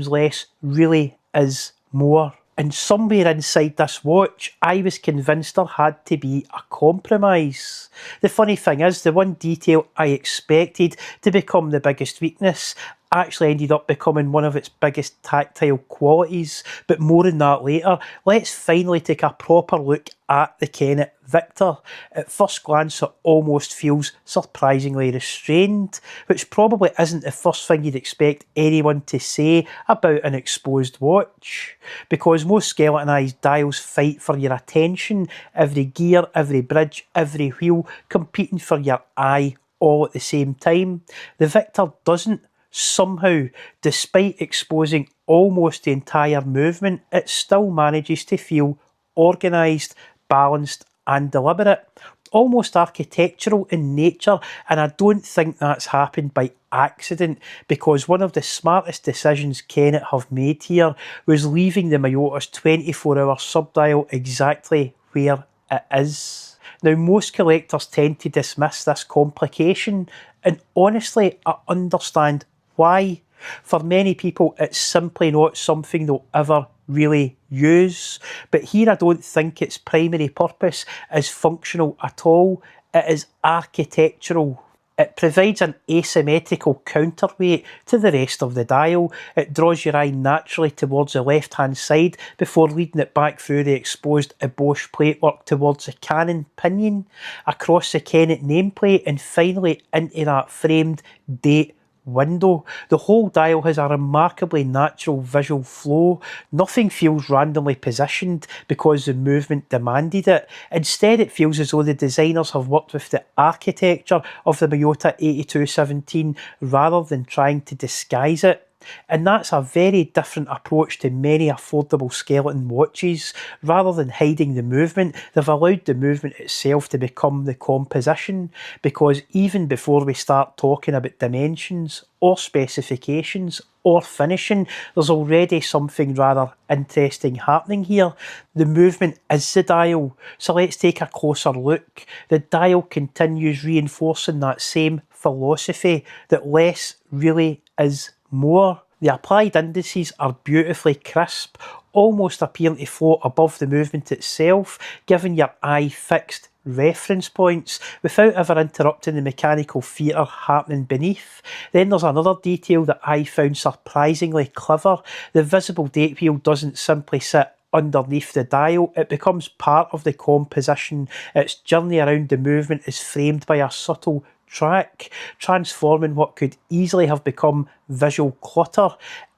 S1: less really is more. And somewhere inside this watch, I was convinced there had to be a compromise. The funny thing is, the one detail I expected to become the biggest weakness actually ended up becoming one of its biggest tactile qualities, but more on that later. Let's finally take a proper look at the Kennett Viktor. At first glance, it almost feels surprisingly restrained, which probably isn't the first thing you'd expect anyone to say about an exposed watch, because most skeletonized dials fight for your attention, every gear, every bridge, every wheel, competing for your eye all at the same time. The Viktor doesn't. Somehow, despite exposing almost the entire movement, it still manages to feel organised, balanced and deliberate, almost architectural in nature, and I don't think that's happened by accident, because one of the smartest decisions Kennett have made here was leaving the Miyota's 24-hour subdial exactly where it is. Now, most collectors tend to dismiss this complication, and honestly, I understand why. For many people, it's simply not something they'll ever really use. But here, I don't think its primary purpose is functional at all. It is architectural. It provides an asymmetrical counterweight to the rest of the dial. It draws your eye naturally towards the left-hand side before leading it back through the exposed emboshed platework towards the cannon pinion, across the Kennett nameplate, and finally into that framed date window. The whole dial has a remarkably natural visual flow. Nothing feels randomly positioned because the movement demanded it. Instead, it feels as though the designers have worked with the architecture of the Miyota 8217 rather than trying to disguise it. And that's a very different approach to many affordable skeleton watches. Rather than hiding the movement, they've allowed the movement itself to become the composition, because even before we start talking about dimensions or specifications or finishing, there's already something rather interesting happening here. The movement is the dial, so let's take a closer look. The dial continues reinforcing that same philosophy that less really is more. The applied indices are beautifully crisp, almost appearing to float above the movement itself, giving your eye fixed reference points without ever interrupting the mechanical theatre happening beneath. Then there's another detail that I found surprisingly clever. The visible date wheel doesn't simply sit underneath the dial, it becomes part of the composition. Its journey around the movement is framed by a subtle track, transforming what could easily have become visual clutter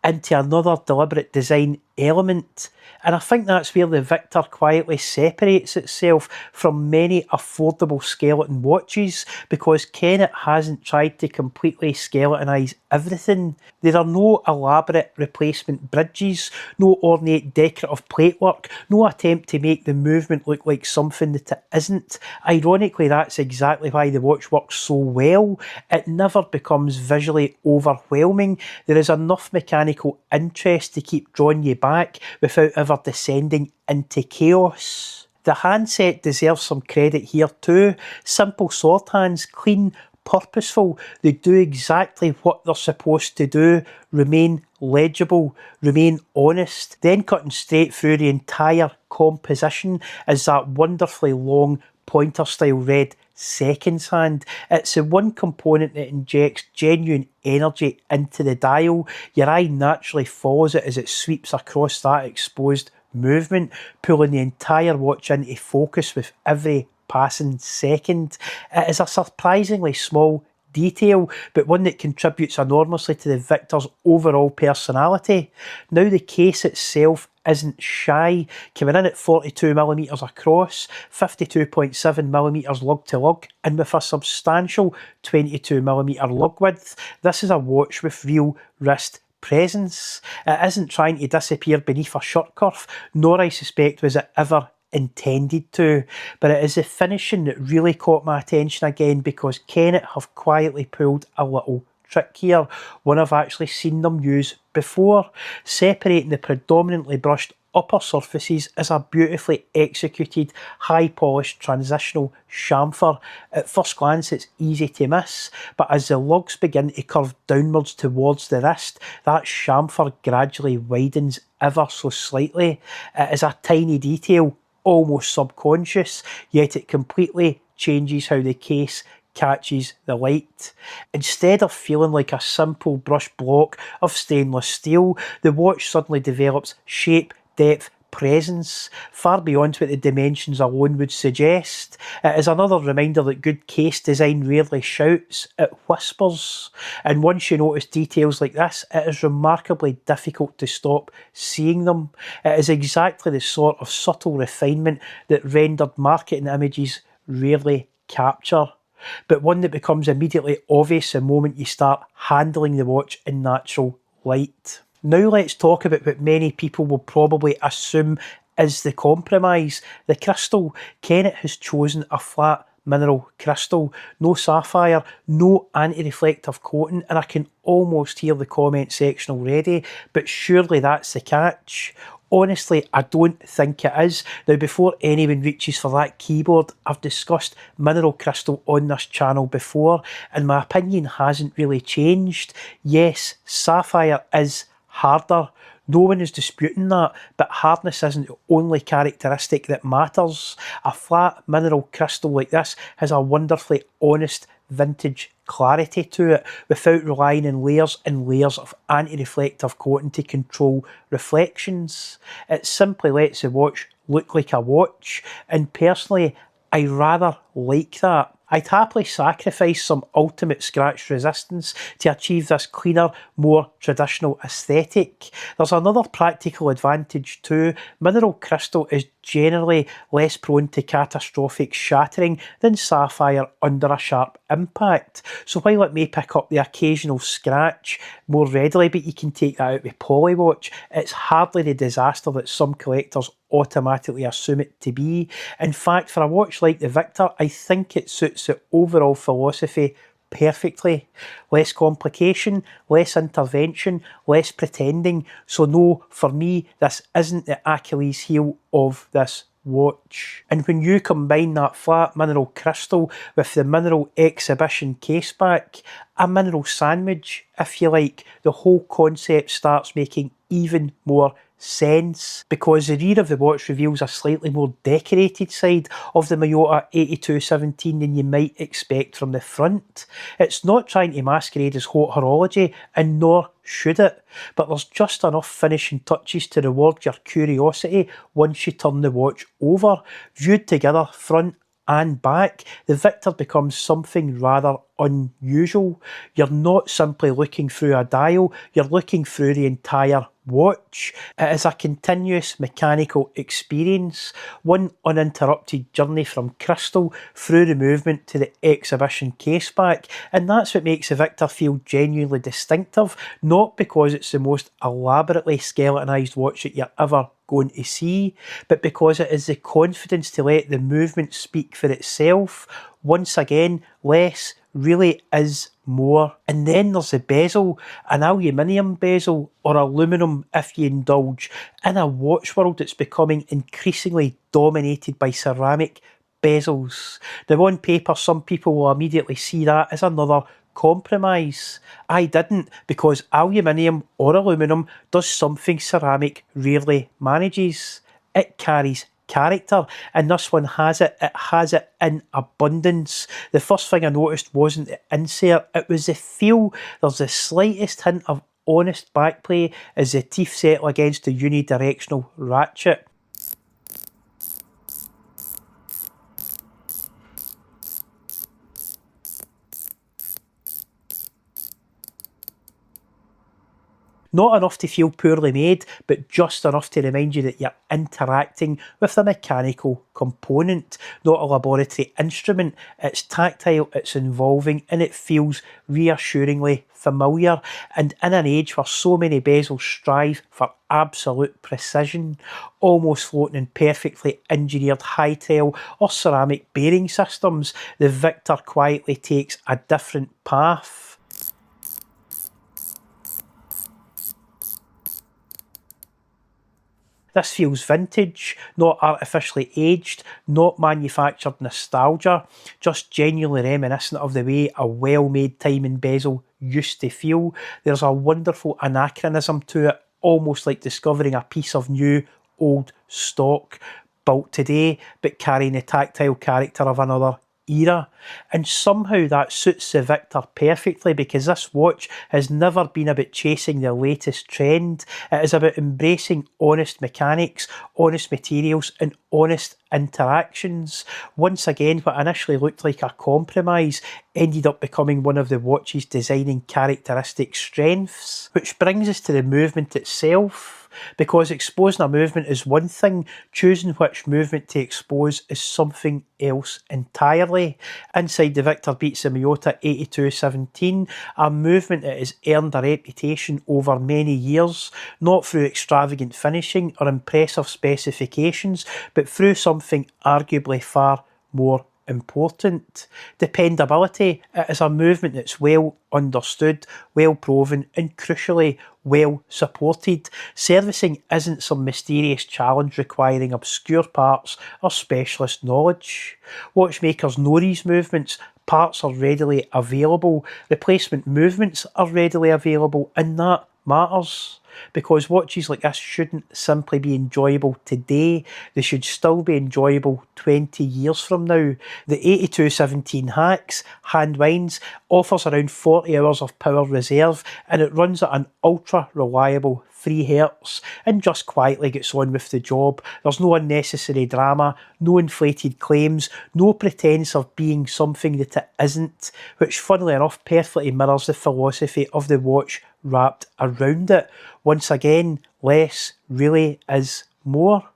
S1: into another deliberate design element. And I think that's where the Viktor quietly separates itself from many affordable skeleton watches, because Kennett hasn't tried to completely skeletonise everything. There are no elaborate replacement bridges, no ornate decorative platework, no attempt to make the movement look like something that it isn't. Ironically, that's exactly why the watch works so well. It never becomes visually overwhelming. There is enough mechanical interest to keep drawing you back without ever descending into chaos. The handset deserves some credit here too. Simple sword hands, clean, purposeful. They do exactly what they're supposed to do. Remain legible, remain honest. Then cutting straight through the entire composition is that wonderfully long pointer style red seconds hand. It's the one component that injects genuine energy into the dial. Your eye naturally follows it as it sweeps across that exposed movement, pulling the entire watch into focus with every passing second. It is a surprisingly small detail, but one that contributes enormously to the Viktor's overall personality. Now the case itself isn't shy, coming in at 42mm across, 52.7mm lug to lug, and with a substantial 22mm lug width. This is a watch with real wrist presence. It isn't trying to disappear beneath a shirt cuff, nor I suspect was it ever intended to, but it is the finishing that really caught my attention again, because Kennett have quietly pulled a little trick here, one I've actually seen them use before. Separating the predominantly brushed upper surfaces is a beautifully executed, high polished transitional chamfer. At first glance it's easy to miss, but as the lugs begin to curve downwards towards the wrist, that chamfer gradually widens ever so slightly. It is a tiny detail, almost subconscious, yet it completely changes how the case catches the light. Instead of feeling like a simple brush block of stainless steel, the watch suddenly develops shape, depth, presence, far beyond what the dimensions alone would suggest. It is another reminder that good case design rarely shouts, it whispers. And once you notice details like this, it is remarkably difficult to stop seeing them. It is exactly the sort of subtle refinement that rendered marketing images rarely capture, but one that becomes immediately obvious the moment you start handling the watch in natural light. Now let's talk about what many people will probably assume is the compromise. The crystal. Kennett has chosen a flat mineral crystal, no sapphire, no anti-reflective coating, and I can almost hear the comment section already, but surely that's the catch. Honestly, I don't think it is. Now, before anyone reaches for that keyboard, I've discussed mineral crystal on this channel before, and my opinion hasn't really changed. Yes, sapphire is harder. No one is disputing that, but hardness isn't the only characteristic that matters. A flat mineral crystal like this has a wonderfully honest vintage clarity to it, without relying on layers and layers of anti-reflective coating to control reflections. It simply lets the watch look like a watch, and personally, I rather like that. I'd happily sacrifice some ultimate scratch resistance to achieve this cleaner, more traditional aesthetic. There's another practical advantage too. Mineral crystal is generally less prone to catastrophic shattering than sapphire under a sharp impact. So while it may pick up the occasional scratch more readily, but you can take that out with Polywatch, it's hardly the disaster that some collectors automatically assume it to be. In fact, for a watch like the Viktor, I think it suits the overall philosophy perfectly. Less complication, less intervention, less pretending. So no, for me, this isn't the Achilles heel of this watch. And when you combine that flat mineral crystal with the mineral exhibition caseback, a mineral sandwich, if you like, the whole concept starts making even more sense, because the rear of the watch reveals a slightly more decorated side of the Miyota 8217 than you might expect from the front. It's not trying to masquerade as haute horology, and nor should it, but there's just enough finishing touches to reward your curiosity once you turn the watch over. Viewed together, front and back, the Viktor becomes something rather unusual. You're not simply looking through a dial, you're looking through the entire watch. It is a continuous mechanical experience, one uninterrupted journey from crystal through the movement to the exhibition caseback, and that's what makes the Viktor feel genuinely distinctive, not because it's the most elaborately skeletonized watch that you're ever going to see, but because it is the confidence to let the movement speak for itself. Once again, less really is more. And then there's the bezel, an aluminium bezel, or aluminum if you indulge, in a watch world that's becoming increasingly dominated by ceramic bezels. Now on paper, some people will immediately see that as another compromise. I didn't, because aluminium or aluminum does something ceramic rarely manages. It carries character, and this one has it. It has it in abundance. The first thing I noticed wasn't the insert, it was the feel. There's the slightest hint of honest backplay as the teeth settle against the unidirectional ratchet. Not enough to feel poorly made, but just enough to remind you that you're interacting with a mechanical component, not a laboratory instrument. It's tactile, it's involving, and it feels reassuringly familiar. And in an age where so many bezels strive for absolute precision, almost floating in perfectly engineered high-tail or ceramic bearing systems, the Viktor quietly takes a different path. This feels vintage, not artificially aged, not manufactured nostalgia, just genuinely reminiscent of the way a well-made timing bezel used to feel. There's a wonderful anachronism to it, almost like discovering a piece of new, old stock, built today, but carrying the tactile character of another era. And somehow that suits the Viktor perfectly, because this watch has never been about chasing the latest trend. It is about embracing honest mechanics, honest materials, and honest interactions. Once again, what initially looked like a compromise ended up becoming one of the watch's designing characteristic strengths. Which brings us to the movement itself. Because exposing a movement is one thing, choosing which movement to expose is something else entirely. Inside the Viktor beats the Miyota 8217, a movement that has earned a reputation over many years, not through extravagant finishing or impressive specifications, but through something arguably far more important: dependability. It is a movement that's well understood, well proven, and crucially well supported. Servicing isn't some mysterious challenge requiring obscure parts or specialist knowledge. Watchmakers know these movements. Parts are readily available, replacement movements are readily available, and that matters. Because watches like this shouldn't simply be enjoyable today, they should still be enjoyable 20 years from now. The 8217 Hacks hand winds, offers around 40 hours of power reserve, and it runs at an ultra reliable 3 Hz and just quietly gets on with the job. There's no unnecessary drama, no inflated claims, no pretense of being something that it isn't, which funnily enough perfectly mirrors the philosophy of the watch wrapped around it. Once again, less really is more.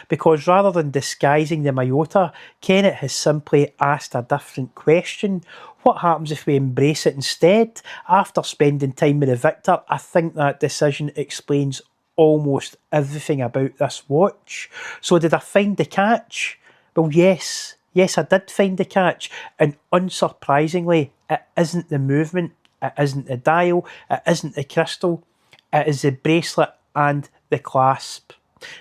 S1: Because rather than disguising the Miyota, Kennett has simply asked a different question. What happens if we embrace it instead? After spending time with the Viktor, I think that decision explains almost everything about this watch. So did I find the catch? Well, yes, I did find the catch, and unsurprisingly, it isn't the movement, it isn't the dial, it isn't the crystal, it is the bracelet and the clasp.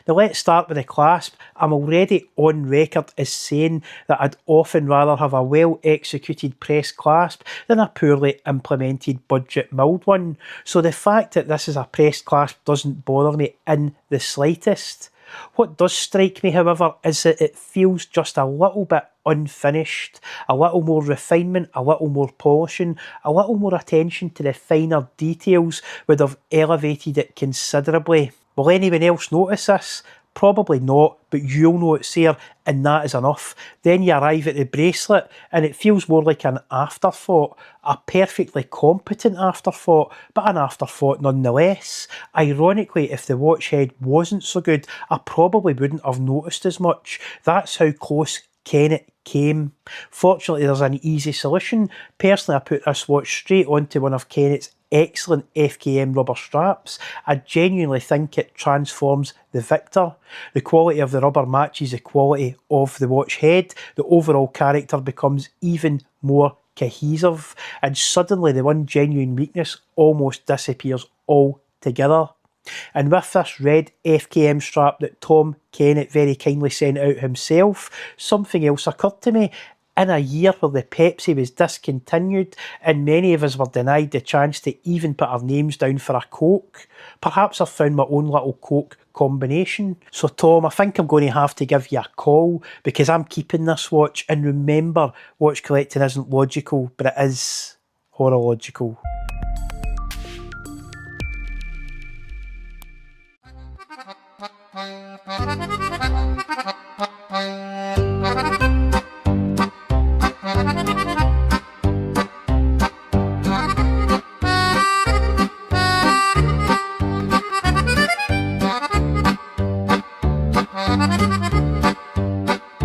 S1: Now let's start with the clasp. I'm already on record as saying that I'd often rather have a well executed press clasp than a poorly implemented budget milled one. So the fact that this is a pressed clasp doesn't bother me in the slightest. What does strike me, however, is that it feels just a little bit unfinished, a little more refinement, a little more polishing, a little more attention to the finer details would have elevated it considerably. Will anyone else notice this? Probably not, but you'll know it's there, and that is enough. Then you arrive at the bracelet, and it feels more like an afterthought, a perfectly competent afterthought, but an afterthought nonetheless. Ironically, if the watch head wasn't so good, I probably wouldn't have noticed as much. That's how close Kennett came. Fortunately, there's an easy solution. Personally, I put this watch straight onto one of Kennett's excellent FKM rubber straps. I genuinely think it transforms the Viktor. The quality of the rubber matches the quality of the watch head. The overall character becomes even more cohesive, and suddenly the one genuine weakness almost disappears altogether. And with this red FKM strap that Tom Kennett very kindly sent out himself, something else occurred to me. In a year where the Pepsi was discontinued and many of us were denied the chance to even put our names down for a Coke, perhaps I've found my own little Coke combination. So Tom, I think I'm going to have to give you a call, because I'm keeping this watch, and remember, watch collecting isn't logical, but it is horological.